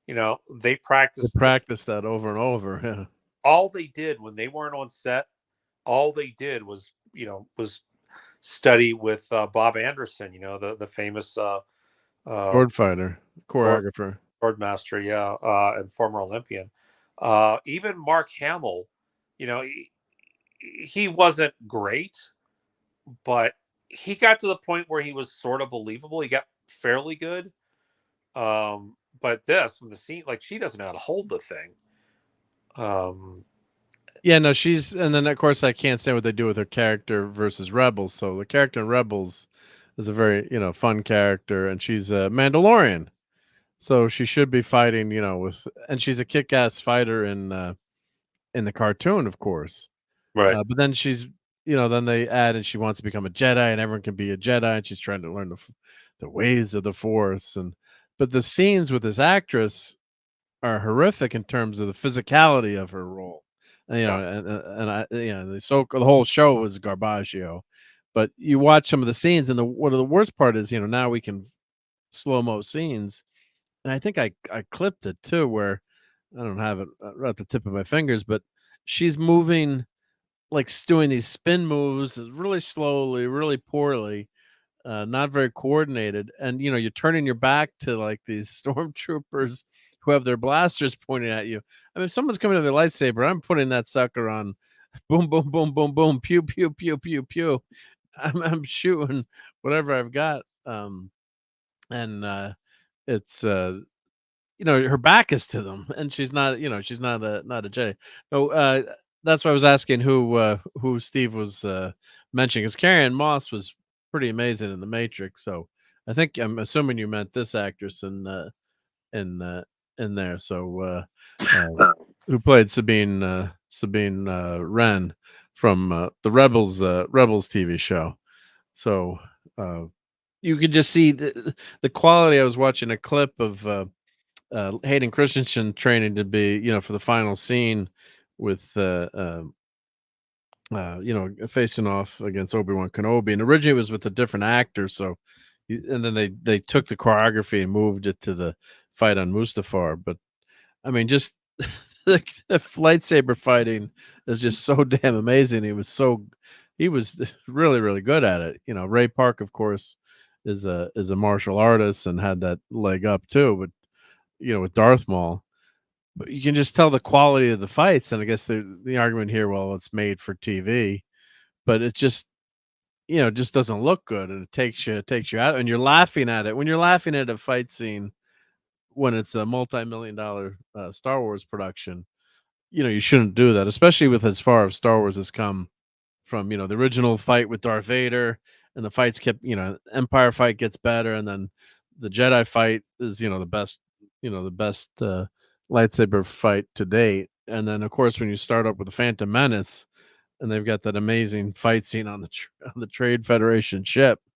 They They practiced. practice that over and over. Yeah. All they did when they weren't on set, all they did was study with Bob Anderson. The famous uh, Sword fighter, sword, choreographer. sword master, yeah, and former Olympian. Even Mark Hamill, he wasn't great, but he got to the point where he was sort of believable. He got fairly good. But this from the scene, like she doesn't know how to hold the thing. Yeah, no, and then of course I can't say what they do with her character versus Rebels. So the character in Rebels is a very, fun character, and she's a Mandalorian. So she should be fighting, and she's a kick-ass fighter in the cartoon, of course. Right. But then she's, then they add, and she wants to become a Jedi, and everyone can be a Jedi, and she's trying to learn the ways of the Force. But the scenes with this actress are horrific in terms of the physicality of her role. And, Yeah. the whole show was garbaggio. But you watch some of the scenes, and one of the worst part is, now we can slow-mo scenes, and I think I clipped it too, where I don't have it right at the tip of my fingers, but she's moving like doing these spin moves really slowly, really poorly, not very coordinated. And you're turning your back to like these stormtroopers who have their blasters pointing at you. I mean, if someone's coming with a lightsaber, I'm putting that sucker on. Boom, boom, boom, boom, boom, pew, pew, pew, pew, pew. I'm shooting whatever I've got. And it's her back is to them, and she's not a Jedi. No, that's why I was asking who Steve was mentioning, because Carrie Moss was pretty amazing in The Matrix. So I'm assuming you meant this actress in in there. So who played Sabine Wren from the Rebels TV show. So you could just see the quality. I was watching a clip of Hayden Christensen training to be, for the final scene with, facing off against Obi-Wan Kenobi. And originally it was with a different actor. So, and then they took the choreography and moved it to the fight on Mustafar. But I mean, just the lightsaber fighting is just so damn amazing. He was really, really good at it. Ray Park, of course, is a martial artist and had that leg up too. But with Darth Maul, but you can just tell the quality of the fights. And I guess the argument here, well, it's made for TV, but it just just doesn't look good, and it takes you out, and you're laughing at it when you're laughing at a fight scene when it's a multi-million-dollar Star Wars production. You shouldn't do that, especially with as far as Star Wars has come from the original fight with Darth Vader, and the fights kept Empire fight gets better, and then the Jedi fight is the best lightsaber fight to date. And then of course when you start up with the Phantom Menace, and they've got that amazing fight scene on the Trade Federation ship, I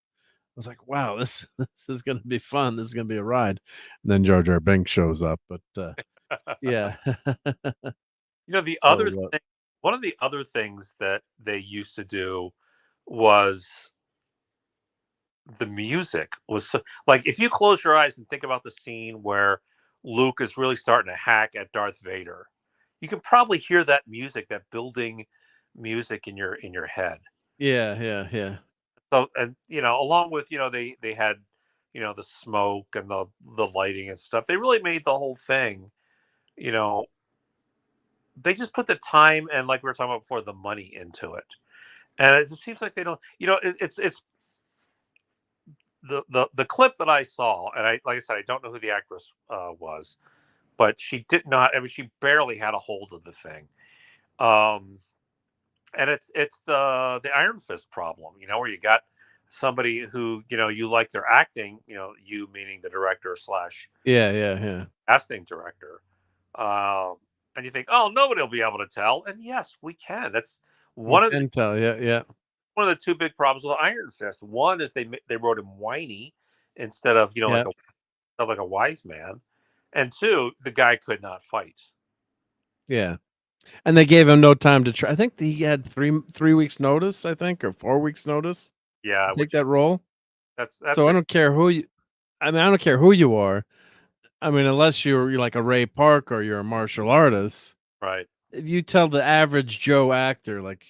was like, wow, this is gonna be fun. This is gonna be a ride. And then Jar Jar Binks shows up, but yeah. The So, other thing, one of the other things that they used to do was the music was like, if you close your eyes and think about the scene where Luke is really starting to hack at Darth Vader, you can probably hear that music, that building music in your head. yeah. So, and along with they had the smoke and the lighting and stuff. They really made the whole thing. You know, they just put the time and, like we were talking about before, the money into it. And it just seems like they don't. It's the clip that I saw, and like I said, I don't know who the actress was, but she did not. I mean, she barely had a hold of the thing. And it's the Iron Fist problem, where you got somebody who you like their acting, you meaning the director slash Yeah. casting director, and you think, oh, nobody will be able to tell, and yes, we can. That's You one of the can tell. Yeah. one of the two big problems with Iron Fist. One is they wrote him whiny instead of Yeah. like a wise man, and two, the guy could not fight. Yeah. And they gave him no time to try. I think he had 3 weeks notice, I think, or 4 weeks notice. Yeah, To take which that role. that's So I don't care who you. I mean, I don't care who you are. I mean, unless you're like a Ray Park or you're a martial artist. right. If you tell the average Joe actor, like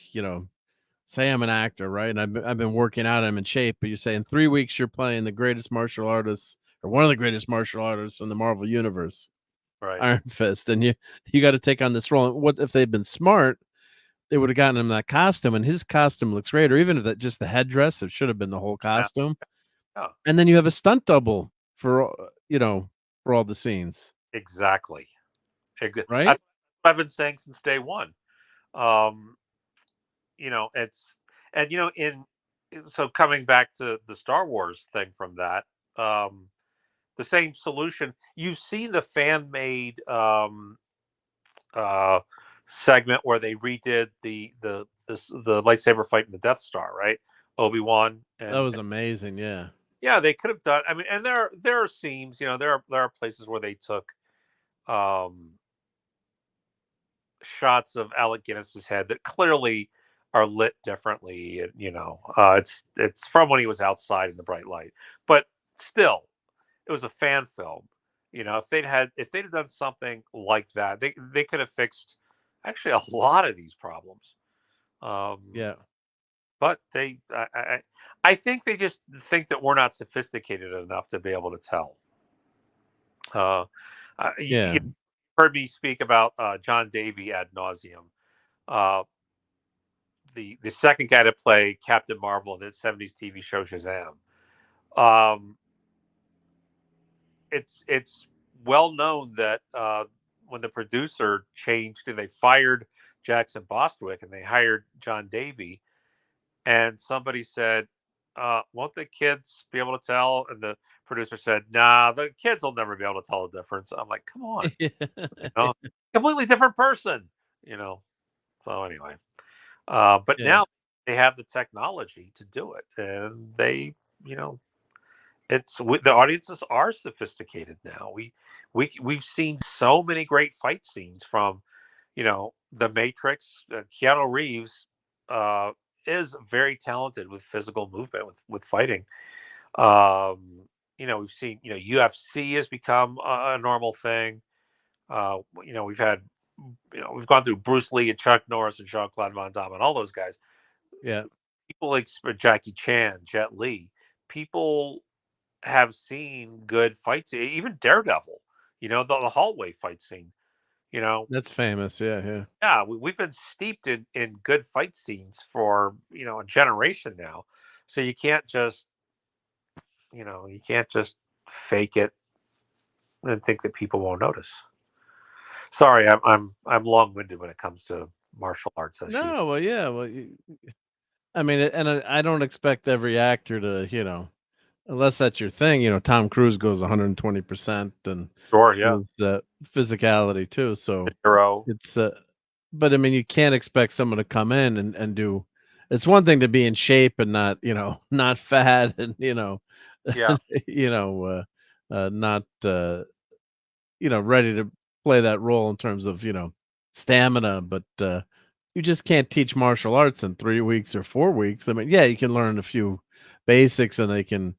say I'm an actor, right, and I've been working out, I'm in shape, but you say in 3 weeks you're playing the greatest martial artist or one of the greatest martial artists in the Marvel universe, Right. Iron Fist, and you got to take on this role. And what if they'd been smart? They would have gotten him that costume, and his costume looks great. Or even if that just the headdress, it should have been the whole costume. Yeah. And then you have a stunt double for for all the scenes. Exactly. Right? That's what I've been saying since day one. It's and so coming back to the Star Wars thing from that, the same solution. You've seen the fan made segment where they redid the lightsaber fight in the Death Star, right? Obi-Wan That was amazing. yeah, they could have done. I mean, and there are seams, there are places where they took shots of Alec Guinness's head that clearly are lit differently. It's from when he was outside in the bright light, but still, it was a fan film. If they'd have done something like that, they could have fixed actually a lot of these problems. Yeah. But I think they just think that we're not sophisticated enough to be able to tell. Yeah. You heard me speak about John Davy ad nauseum. The second guy to play Captain Marvel in the '70s TV show Shazam. It's well known that when the producer changed and they fired Jackson Bostwick and they hired John Davy, and somebody said, won't the kids be able to tell? And the producer said, nah, the kids will never be able to tell the difference. I'm like, come on, completely different person, So anyway, but now they have the technology to do it, and they, the audiences are sophisticated now. We've seen so many great fight scenes from, The Matrix. Keanu Reeves is very talented with physical movement, with fighting. We've seen, UFC has become a normal thing. We've had, we've gone through Bruce Lee and Chuck Norris and Jean-Claude Van Damme and all those guys. Yeah. People like Jackie Chan, Jet Li. People have seen good fights, even Daredevil. The hallway fight scene. That's famous. Yeah. Yeah, we've been steeped in good fight scenes for a generation now. So you can't just fake it and think that people won't notice. Sorry, I'm long-winded when it comes to martial arts. No, well, yeah, well, I mean, and I don't expect every actor to, unless that's your thing. Tom Cruise goes 120%, and Sure, yeah, physicality too. So hero. it's but I mean, you can't expect someone to come in and do. It's one thing to be in shape and not, not fat, and Yeah, not ready to play that role in terms of stamina, but you just can't teach martial arts in 3 weeks or 4 weeks. I mean, yeah, you can learn a few basics, and they can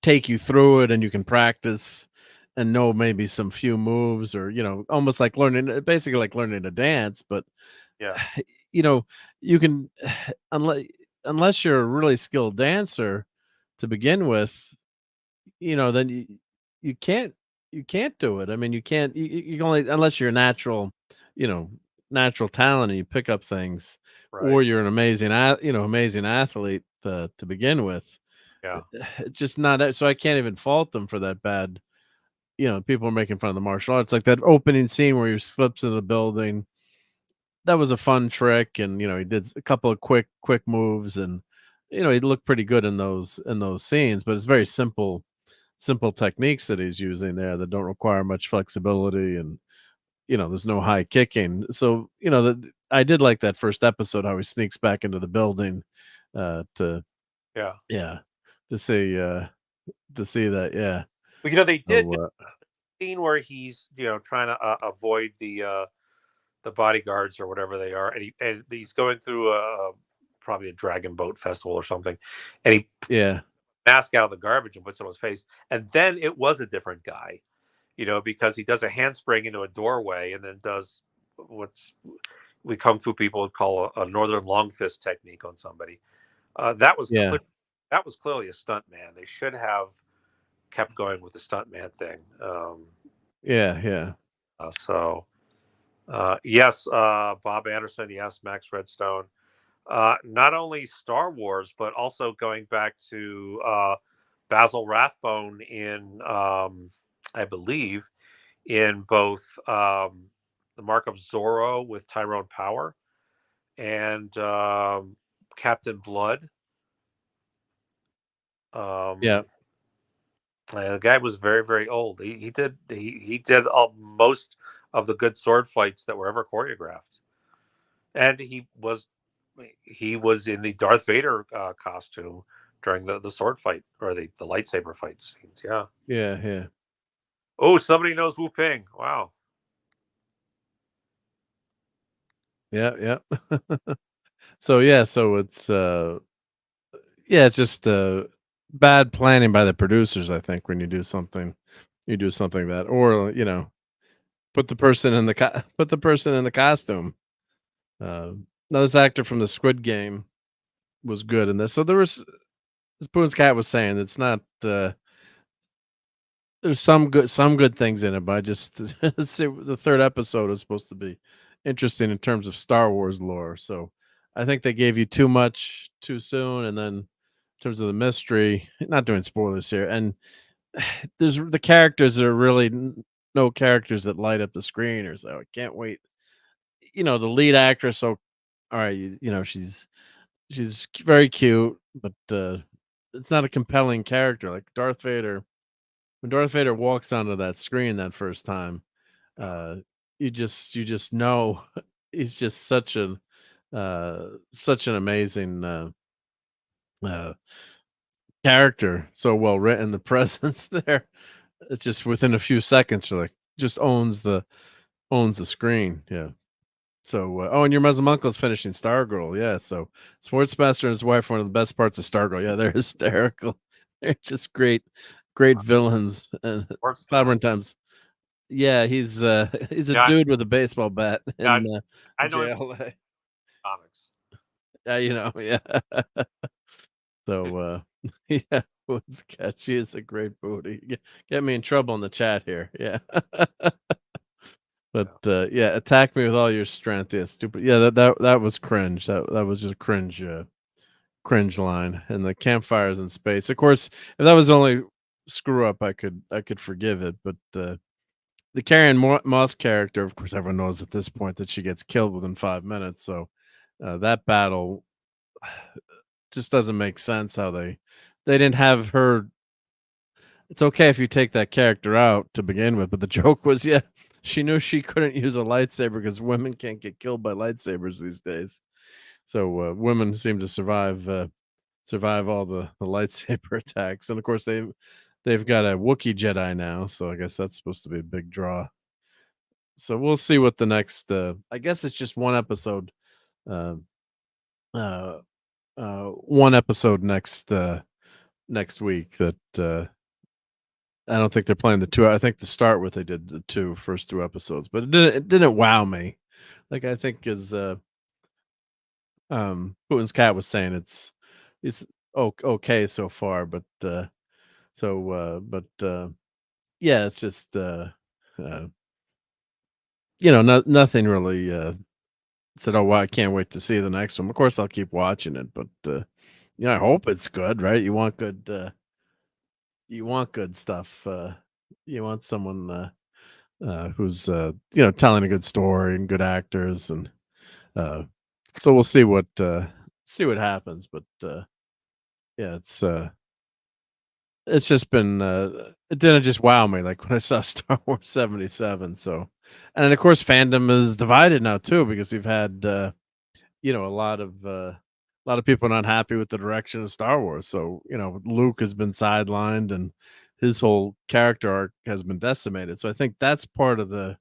take you through it, and you can practice and know maybe some few moves, or almost like basically like learning to dance. But yeah, you can unless you're a really skilled dancer to begin with, then you can't do it. I mean, you can't, you can only, unless you're a natural talent and you pick up things, right. or you're an amazing athlete to begin with. Yeah, It's just not, so I can't even fault them for that bad. People are making fun of the martial arts, like that opening scene where he slips in the building. that was a fun trick, and he did a couple of quick moves, and he looked pretty good in those scenes. But it's very simple techniques that he's using there that don't require much flexibility, and there's no high kicking. So I did like that first episode, how he sneaks back into the building to see that. Yeah. Well, they did So, scene where he's trying to avoid the bodyguards or whatever they are, and he's going through probably a dragon boat festival or something, and he mask out of the garbage and puts it on his face, and then it was a different guy, because he does a handspring into a doorway and then does what's we kung fu people would call a northern long fist technique on somebody. That was clearly a stunt man. They should have kept going with the stunt man thing. Yes, Bob Anderson. Yes, Max Redstone. Not only Star Wars, but also going back to Basil Rathbone in, I believe, in both The Mark of Zorro with Tyrone Power and Captain Blood. The guy was very, very old. He did most of the good sword fights that were ever choreographed, and he was in the Darth Vader costume during the sword fight or the lightsaber fight scenes. Yeah. Oh, somebody knows Wu Ping. Wow. Yeah. So it's just bad planning by the producers, I think, when you do something that, or put the person in the costume. Now, this actor from the Squid Game was good in this. So there was, as Boone's Cat was saying, it's not. There's some good things in it, but I just let's say the third episode is supposed to be interesting in terms of Star Wars lore. So I think they gave you too much too soon, and then in terms of the mystery, not doing spoilers here, and there's the characters are really no characters that light up the screen, or so I can't wait. The lead actress, so all right, she's very cute, but it's not a compelling character like Darth Vader. When Darth Vader walks onto that screen that first time, you just know he's just such an amazing character, so well written. The presence there, it's just within a few seconds, you're like, just owns the screen. Yeah. So, and your Muslim uncle is finishing Stargirl. Yeah. So, Sportsmaster and his wife, one of the best parts of Stargirl. Yeah, they're hysterical. They're just great villains. And Clobbering Times. Yeah, he's a dude with a baseball bat in I know JLA comics. Yeah. So, yeah, Woods Catch. He is a great booty. Get me in trouble in the chat here. Yeah. But attack me with all your strength. Yeah, stupid. Yeah, that was cringe. That was just cringe line. And the campfires in space. Of course, if that was only screw up, I could forgive it. But the Carrie-Ann Moss character, of course, everyone knows at this point that she gets killed within 5 minutes. So that battle just doesn't make sense. How they didn't have her. It's okay if you take that character out to begin with, but the joke was, she knew she couldn't use a lightsaber because women can't get killed by lightsabers these days. So women seem to survive all the lightsaber attacks, and of course they've got a Wookiee Jedi now, so I guess that's supposed to be a big draw. So we'll see what the next. I guess it's just one episode. One episode next week that. I don't think they're playing the two. I think to start with, they did the first two episodes, but it didn't wow me. Like, I think as Putin's Cat was saying, it's okay so far, but it's just nothing really said, oh wow, I can't wait to see the next one. Of course I'll keep watching it, but I hope it's good, right? You want good stuff. You want someone who's telling a good story and good actors, and So we'll see what happens. But yeah, it's just been it didn't just wow me like when I saw Star Wars 77. So, and then of course fandom is divided now too, because we've had a lot of people not happy with the direction of Star Wars. So Luke has been sidelined and his whole character arc has been decimated. So I think that's part of the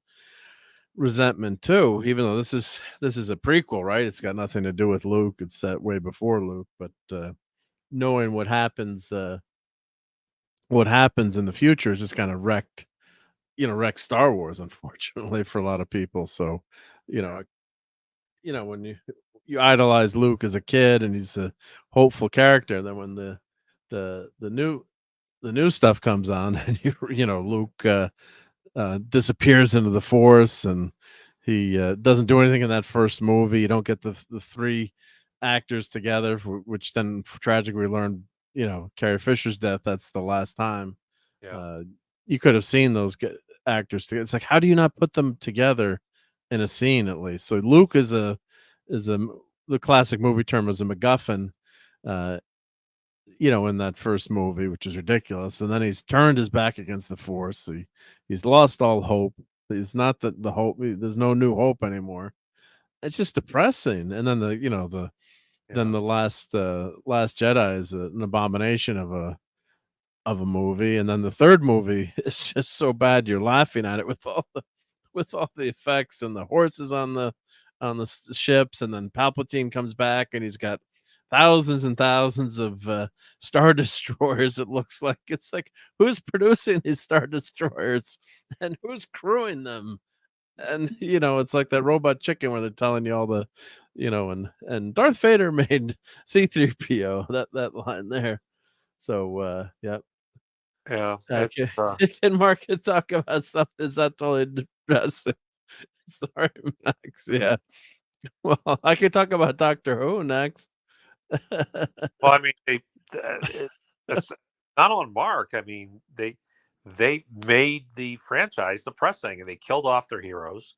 resentment too, even though this is a prequel, right? It's got nothing to do with Luke. It's set way before Luke. But knowing what happens in the future is just kind of wrecked Star Wars, unfortunately, for a lot of people. So when you idolize Luke as a kid and he's a hopeful character, then when the new stuff comes on and Luke disappears into the Force and he doesn't do anything in that first movie. You don't get the three actors together, which then tragically we learned, Carrie Fisher's death. That's the last time. Yeah. You could have seen those actors together. It's like, how do you not put them together in a scene at least? So Luke is the classic movie term is a MacGuffin, in that first movie, which is ridiculous. And then he's turned his back against the Force. He's lost all hope. It's not that the hope, there's no new hope anymore. It's just depressing. And then the last Jedi is an abomination of a movie. And then the third movie is just so bad you're laughing at it with all the effects and the horses on the ships. And then Palpatine comes back and he's got thousands and thousands of Star Destroyers. It looks like it's like, who's producing these Star Destroyers and who's crewing them? And it's like that Robot Chicken where they're telling you all the and Darth Vader made C-3PO, that line there. So yeah. Can Mark talk about something that's not totally depressing? Sorry, Max. Yeah. Well, I could talk about Doctor Who next. Well, I mean, that's not on Mark. I mean, they made the franchise depressing, and they killed off their heroes.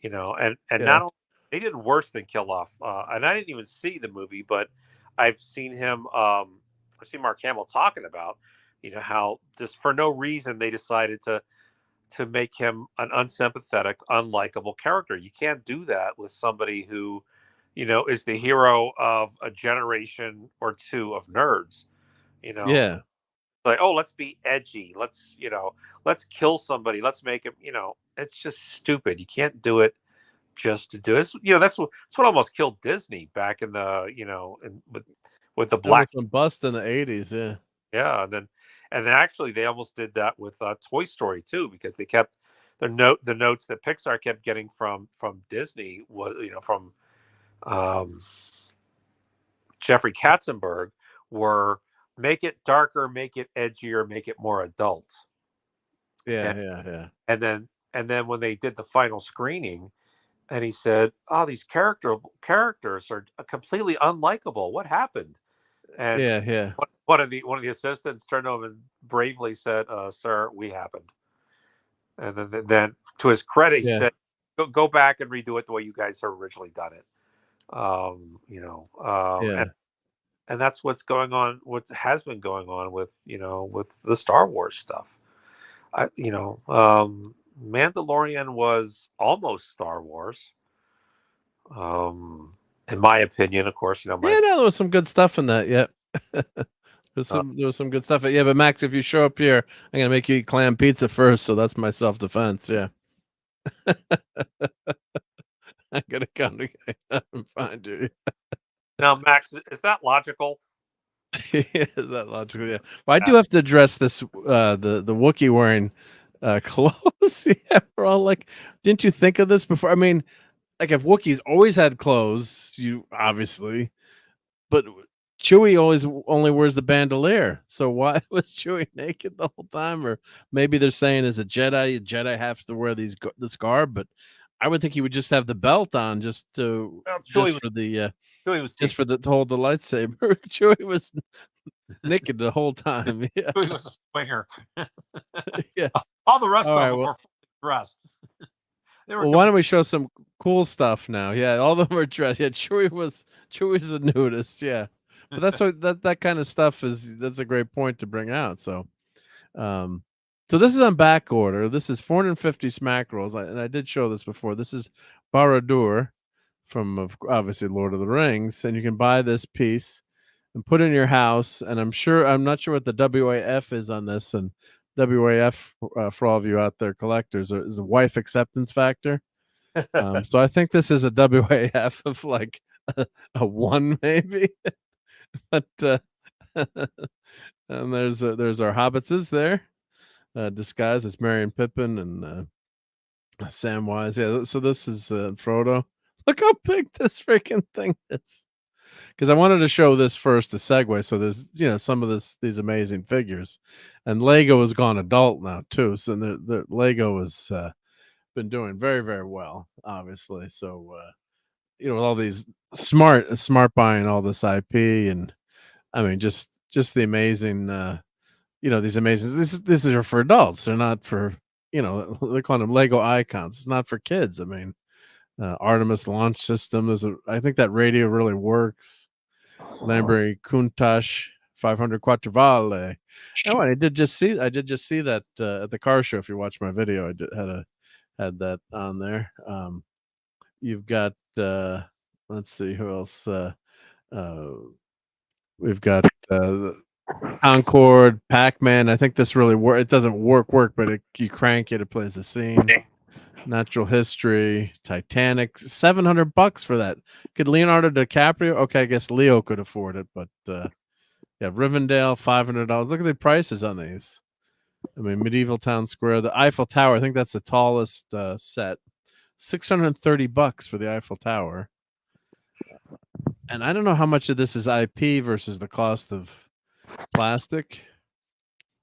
And not only they did worse than kill off. And I didn't even see the movie, but I've seen him. I've seen Mark Hamill talking about, how just for no reason they decided to make him an unsympathetic, unlikable character. You can't do that with somebody who, is the hero of a generation or two of nerds. Yeah. Like, oh, let's be edgy. Let's kill somebody. Let's make him, it's just stupid. You can't do it just to do it. That's what almost killed Disney back in the, with the black bust in the 80s. Yeah. Yeah. And then actually they almost did that with Toy Story too, because they kept the notes that Pixar kept getting from Disney was, from Jeffrey Katzenberg, were make it darker, make it edgier, make it more adult. Yeah. And then when they did the final screening, and he said, "Oh, these characters are completely unlikable. What happened?" And yeah. One of the assistants turned over and bravely said, "Sir, we happened." And then to his credit, he said, "Go back and redo it the way you guys have originally done it." And that's what's going on. What has been going on with with the Star Wars stuff. Mandalorian was almost Star Wars. In my opinion, of course, there was some good stuff in that. Yeah. There was some good stuff. Yeah, but Max, if you show up here, I'm gonna make you eat clam pizza first. So that's my self-defense. Yeah. I'm gonna come to find you. Now, Max, is that logical? Is that logical? Yeah. Well, I do have to address this. The Wookiee wearing clothes. Yeah, we're all like, didn't you think of this before? I mean, like if Wookiees always had clothes, you obviously, but Chewie always only wears the bandolier. So why was Chewie naked the whole time? Or maybe they're saying as a Jedi have to wear this garb, but I would think he would just have the belt on just to to hold the lightsaber. Chewie was naked the whole time. Yeah. Chewie was a swinger. Yeah. All the rest of them were dressed. Well, why don't we show some Cool stuff now. Yeah, all of them are dressed. Yeah, Chewie's the nudist. Yeah, but that's what that kind of stuff is. That's a great point to bring out. So, so this is on back order. This is 450 smack rolls, and I did show this before. This is Barad-dûr from obviously Lord of the Rings, and you can buy this piece and put it in your house. And I'm not sure what the WAF is on this, and WAF for all of you out there collectors is a wife acceptance factor. So I think this is a WAF of like a 1 maybe, but and there's our hobbitses there, disguised as Merry and Pippin and Samwise. Yeah, so this is Frodo. Look how big this freaking thing is. Because I wanted to show this first to segue. So there's some of these amazing figures, and Lego has gone adult now too. So the Lego has been doing very, very well, obviously. So all these smart buying all this IP, and I mean just the amazing these amazing this is for adults. They're not for they're calling them Lego icons. It's not for kids. I mean, Artemis launch system I think that radio really works. Lamborghini Countach 500 Quattravalle. Oh, and I did just see that at the car show. If you watch my video, I had that on there. You've got let's see who else. We've got Concorde, Pac-Man. I think this really it doesn't work, but you crank it plays the scene. Natural History, Titanic, $700 for that. Could Leonardo DiCaprio? Okay, I guess Leo could afford it, but yeah, Rivendell, $500. Look at the prices on these. I mean, Medieval Town Square, the Eiffel Tower. I think that's the tallest set. $630 for the Eiffel Tower. And I don't know how much of this is IP versus the cost of plastic.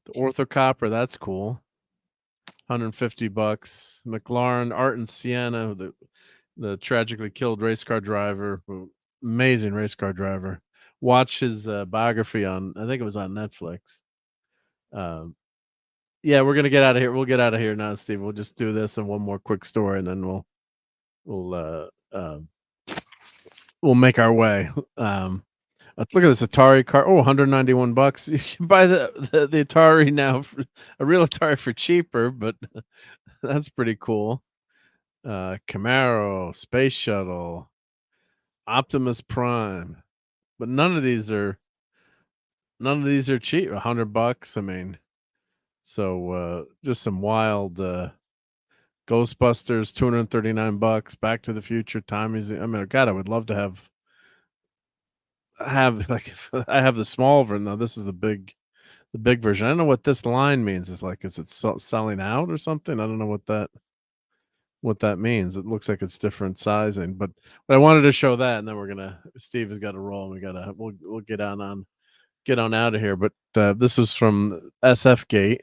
The Orthocopper, that's cool. $150. McLaren Art and Sienna, the tragically killed race car driver, amazing race car driver. Watch his biography on, I think it was on Netflix. Yeah, we're gonna get out of here. We'll get out of here now, Steve. We'll just do this and one more quick story, and then we'll make our way. Look at this Atari car. Oh, $191. You can buy the Atari now, a real Atari for cheaper, but that's pretty cool. Camaro, Space Shuttle, Optimus Prime, but none of these are cheap. $100. I mean, so just some wild Ghostbusters, $239. Back to the Future, Time Museum. I mean, God, I would love to have like I have the small version. Now this is the big version. I don't know what this line means. Is it selling out or something? I don't know what that means. It looks like it's different sizing, but I wanted to show that, and then Steve has got to roll, and we'll get on out of here. But this is from SF Gate,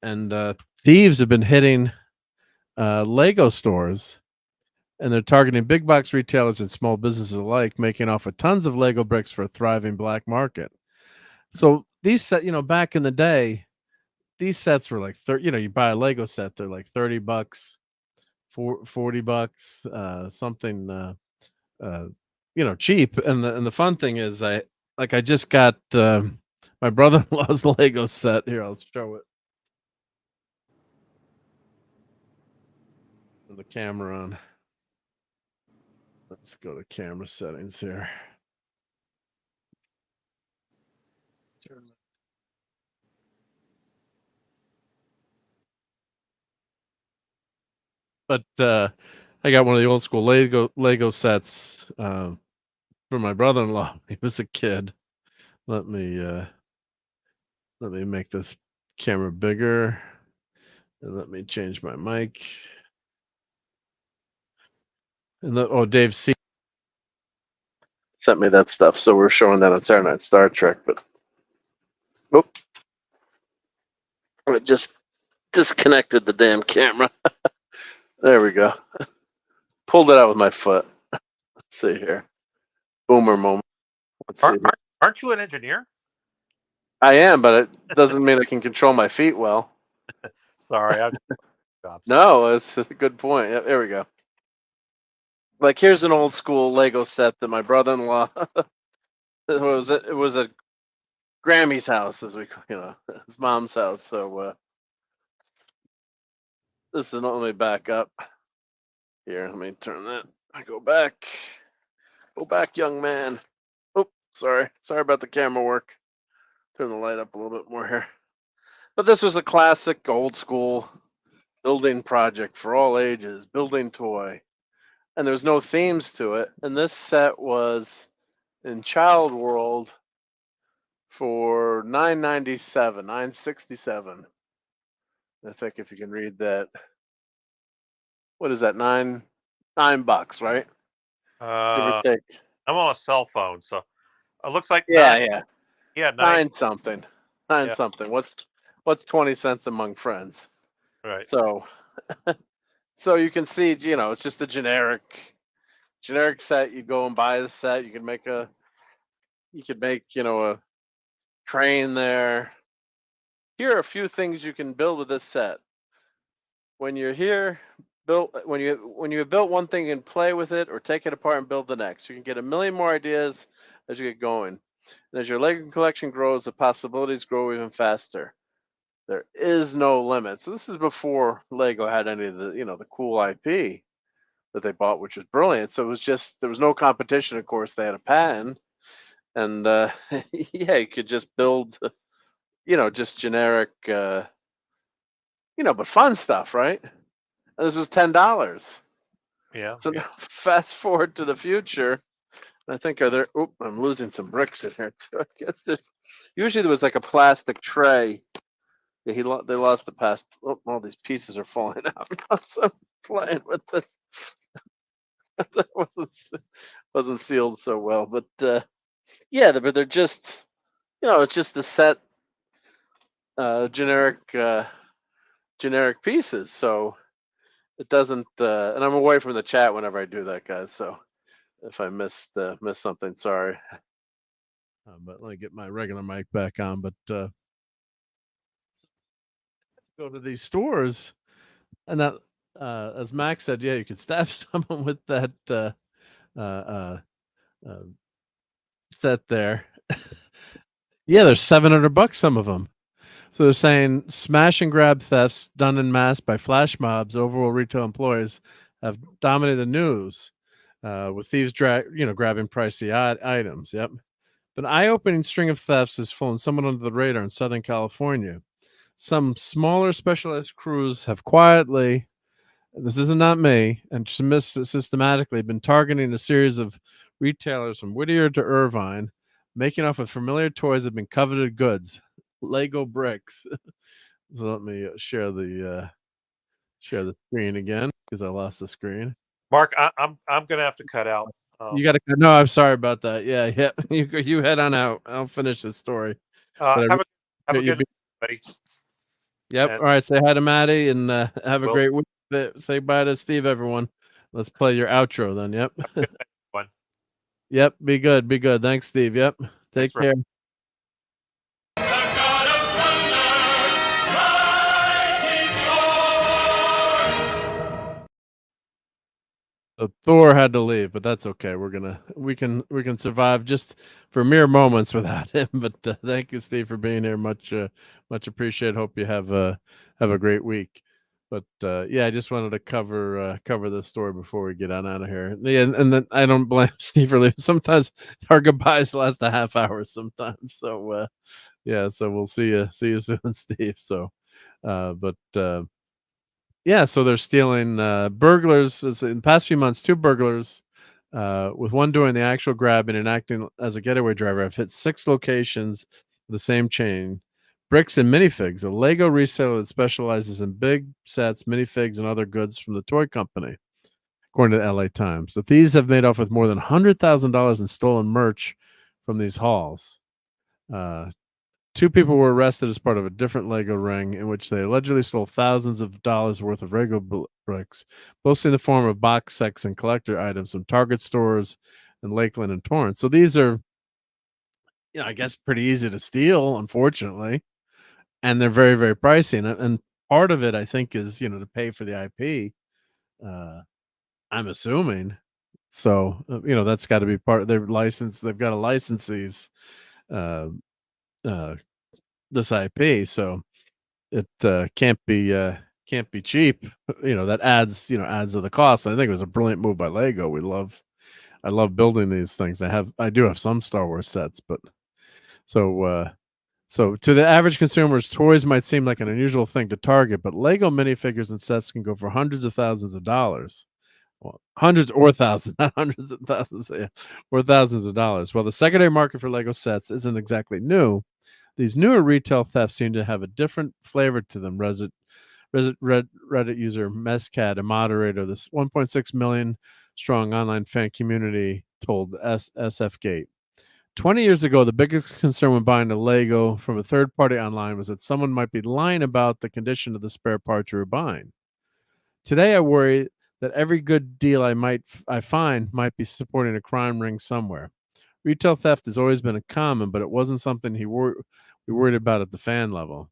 and thieves have been hitting Lego stores. And they're targeting big box retailers and small businesses alike, making off with tons of Lego bricks for a thriving black market. So these back in the day, these sets were like you buy a Lego set, they're like $30, $40, something cheap. And the fun thing is I just got my brother-in-law's Lego set. Here, I'll show it. With the camera on. Let's go to camera settings here. But I got one of the old school Lego sets for my brother-in-law. He was a kid. Let me make this camera bigger, and let me change my mic. And Dave C sent me that stuff, so we're showing that on Saturday Night Star Trek. But I just disconnected the damn camera. There we go. Pulled it out with my foot. Let's see here. Boomer moment. Aren't you an engineer? I am, but it doesn't mean I can control my feet well. Sorry. No, it's a good point. Yep, there we go. like here's an old school Lego set that my brother-in-law it was at Grammy's house, as we his mom's house. So this is let me back up here. Let me turn that. I go back, young man. Oh, sorry about the camera work. Turn the light up a little bit more here. But this was a classic old school building project for all ages, building toy. And there was no themes to it. And this set was in Child World for $9.97, $9.67. I think if you can read that. What is that? $9, right? Give or take. I'm on a cell phone, so it looks like Yeah. nine something. Yeah. Something. What's 20 cents among friends? Right. So so you can see, it's just a generic set. You go and buy the set. You could make a train there. Here are a few things you can build with this set. When you're here, when you have built one thing, you can play with it or take it apart and build the next. You can get a million more ideas as you get going. And as your Lego collection grows, the possibilities grow even faster. There is no limit. So this is before Lego had any of the, the cool IP that they bought, which was brilliant. So it was just, there was no competition. Of course, they had a patent, and yeah, you could just build, just generic, but fun stuff, right? And this was $10. Yeah. So now fast forward to the future. I think I'm losing some bricks in here too. I guess usually there was like a plastic tray. Yeah, they lost the past. Oh, all these pieces are falling out. So I'm playing with this. That wasn't sealed so well, but yeah, but they're just, it's just the set, generic pieces. So it doesn't. And I'm away from the chat whenever I do that, guys. So if I missed something, sorry. But let me get my regular mic back on. But go to these stores, and that, as Max said, yeah, you could stab someone with that set there. Yeah, there's $700, some of them. So they're saying smash and grab thefts done en masse by flash mobs, overall retail employees have dominated the news, with thieves grabbing pricey items. Yep. But an eye-opening string of thefts has fallen somewhat under the radar in Southern California. Some smaller specialized crews have quietly, this is not me, and systematically been targeting a series of retailers from Whittier to Irvine, making off with familiar toys that have been coveted goods, Lego bricks. So let me share the screen again because I lost the screen. Mark, I'm gonna have to cut out. You got to. No, I'm sorry about that. Yeah. You head on out. I'll finish the story. Have a good night, buddy. Yep. All right. Say hi to Maddie and have a great week. Say bye to Steve, everyone. Let's play your outro then. Yep. Yep. Be good. Be good. Thanks, Steve. Yep. Take care. So Thor had to leave, but that's okay. We can survive just for mere moments without him. But thank you, Steve, for being here. Much appreciated. Hope you have a great week. But yeah, I just wanted to cover this story before we get on out of here. Yeah, and then I don't blame Steve for leaving. Sometimes our goodbyes last a half hour. Sometimes, so yeah. So we'll see you soon, Steve. So, but. Yeah, so they're stealing burglars. In the past few months, 2 burglars, with one doing the actual grabbing and acting as a getaway driver, have hit 6 locations of the same chain. Bricks and Minifigs, a Lego reseller that specializes in big sets, minifigs, and other goods from the toy company, according to the LA Times. The thieves have made off with more than $100,000 in stolen merch from these hauls. 2 people were arrested as part of a different Lego ring in which they allegedly stole thousands of dollars worth of Lego bricks, mostly in the form of box sets and collector items from Target stores in Lakeland and Torrance. So these are, I guess, pretty easy to steal, unfortunately, and they're very, very pricey. And part of it, I think, is to pay for the IP. I'm assuming, So that's got to be part of their license. They've got to license these this IP, so it can't be cheap. That adds to the cost. I think it was a brilliant move by Lego. I love building these things. I do have some Star Wars sets, but so to the average consumers, toys might seem like an unusual thing to target, but Lego minifigures and sets can go for hundreds of thousands of dollars. Well, hundreds or thousands, not hundreds of thousands, yeah, or thousands of dollars. Well, the secondary market for Lego sets isn't exactly new. These newer retail thefts seem to have a different flavor to them. Reddit user Mescat, a moderator of this 1.6 million strong online fan community, told SF Gate. 20 years ago, the biggest concern when buying a Lego from a third party online was that someone might be lying about the condition of the spare parts you were buying. Today, I worry that every good deal I find might be supporting a crime ring somewhere. Retail theft has always been a common, but it wasn't something we worried about at the fan level.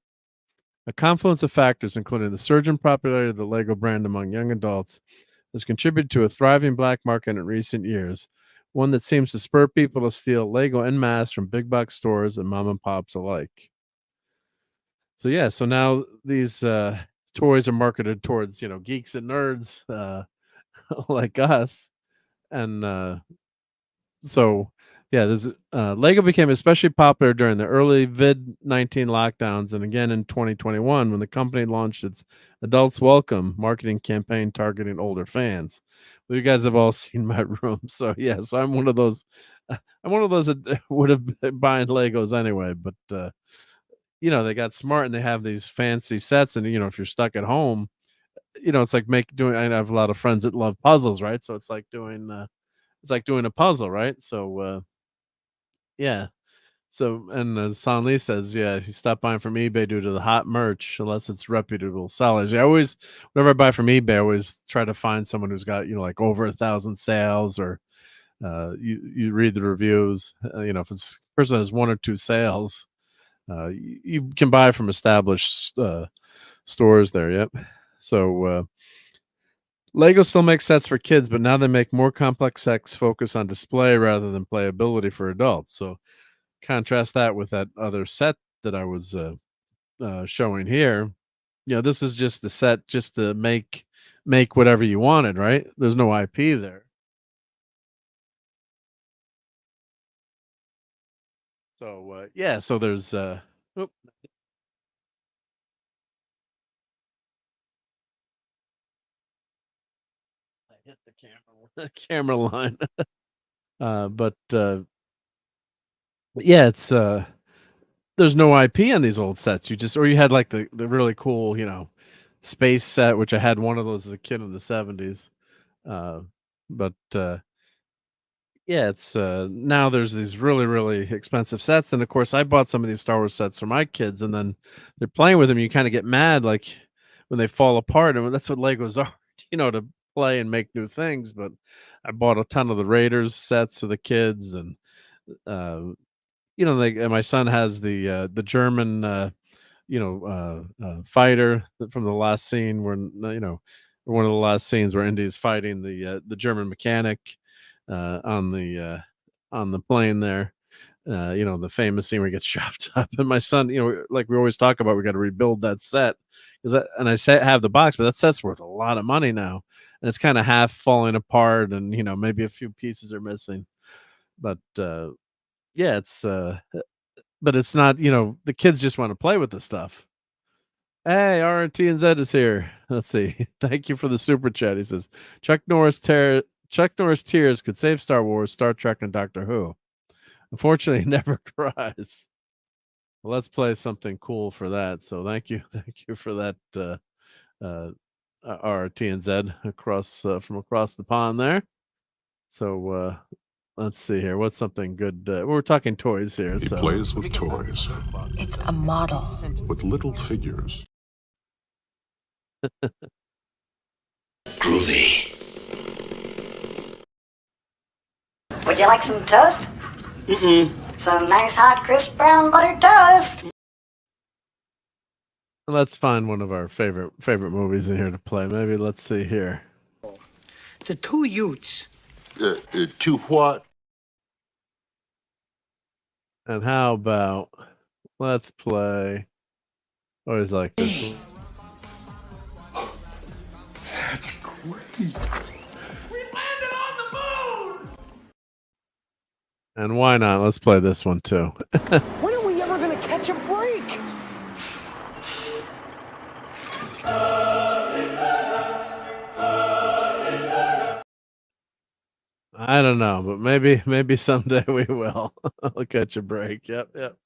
A confluence of factors, including the surge in popularity of the Lego brand among young adults, has contributed to a thriving black market in recent years, one that seems to spur people to steal Lego en masse from big box stores and mom and pops alike. So now these toys are marketed towards geeks and nerds like us, and there's Lego became especially popular during the early vid-19 lockdowns, and again in 2021 when the company launched its Adults Welcome marketing campaign targeting older fans. Well, you guys have all seen my room, so I'm one of those. I'm one of those that would have been buying Legos anyway, but they got smart and they have these fancy sets, and if you're stuck at home, it's like I have a lot of friends that love puzzles, right? So it's like doing a puzzle, right? So So, and as San Lee says, he stopped buying from eBay due to the hot merch, unless it's reputable sellers. Whenever I buy from eBay, I always try to find someone who's got like over 1,000 sales, or you read the reviews. If it's a person that has 1 or 2 sales, you can buy from established stores there. Yep. So Lego still makes sets for kids, but now they make more complex sets focus on display rather than playability for adults. So contrast that with that other set that I was showing here. This is just the set just to make whatever you wanted, right? There's no IP there. So so there's I hit the camera line. But it's there's no IP on these old sets. You had like the really cool, space set, which I had one of those as a kid in the 70s. But it's now there's these really, really expensive sets. And of course, I bought some of these Star Wars sets for my kids, and then they're playing with them. You kind of get mad, like when they fall apart. And that's what Legos are, to play and make new things. But I bought a ton of the Raiders sets for the kids, and and my son has the German fighter from the last scene where one of the last scenes where Indy is fighting the German mechanic on the plane there. The famous scene where he gets chopped up, and my son, like we always talk about, we got to rebuild that set, and I have the box, but that set's worth a lot of money now, and it's kind of half falling apart, and maybe a few pieces are missing, but it's but it's not, the kids just want to play with the stuff. Hey, RT and Z is here. Let's see. Thank you for the super chat. He says Chuck Norris tears could save Star Wars, Star Trek, and Doctor Who. Unfortunately, he never cries. Well, let's play something cool for that. So thank you for that, RT and Z across from across the pond there. So let's see here. What's something good? We're talking toys here. He plays with toys. It's a model. With little figures. Groovy. Would you like some toast? Some nice hot crisp brown buttered toast. Let's find one of our favorite movies in here to play. Maybe let's see here. The two Utes To what? And how about let's play? Always like this one. That's great. We landed on the moon. And why not? Let's play this one too. When are we ever going to catch a break? I don't know, but maybe someday we will. I'll catch a break. Yep.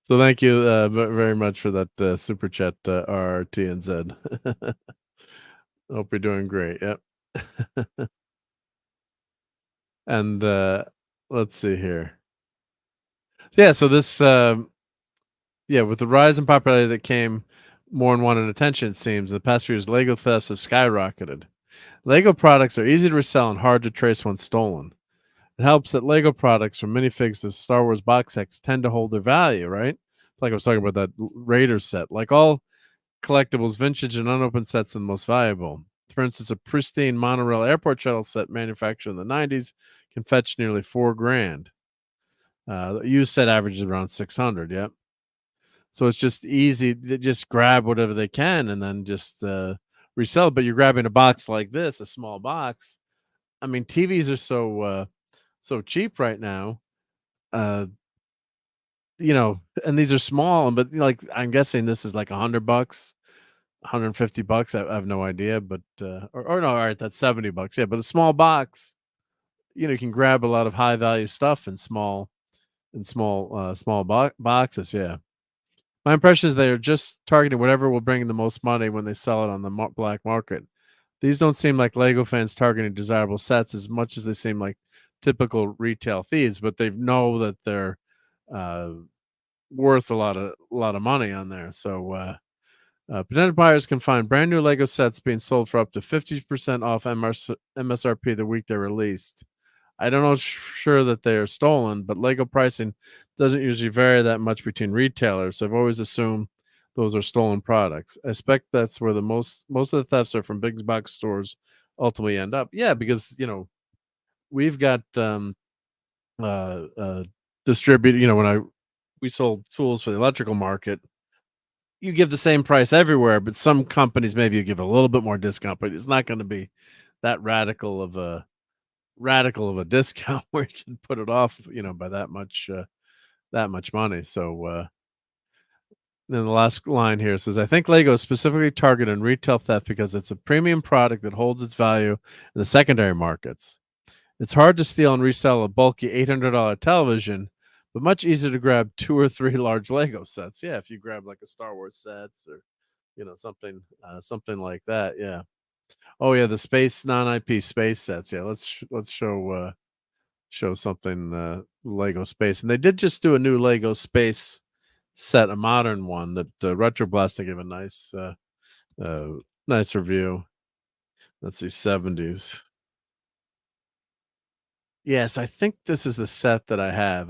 So thank you very much for that super chat, RRTNZ. Hope you're doing great. Yep. And let's see here. Yeah, so this with the rise in popularity that came more and wanted attention, it seems, in the past few years, Lego thefts have skyrocketed. Lego products are easy to resell and hard to trace when stolen. It helps that Lego products, from minifigs to Star Wars box sets, tend to hold their value, right? Like I was talking about that Raiders set. Like all collectibles, vintage and unopened sets are the most valuable. For instance, a pristine monorail airport shuttle set manufactured in the 90s can fetch nearly $4,000. The used set averages around 600. Yep. So it's just easy to just grab whatever they can and then just resell it. But you're grabbing a box like this, a small box. I mean, TVs are so cheap right now. And these are small, but like I'm guessing this is like $100, $150. I have no idea, but or no, all right, that's $70. Yeah, but a small box, you can grab a lot of high value stuff in small boxes. Yeah. My impression is they're just targeting whatever will bring in the most money when they sell it on the black market. These don't seem like Lego fans targeting desirable sets as much as they seem like typical retail thieves, but they know that they're worth a lot of money on there. So potential buyers can find brand new Lego sets being sold for up to 50% off MSRP the week they're released. I don't know sure that they are stolen, but Lego pricing doesn't usually vary that much between retailers. So I've always assumed those are stolen products. I expect that's where the most of the thefts are from big box stores ultimately end up. Yeah, because we've got distributed. When we sold tools for the electrical market, you give the same price everywhere, but some companies maybe you give a little bit more discount, but it's not going to be that radical of a discount where you can put it off, by that much money. So then the last line here says, I think Lego is specifically targeted in retail theft because it's a premium product that holds its value in the secondary markets. It's hard to steal and resell a bulky $800 television, but much easier to grab 2 or 3 large Lego sets. Yeah, if you grab like a Star Wars sets or something like that. Yeah. Oh yeah, the space non-IP space sets. Yeah, let's show something Lego space. And they did just do a new Lego space set, a modern one that Retroblasting gave a nice review. Let's see, 70s. Yes, I think this is the set that I have.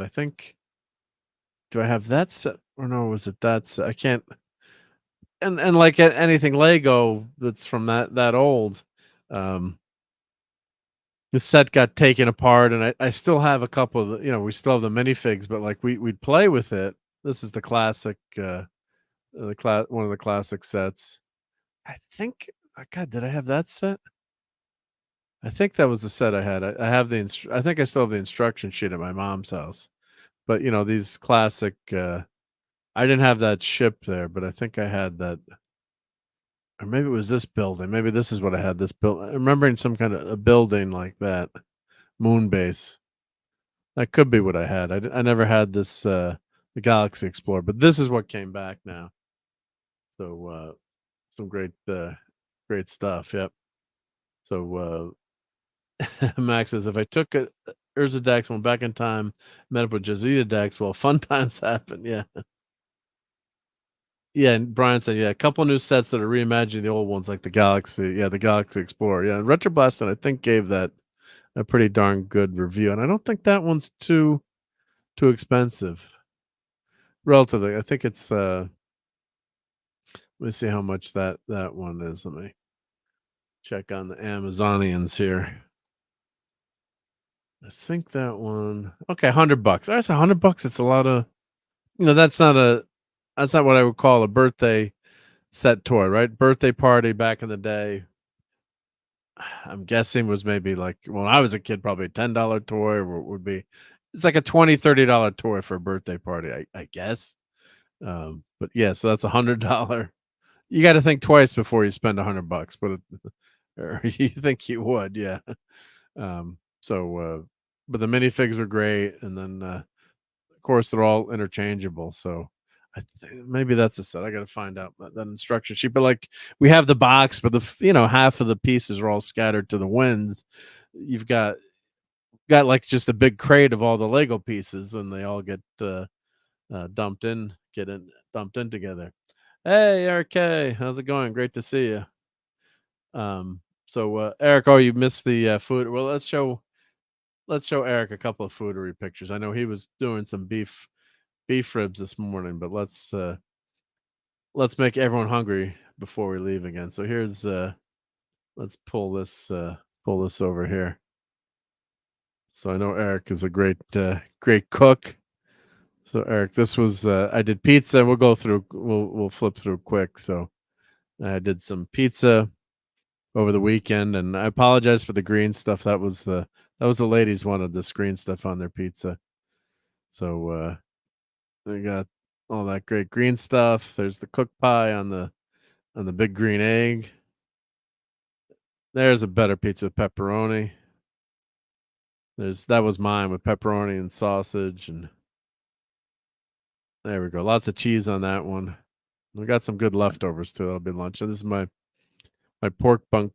Do I have that set or no? Was it that set? I can't. And like anything Lego that's from that old, the set got taken apart, and I still have a couple of we still have the minifigs, but like we'd play with it. This is the classic, one of the classic sets. I think, God, did I have that set? I think that was the set I had. I have I think I still have the instruction sheet at my mom's house. But these classic. I didn't have that ship there, but I think I had that. Or maybe it was this building. Maybe this is what I had. This build. I'm remembering some kind of a building like that, moon base. That could be what I had. I never had this the Galaxy Explorer, but this is what came back now. So some great stuff. Yep. So Max says, if I took a Urza Dex, went back in time, met up with Jazita Dex, well, fun times happen. Yeah. Yeah, and Brian said, yeah, a couple new sets that are reimagining the old ones, like the Galaxy. Yeah, the Galaxy Explorer. Yeah, Retroblasting, I think, gave that a pretty darn good review, and I don't think that one's too expensive. Relatively, I think it's. Let me see how much that one is. Let me check on the Amazonians here. I think that one. Okay, $100. That's $100. It's a lot of, that's not what I would call a birthday set toy, right? Birthday party back in the day, I'm guessing was maybe like when I was a kid, probably a $10 toy would be. It's like a $20, $30 toy for a birthday party, I guess. But yeah, so that's $100. You got to think twice before you spend $100, but or you think you would, yeah. But the minifigs are great, and then of course they're all interchangeable. So maybe that's a set. I got to find out that instruction sheet. But like we have the box, but half of the pieces are all scattered to the winds. You've got like just a big crate of all the Lego pieces, and they all get dumped in together. Hey, Eric K, how's it going? Great to see you. So Eric, you missed the food. Well, let's show Eric a couple of foodery pictures. I know he was doing some beef ribs this morning, but let's make everyone hungry before we leave again. So here's let's pull this over here. So I know Eric is a great cook. So Eric, this was I did pizza. We'll flip through quick. So I did some pizza over the weekend, and I apologize for the green stuff. That was the ladies wanted this green stuff on their pizza. So they got all that great green stuff. There's the cooked pie on the big green egg. There's a better pizza with pepperoni. That was mine with pepperoni and sausage, and there we go. Lots of cheese on that one. We got some good leftovers too. That'll be lunch. And this is my pork butt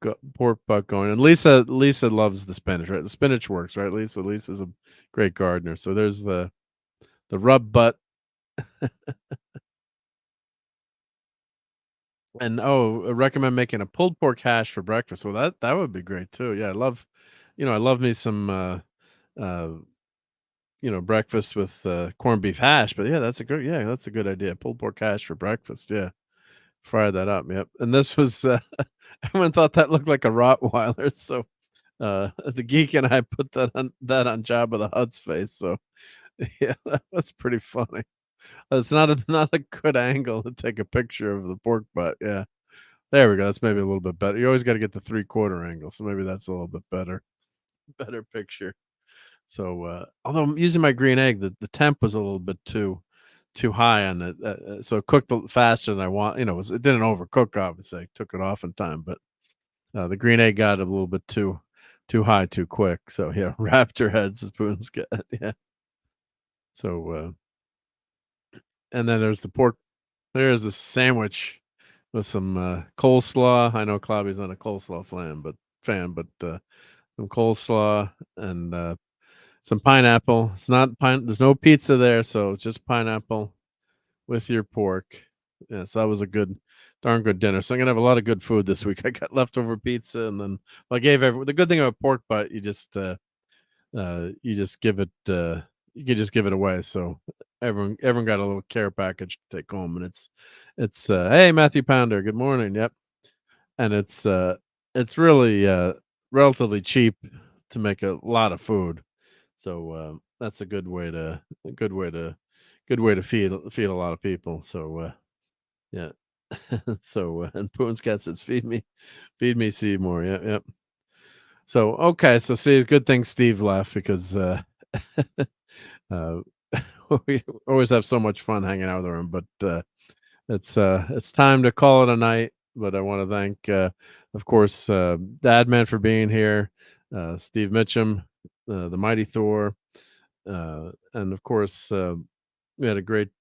going. And Lisa loves the spinach, right? The spinach works, right? Lisa's a great gardener. So there's the rub butt. And I recommend making a pulled pork hash for breakfast. Well, that would be great too. Yeah, I love me some breakfast with corned beef hash. But yeah, that's a good idea. Pulled pork hash for breakfast. Yeah, fry that up. Yep. And this was everyone thought that looked like a Rottweiler. So the geek and I put that on Jabba the Hutt's face. So yeah, that was pretty funny. It's not a good angle to take a picture of the pork butt. Yeah, there we go. That's maybe a little bit better. You always got to get the 3/4 angle, so maybe that's a little bit better picture. So although I'm using my green egg, the temp was a little bit too high on it, so it cooked faster than I want. It didn't overcook. Obviously, I took it off in time, but the green egg got a little bit too high too quick. So yeah, raptor heads as Putin's got. Yeah. So and then there's the pork. There's the sandwich with some coleslaw. I know Clobby's not a coleslaw fan, but some coleslaw and some pineapple. It's not there's no pizza there, so it's just pineapple with your pork. Yeah, so that was a darn good dinner. So I'm gonna have a lot of good food this week. I got leftover pizza, and then I gave the good thing about pork butt, you just give it you can just give it away. So everyone got a little care package to take home, and it's hey, Matthew Pounder, good morning. Yep. And it's really relatively cheap to make a lot of food. So that's a good way to feed a lot of people. So yeah. So and Putin's cat says feed me Seymour. Yep, yep. So okay, so see, good thing Steve left because we always have so much fun hanging out with him. But it's time to call it a night. But I want to thank, of course, Dadman for being here, Steve Mitchum, the Mighty Thor, and of course, we had a great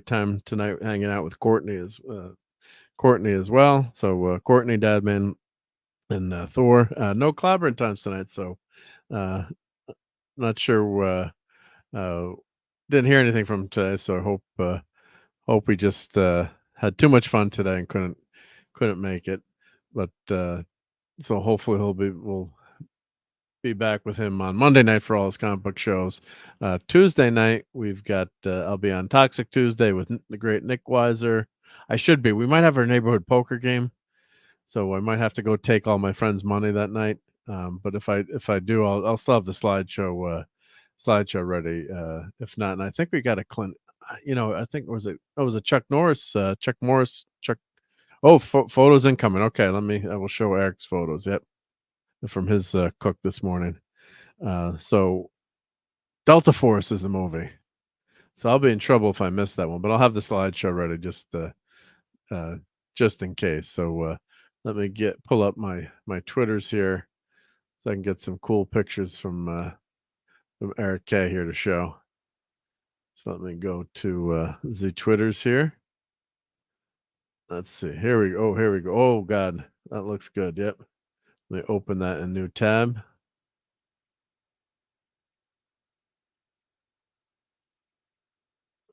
time tonight hanging out with Courtney as well. So Courtney, Dadman, and Thor. No clobbering times tonight, so not sure. Didn't hear anything from him today, so I hope we just had too much fun today and couldn't make it. But so hopefully we'll be back with him on Monday night for all his comic book shows. Tuesday night we've got I'll be on Toxic Tuesday with the great Nick Weiser. We might have our neighborhood poker game, so I might have to go take all my friends' money that night. But if I do, I'll still have the slideshow ready. If not, and I think we got a Clint. I think was it Chuck Norris? Chuck. Oh, photos incoming. Okay, I will show Eric's photos. Yep, from his cook this morning. So Delta Force is the movie. So I'll be in trouble if I miss that one, but I'll have the slideshow ready just in case. So let me pull up my Twitters here so I can get some cool pictures from Eric K here to show. So let me go to the Twitters here. Let's see. Here we go. Here we go. Oh God, that looks good. Yep. Let me open that in a new tab.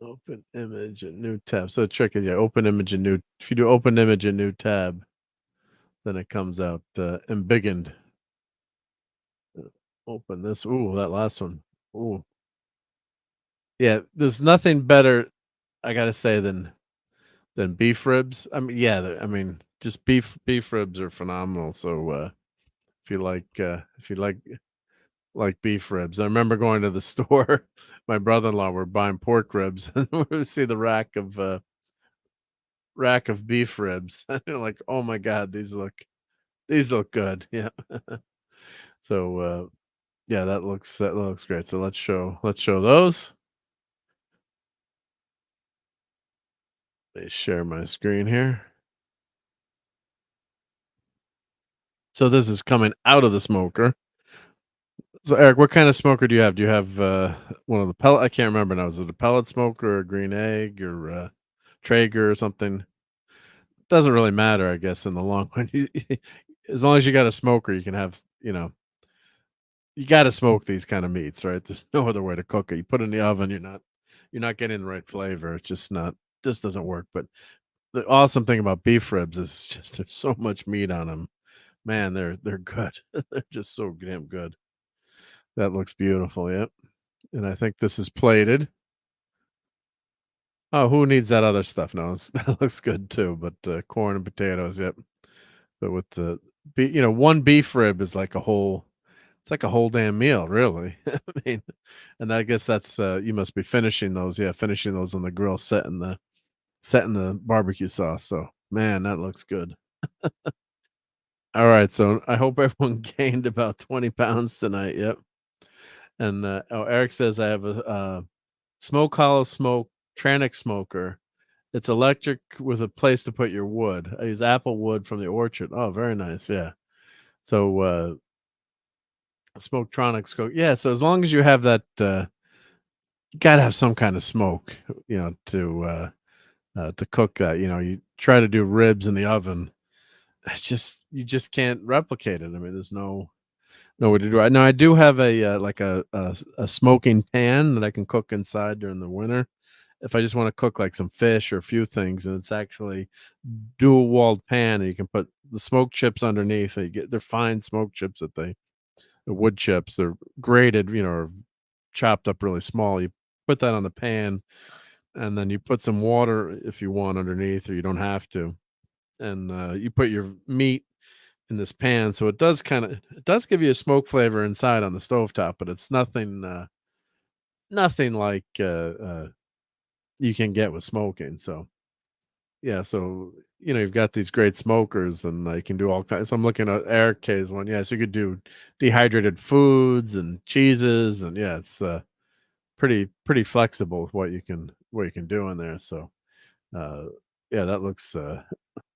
Open image and new tab. So the trick is, open image and new. If you do open image and new tab, then it comes out embiggened. Open this. Ooh, that last one. Ooh. Yeah, there's nothing better, I gotta say, than beef ribs. I mean, yeah, just beef ribs are phenomenal. So if you like beef ribs, I remember going to the store. My brother-in-law were buying pork ribs, and we see the rack of beef ribs. And you're like, oh my God, these look good. Yeah. So yeah, that looks great. So let's show those. Let me share my screen here. So this is coming out of the smoker. So Eric, what kind of smoker do you have? Do you have one of the pellet? I can't remember now. Is it a pellet smoker or a green egg or Traeger or something? Doesn't really matter, I guess, in the long run. As long as you got a smoker, you can have, you got to smoke these kind of meats, right? There's no other way to cook it. You put it in the oven, you're not getting the right flavor. It's just doesn't work. But the awesome thing about beef ribs is just there's so much meat on them. Man, they're good. They're just so damn good. That looks beautiful. Yep. And I think this is plated. Oh, who needs that other stuff? No, that looks good too. But corn and potatoes, yep. But with the, one beef rib is like it's like a whole damn meal, really. I mean, and I guess that's you must be finishing those, finishing those on the grill, setting the barbecue sauce. So man, that looks good. All right, so I hope everyone gained about 20 pounds tonight. Yep. And Eric says I have a Smoke Hollow Smoke Tranix smoker. It's electric with a place to put your wood. I use apple wood from the orchard. Oh, very nice. Yeah. So Smoketronics go. Yeah. So as long as you have that, you gotta have some kind of smoke, to cook that. You try to do ribs in the oven. You just can't replicate it. I mean, there's no way to do it. Now I do have a smoking pan that I can cook inside during the winter if I just want to cook like some fish or a few things, and it's actually dual walled pan, and you can put the smoke chips underneath. They're fine smoke chips the wood chips. They're grated, or chopped up really small. You put that on the pan, and then you put some water if you want underneath, or you don't have to. And you put your meat in this pan, so it does give you a smoke flavor inside on the stovetop, but it's nothing like you can get with smoking. So yeah, so you've got these great smokers, and you can do all kinds. So I'm looking at Eric K's one. Yeah, so you could do dehydrated foods and cheeses, and yeah, it's pretty flexible with what you can do in there. So yeah, that looks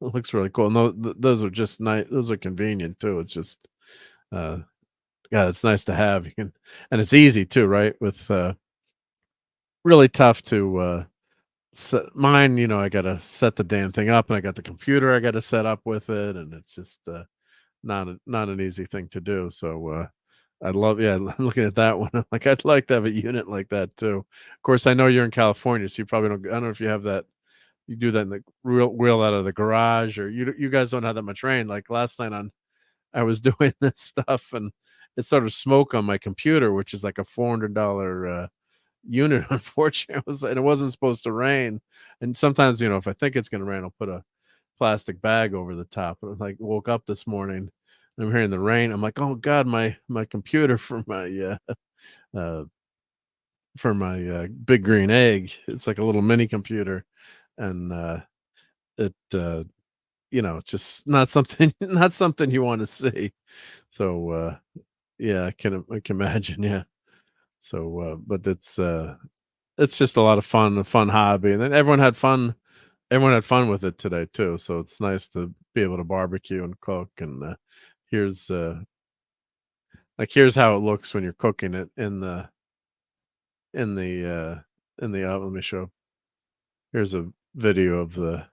looks really cool. And those are just nice. Those are convenient too. It's just yeah, it's nice to have. And it's easy too, right? With really tough to mine. I got to set the damn thing up, and I got the computer I got to set up with it, and it's just not an easy thing to do. So I'd love, I'm looking at that one. Like, I'd like to have a unit like that too. Of course, I know you're in California, so you probably don't. I don't know if you have that. You do that in the real out of the garage, or you guys don't have that much rain. Like last night I was doing this stuff, and it started smoke on my computer, which is like a $400 unit. Unfortunately, it wasn't supposed to rain. And sometimes, if I think it's going to rain, I'll put a plastic bag over the top. But I woke up this morning, I'm hearing the rain. I'm like, oh God, my computer for my big green egg. It's like a little mini computer, and it it's just not something you want to see. So yeah, I can imagine. Yeah. So but it's just a lot of fun, a fun hobby, and then everyone had fun with it today too. So it's nice to be able to barbecue and cook. And here's here's how it looks when you're cooking it in the oven. Let me show. Here's a video of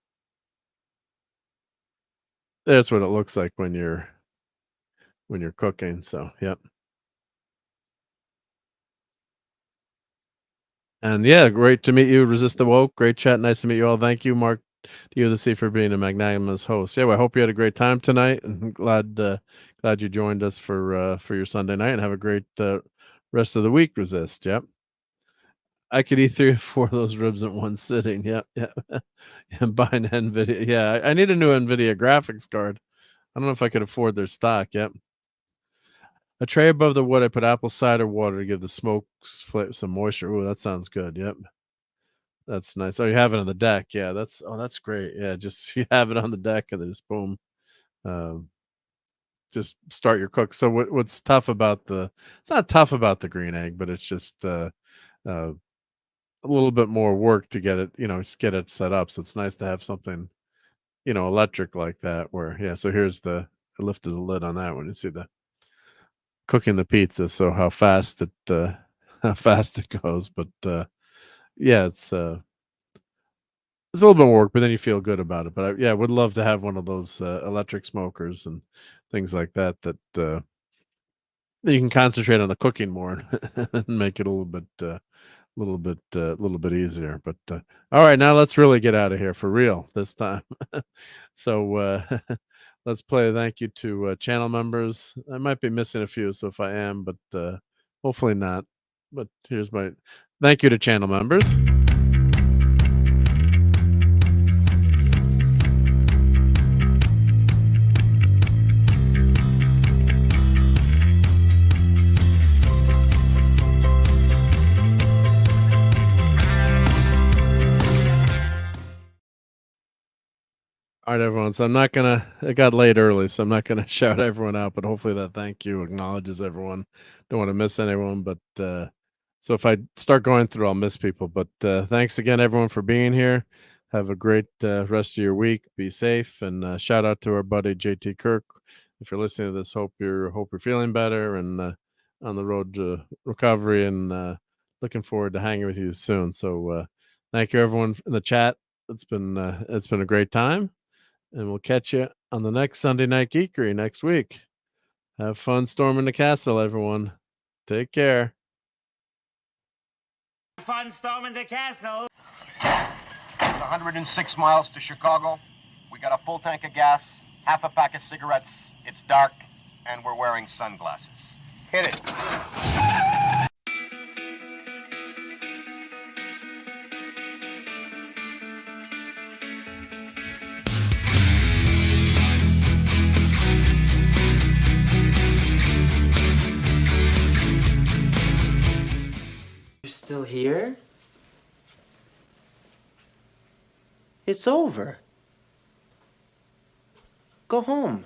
that's what it looks like when you're cooking. So yep. And yeah, great to meet you. Resist the woke. Great chat. Nice to meet you all. Thank you, Marc D for being a magnanimous host. Yeah, well, I hope you had a great time tonight, and glad you joined us for your Sunday night. And have a great rest of the week. Resist. Yep. I could eat 3 or 4 of those ribs in one sitting. Yep. Yeah. And buy an NVIDIA. Yeah, I need a new NVIDIA graphics card. I don't know if I could afford their stock. Yep. A tray above the wood, I put apple cider water to give the smoke some moisture. Ooh, that sounds good. Yep. That's nice. Oh, you have it on the deck. Yeah, that's great. Yeah, just you have it on the deck and then just boom. Just start your cook. So what's tough about it's not tough about the green egg, but it's just a little bit more work to get it, just get it set up. So it's nice to have something, electric like that where, yeah. So here's I lifted the lid on that one. You see the cooking the pizza. So how fast it goes. But yeah, it's a little bit of work, but then you feel good about it. But I would love to have one of those electric smokers and things like that you can concentrate on the cooking more and make it a little bit easier. But all right, now let's really get out of here for real this time. So let's play a thank you to channel members. I might be missing a few, so if I am, but hopefully not. But here's my thank you to channel members. All right, everyone. So it got late early, so I'm not gonna shout everyone out, but hopefully that thank you acknowledges everyone. Don't want to miss anyone, but so if I start going through, I'll miss people. But thanks again, everyone, for being here. Have a great rest of your week. Be safe, and shout out to our buddy JT Kirk. If you're listening to this, hope you're feeling better and on the road to recovery, and looking forward to hanging with you soon. So thank you, everyone in the chat. It's been a great time. And we'll catch you on the next Sunday Night Geekery next week. Have fun storming the castle, everyone. Take care. Fun storming the castle. It's 106 miles to Chicago. We got a full tank of gas, half a pack of cigarettes. It's dark, and we're wearing sunglasses. Hit it. Still here? It's over. Go home.